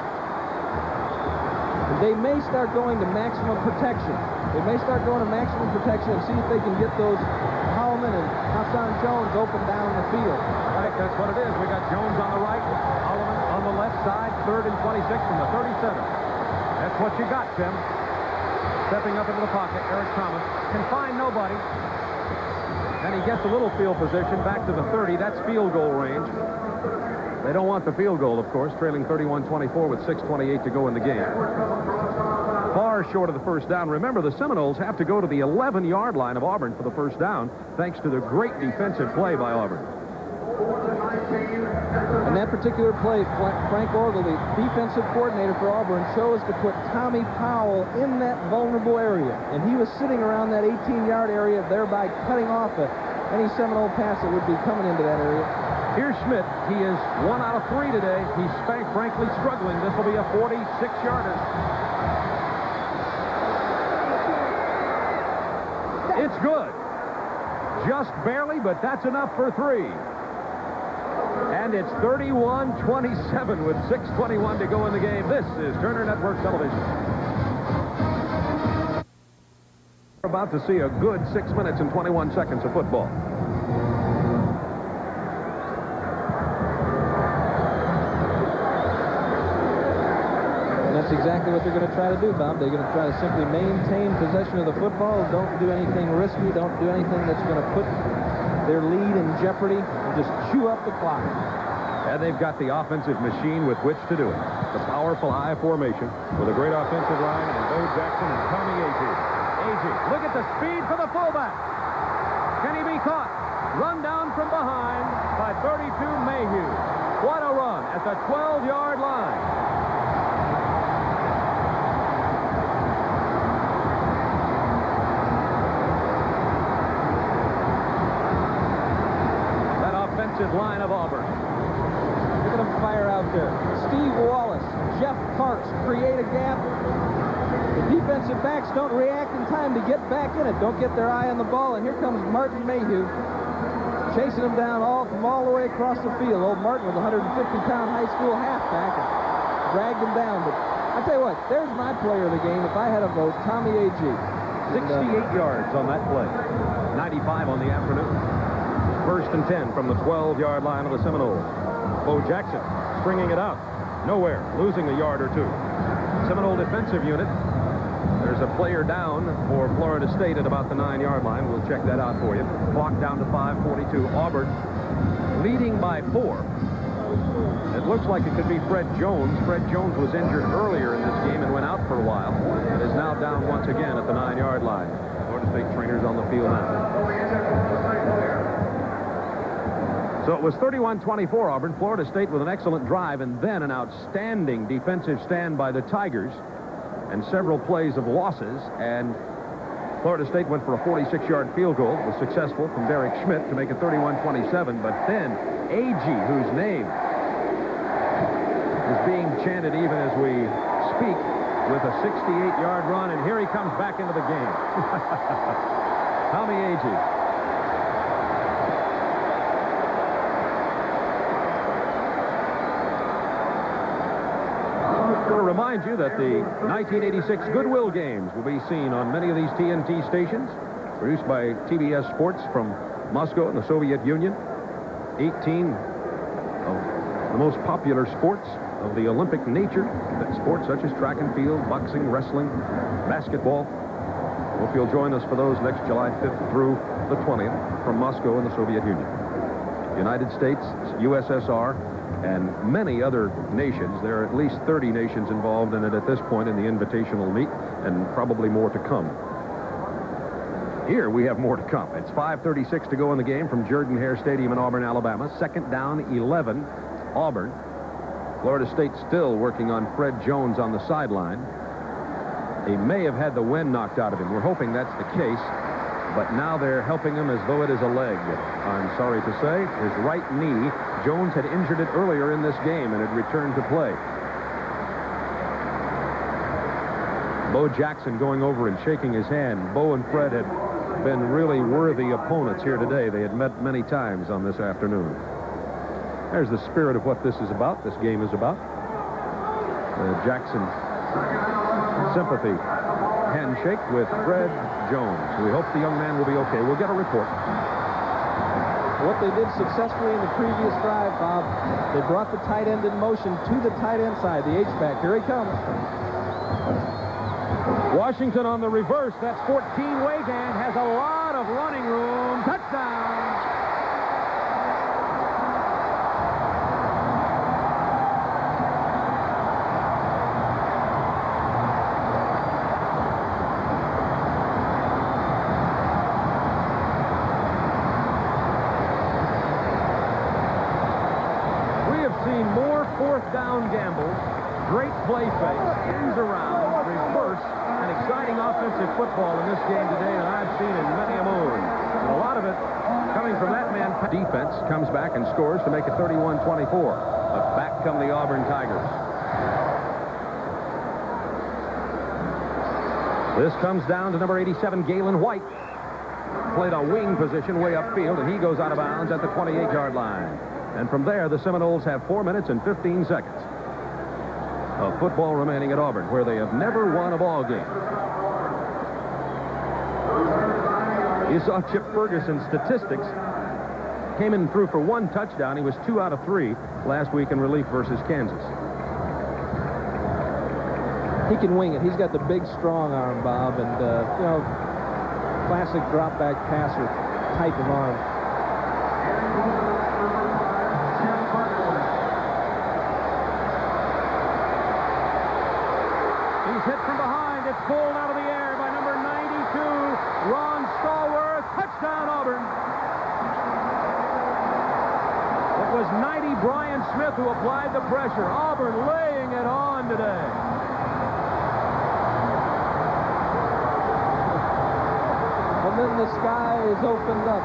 They may start going to maximum protection. They may start going to maximum protection and see if they can get those Howman and Hassan Jones open down the field. Right, that's what it is. We got Jones on the right, Holloman on the left side, 3rd and 26 from the 37. That's what you got, Tim. Stepping up into the pocket, Eric Thomas can find nobody. And he gets a little field position back to the 30. That's field goal range. They don't want the field goal, of course, trailing 31-24 with 6:28 to go in the game. Far short of the first down. Remember, the Seminoles have to go to the 11-yard line of Auburn for the first down, thanks to the great defensive play by Auburn. And that particular play, Frank Orgel, the defensive coordinator for Auburn, chose to put Tommy Powell in that vulnerable area. And he was sitting around that 18-yard area, thereby cutting off any Seminole pass that would be coming into that area. Here's Schmidt. He is 1 out of 3 today. He's frankly struggling. This will be a 46-yarder. It's good. Just barely, but that's enough for 3. And it's 31-27 with 6:21 to go in the game. This is Turner Network Television. We're about to see a good 6 minutes and 21 seconds of football. That's exactly what they're going to try to do, Bob. They're going to try to simply maintain possession of the football. Don't do anything risky. Don't do anything that's going to put their lead in jeopardy. And just chew up the clock. And they've got the offensive machine with which to do it. The powerful high formation with a great offensive line and Bo Jackson and Tommy Agee. Agee, look at the speed for the fullback. Can he be caught? Run down from behind by 32 Mayhew. What a run at the 12-yard line. Line of Auburn. Look at them fire out there. Steve Wallace, Jeff Parks create a gap. The defensive backs don't react in time to get back in it. Don't get their eye on the ball. And here comes Martin Mayhew chasing them down from all the way across the field. Old Martin was a 150-pound high school halfback and dragged him down. But I tell you what, there's my player of the game. If I had a vote, Tommy Agee. 68 yards on that play. 95 on the afternoon. 1st and 10 from the 12-yard line of the Seminoles. Bo Jackson stringing it out. Nowhere. Losing a yard or 2. Seminole defensive unit. There's a player down for Florida State at about the 9-yard line. We'll check that out for you. Clock down to 5:42. Auburn leading by 4. It looks like it could be Fred Jones. Fred Jones was injured earlier in this game and went out for a while. And is now down once again at the 9-yard line. Florida State trainers on the field now. So it was 31-24 Auburn. Florida State with an excellent drive and then an outstanding defensive stand by the Tigers and several plays of losses. And Florida State went for a 46-yard field goal. It was successful from Derek Schmidt to make it 31-27. But then Agee, whose name is being chanted even as we speak, with a 68-yard run. And here he comes back into the game. Tommy Agee. I want to remind you that the 1986 Goodwill Games will be seen on many of these TNT stations, produced by TBS Sports from Moscow and the Soviet Union. 18 of the most popular sports of the Olympic nature, sports such as track and field, boxing, wrestling, basketball. Hope you'll join us for those next July 5th through the 20th from Moscow and the Soviet Union. United States, USSR, and many other nations. There are at least 30 nations involved in it at this point in the invitational meet, and probably more to come. Here we have more to come. It's 5:36 to go in the game from Jordan-Hare Stadium in Auburn, Alabama. 2nd down, 11, Auburn. Florida State still working on Fred Jones on the sideline. He may have had the wind knocked out of him. We're hoping that's the case. But now they're helping him as though it is a leg. I'm sorry to say, his right knee. Jones had injured it earlier in this game and had returned to play. Bo Jackson going over and shaking his hand. Bo and Fred had been really worthy opponents here today. They had met many times on this afternoon. There's the spirit of what this is about, this game is about. Jackson sympathy handshake with Fred Jones. We hope the young man will be okay. We'll get a report. What they did successfully in the previous drive, Bob, they brought the tight end in motion to the tight end side, the H-back. Here he comes. Washington on the reverse. That's 14. Wagan has a lot of running room. Touchdown. More fourth down gambles, great play fake, ends around, reverse, and exciting offensive football in this game today than I've seen in many a moon. And a lot of it coming from that man. Defense comes back and scores to make it 31-24. But back come the Auburn Tigers. This comes down to number 87, Galen White. Played a wing position way upfield, and he goes out of bounds at the 28-yard line. And from there, the Seminoles have 4 minutes and 15 seconds of football remaining at Auburn, where they have never won a ball game. You saw Chip Ferguson's statistics. Came in and threw for 1 touchdown. He was 2 out of 3 last week in relief versus Kansas. He can wing it. He's got the big, strong arm, Bob, and, you know, classic drop-back passer type of arm. Hit from behind. It's pulled out of the air by number 92, Ron Stallworth. Touchdown, Auburn. It was 90, Brian Smith, who applied the pressure. Auburn laying it on today. And then the sky is opened up.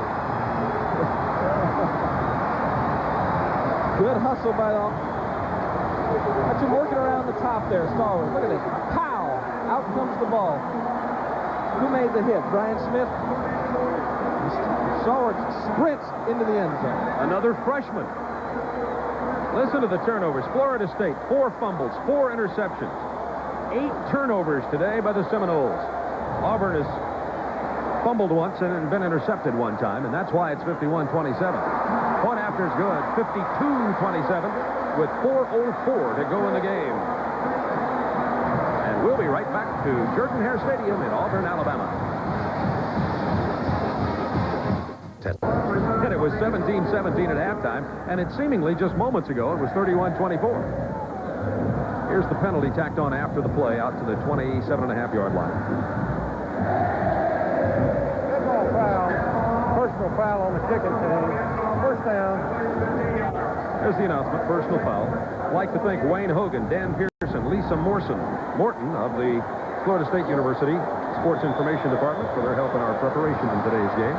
Good hustle by all. Watch him working around the top there, Stallworth. Look at this. Pow! Out comes the ball. Who made the hit? Brian Smith? Stallworth sprints into the end zone. Another freshman. Listen to the turnovers. Florida State, 4 fumbles, 4 interceptions. 8 turnovers today by the Seminoles. Auburn has fumbled once and been intercepted 1 time, and that's why it's 51-27. Point after is good. 52-27 with 4:04 to go in the game. And we'll be right back to Jordan-Hare Stadium in Auburn, Alabama. And it was 17-17 at halftime, and it seemingly just moments ago it was 31-24. Here's the penalty tacked on after the play out to the 27.5-yard line. Personal foul on the kicking team. First down. There's the announcement, personal foul. I'd like to thank Wayne Hogan, Dan Pearson, Lisa Morton of the Florida State University Sports Information Department for their help in our preparation in today's game.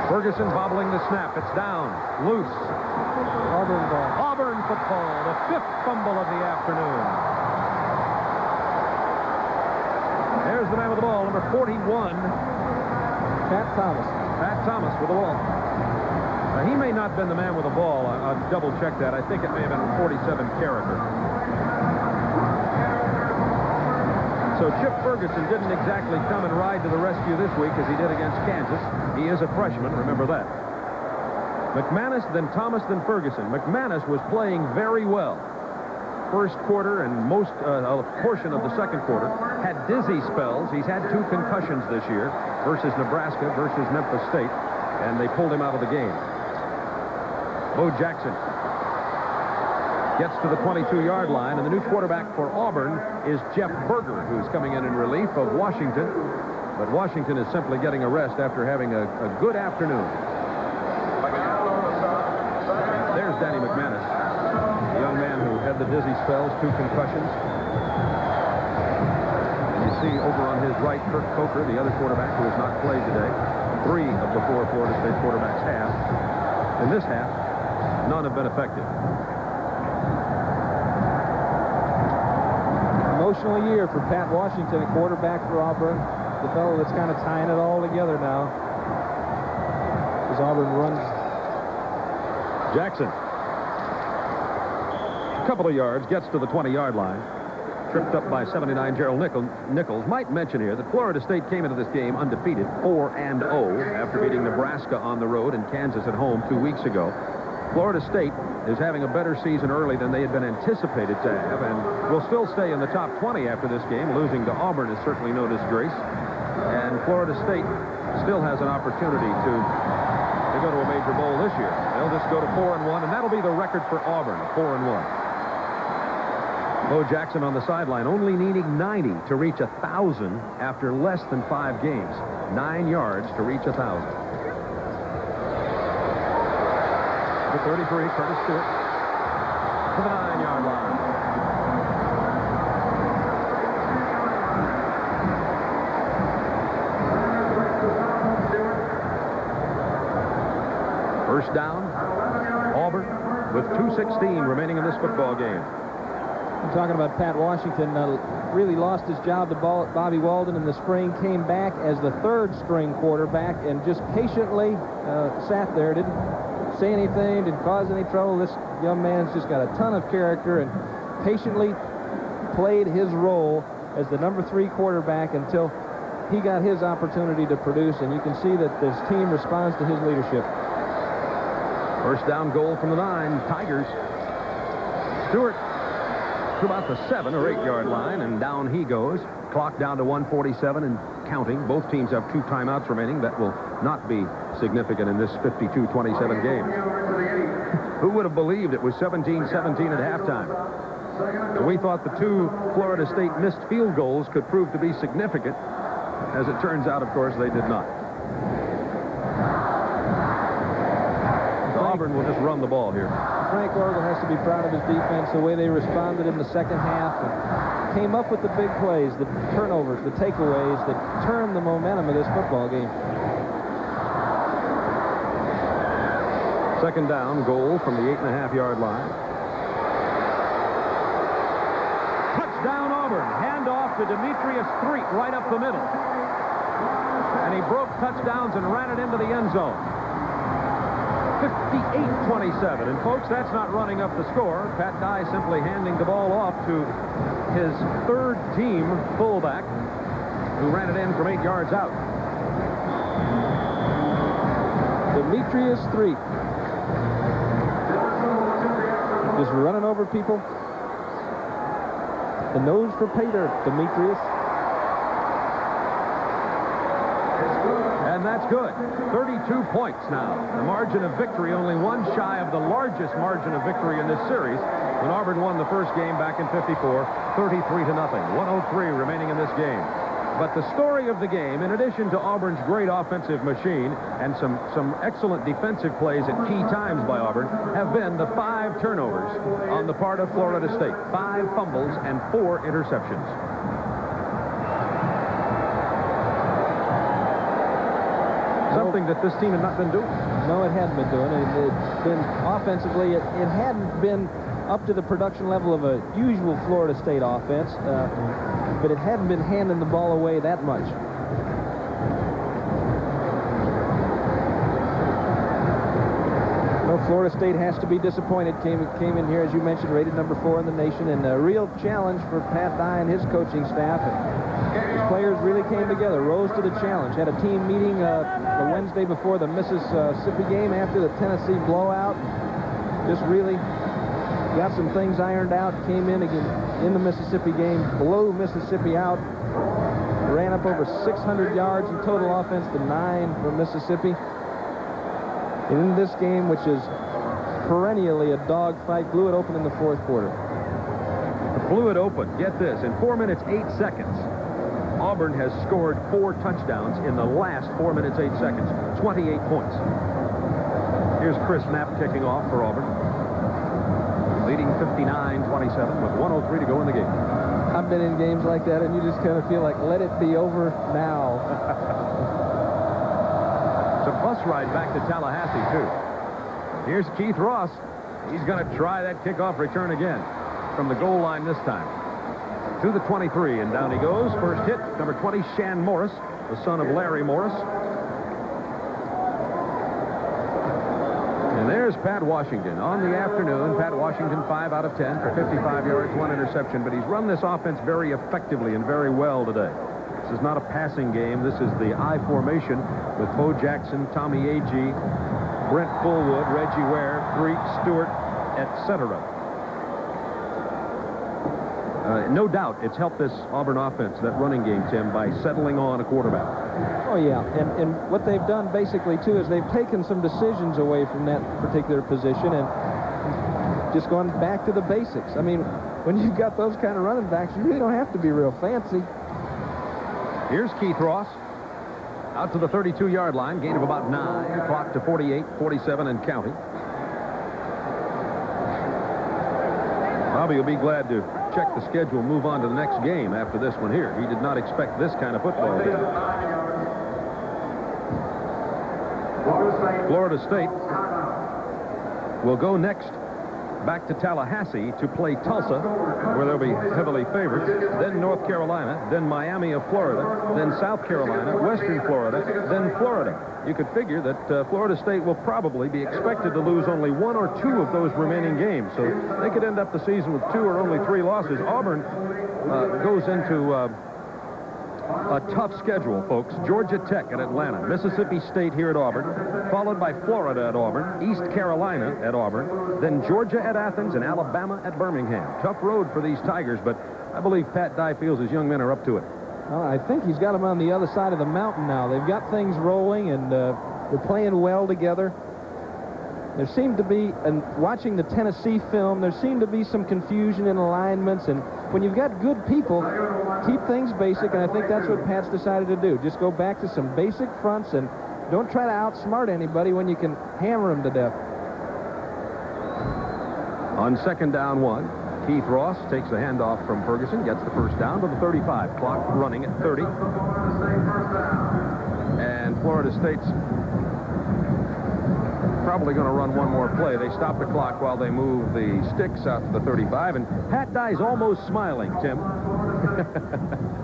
Ferguson bobbling the snap. It's down. Loose. Auburn ball. Auburn football, the 5th fumble of the afternoon. There's the man with the ball, number 41. Pat Thomas. Pat Thomas with the ball. Now, he may not have been the man with the ball. I'll double-check that. I think it may have been 47 Carricker. So Chip Ferguson didn't exactly come and ride to the rescue this week as he did against Kansas. He is a freshman, remember that. McManus, then Thomas, then Ferguson. McManus was playing very well. First quarter and most a portion of the second quarter. Had dizzy spells. He's had 2 concussions this year versus Nebraska versus Memphis State, and they pulled him out of the game. Bo Jackson gets to the 22-yard line, and the new quarterback for Auburn is Jeff Berger, who's coming in relief of Washington. But Washington is simply getting a rest after having a good afternoon. There's Danny McManus, the young man who had the dizzy spells, 2 concussions. And you see over on his right, Kirk Coker, the other quarterback who has not played today. 3 of the 4 Florida State quarterbacks have. In this half, none have been effective. Emotional year for Pat Washington, a quarterback for Auburn. The fellow that's kind of tying it all together now. As Auburn runs. Jackson. couple of yards, gets to the 20-yard line. Tripped up by 79 Gerald Nichols. Might mention here that Florida State came into this game undefeated, 4-0, after beating Nebraska on the road and Kansas at home 2 weeks ago. Florida State is having a better season early than they had been anticipated to have, and will still stay in the top 20 after this game. Losing to Auburn is certainly no disgrace. And Florida State still has an opportunity to go to a major bowl this year. They'll just go to 4-1, and that'll be the record for Auburn, 4-1. Bo Jackson on the sideline, only needing 90 to reach 1,000 after less than 5 games. 9 yards to reach 1,000. The 33, Curtis Stewart, to the 9-yard line. First down, Auburn, with 2:16 remaining in this football game. I'm talking about Pat Washington, really lost his job to Bobby Walden in the spring, came back as the third-string quarterback, and just patiently sat there, didn't say anything, didn't cause any trouble. This young man's just got a ton of character and patiently played his role as the number 3 quarterback until he got his opportunity to produce, and you can see that this team responds to his leadership. First down goal from the 9, Tigers. Stewart to about the 7 or 8-yard line, and down he goes. Clock down to 1:47 and counting. Both teams have 2 timeouts remaining. That will not be significant in this 52-27 game. Who would have believed it was 17-17 at halftime? And we thought the 2 Florida State missed field goals could prove to be significant. As it turns out, of course, they did not. Auburn will just run the ball here. Frank Orgel has to be proud of his defense, the way they responded in the second half and came up with the big plays, the turnovers, the takeaways that turned the momentum of this football game. Second down, goal from the 8.5-yard line. Touchdown, Auburn. Handoff to Demetrius Street right up the middle. And he broke touchdowns and ran it into the end zone. 58-27. And, folks, that's not running up the score. Pat Dye simply handing the ball off to his third-team fullback, who ran it in from 8 yards out. Demetrius Street. Just running over people. The nose for Pater, Demetrius. And that's good. 32 points now. The margin of victory only one shy of the largest margin of victory in this series when Auburn won the first game back in 54, 33-0. 1:03 remaining in this game. But the story of the game, in addition to Auburn's great offensive machine and some excellent defensive plays at key times by Auburn, have been the 5 turnovers on the part of Florida State. 5 fumbles and 4 interceptions. Something that this team had not been doing. No, it hadn't been doing. It's been offensively, it hadn't been up to the production level of a usual Florida State offense, but it hadn't been handing the ball away that much. Well, Florida State has to be disappointed. Came in here, as you mentioned, rated number 4 in the nation, and a real challenge for Pat Dye and his coaching staff. His players really came together, rose to the challenge. Had a team meeting the Wednesday before the Mississippi game after the Tennessee blowout. Just really got some things ironed out. Came in again in the Mississippi game, blew Mississippi out. Ran up over 600 yards in total offense to 9 for Mississippi. And in this game, which is perennially a dogfight, blew it open in the 4th quarter. Blew it open. Get this. In 4 minutes, 8 seconds. Auburn has scored 4 touchdowns in the last 4 minutes, 8 seconds. 28 points. Here's Chris Knapp kicking off for Auburn. Leading 59-27 with 1:03 to go in the game. I've been in games like that, and you just kind of feel like, let it be over now. It's a bus ride back to Tallahassee, too. Here's Keith Ross. He's going to try that kickoff return again from the goal line this time. To the 23, and down he goes. First hit, number 20, Shan Morris, the son of Larry Morris. And There's Pat Washington. On the afternoon, Pat Washington 5 out of 10 for 55 yards, 1 interception, but he's run this offense very effectively and very well today. This is not a passing game. This is the I formation with Bo Jackson, Tommy Agee, Brent Fullwood, Reggie Ware, Greek, Stewart, etc. No doubt it's helped this Auburn offense, that running game, Tim, by settling on a quarterback. Oh, yeah. And what they've done basically, too, is they've taken some decisions away from that particular position and just gone back to the basics. I mean, when you've got those kind of running backs, you really don't have to be real fancy. Here's Keith Ross. Out to the 32-yard line, gain of about 9, clock to 48, 47 and counting. Bobby will be glad to check the schedule, move on to the next game after this one here. He did not expect this kind of football game. Florida State will go next back to Tallahassee to play Tulsa, where they'll be heavily favored, then North Carolina, then Miami of Florida, then South Carolina, Western Florida, then Florida. You could figure that Florida State will probably be expected to lose only 1 or 2 of those remaining games, so they could end up the season with 2 or only 3 losses. Auburn goes into a tough schedule, folks. Georgia Tech at Atlanta, Mississippi State here at Auburn, followed by Florida at Auburn, East Carolina at Auburn, then Georgia at Athens, and Alabama at Birmingham. Tough road for these Tigers, but I believe Pat Dye feels his young men are up to it. Well, I think he's got them on the other side of the mountain now. They've got things rolling, and they're playing well together. There seemed to be, and watching the Tennessee film, there seemed to be some confusion in alignments, and when you've got good people, keep things basic, and I think that's what Pat's decided to do. Just go back to some basic fronts and don't try to outsmart anybody when you can hammer them to death. On 2nd down 1, Keith Ross takes the handoff from Ferguson, gets the first down to the 35. Clock running at 30. And Florida State's probably going to run one more play. They stop the clock while they move the sticks out to the 35, and Pat Dye's almost smiling, Tim.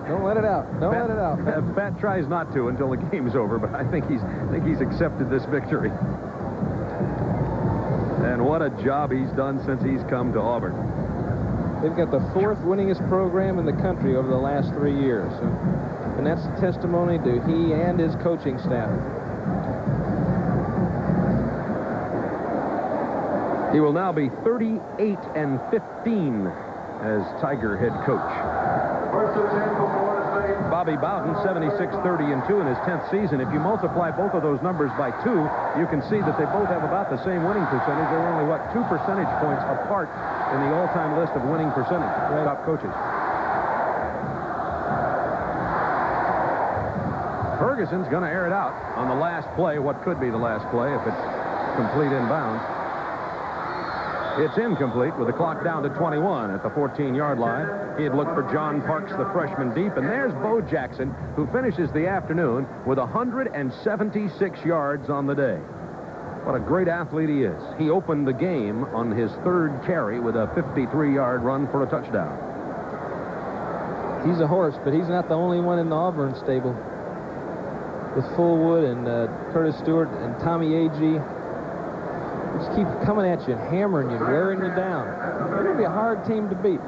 Don't let it out. Don't let it out. Pat tries not to until the game's over, but I think he's accepted this victory. And what a job he's done since he's come to Auburn. They've got the 4th winningest program in the country over the last 3 years. And that's a testimony to he and his coaching staff. He will now be 38-15 as Tiger head coach. Bobby Bowden, 76-30-2 in his 10th season. If you multiply both of those numbers by 2, you can see that they both have about the same winning percentage. They're only, 2 percentage points apart in the all-time list of winning percentage. Top coaches. Ferguson's going to air it out on the last play, what could be the last play if it's complete inbounds. It's incomplete with the clock down to 21 at the 14-yard line. He had looked for John Parks, the freshman, deep, and there's Bo Jackson, who finishes the afternoon with 176 yards on the day. What a great athlete he is. He opened the game on his 3rd carry with a 53-yard run for a touchdown. He's a horse, but he's not the only one in the Auburn stable. With Fullwood and Curtis Stewart and Tommy Agee, just keep coming at you and hammering you, wearing you down. It's going to be a hard team to beat.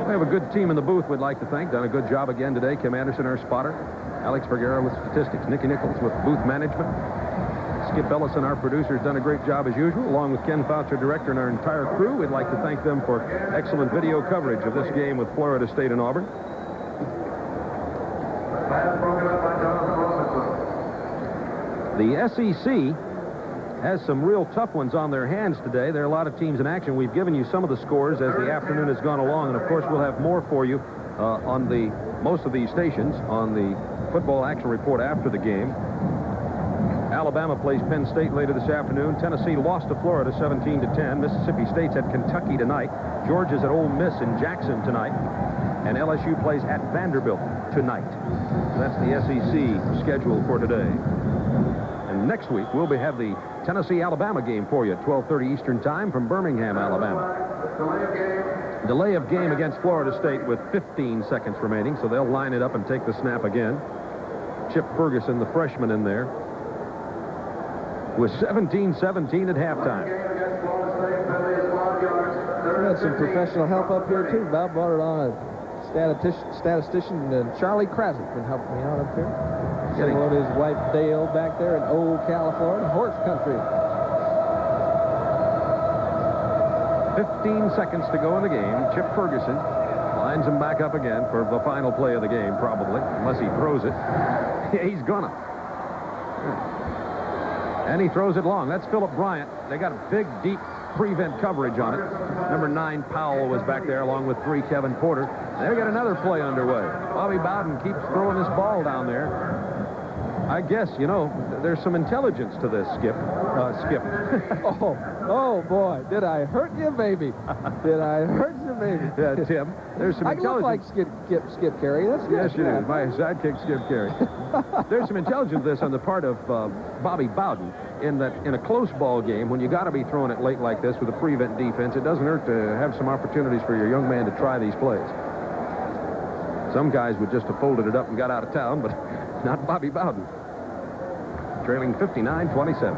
We have a good team in the booth we'd like to thank. Done a good job again today. Kim Anderson, our spotter. Alex Vergara with statistics. Nicky Nichols with booth management. Skip Ellison, our producer, has done a great job as usual, along with Ken Fouts, our director, and our entire crew. We'd like to thank them for excellent video coverage of this game with Florida State and Auburn. The SEC has some real tough ones on their hands today. There are a lot of teams in action. We've given you some of the scores as the afternoon has gone along, and of course we'll have more for you on most of these stations on the football action report after the game. Alabama plays Penn State later this afternoon. Tennessee lost to Florida 17-10. Mississippi State's at Kentucky tonight. Georgia's at Ole Miss in Jackson tonight. And LSU plays at Vanderbilt tonight. That's the SEC schedule for today. And next week, we'll have the Tennessee-Alabama game for you at 12:30 Eastern Time from Birmingham, Alabama. Delay of game against Florida State with 15 seconds remaining, so they'll line it up and take the snap again. Chip Ferguson, the freshman, in there. with 17-17 at halftime. We had some professional help up here, too. Bob brought it on a statistician, Charlie Krasick, been helping me out up here. Saying hello to his wife, Dale, back there in old California, horse country. 15 seconds to go in the game. Chip Ferguson lines him back up again for the final play of the game, probably, unless he throws it. He's gonna. And he throws it long. That's Philip Bryant. They got a big, deep prevent coverage on it. Number 9, Powell, was back there along with 3, Kevin Porter. They got another play underway. Bobby Bowden keeps throwing this ball down there. I guess, you know, there's some intelligence to this, Skip. Oh, boy. Did I hurt you, baby? Did I hurt you, baby? Yeah, Tim, there's some intelligence. I look like Skip Carey. That's good. Yes, you do. My sidekick, Skip Carey. There's some intelligence to this on the part of Bobby Bowden in that in a close ball game, when you got to be throwing it late like this with a prevent defense, it doesn't hurt to have some opportunities for your young man to try these plays. Some guys would just have folded it up and got out of town, but not Bobby Bowden. Trailing 59-27.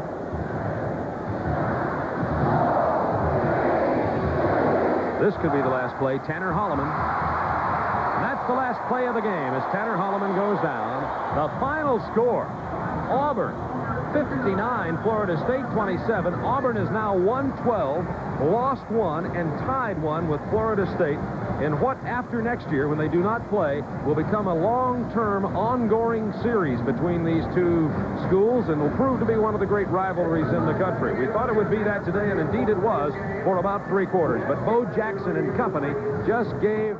This could be the last play. Tanner Holloman. And that's the last play of the game as Tanner Holloman goes down. The final score, Auburn 59, Florida State 27. Auburn is now 1-12, lost 1, and tied 1 with Florida State in what, after next year, when they do not play, will become a long-term, ongoing series between these two schools and will prove to be one of the great rivalries in the country. We thought it would be that today, and indeed it was for about 3 quarters. But Bo Jackson and company just gave...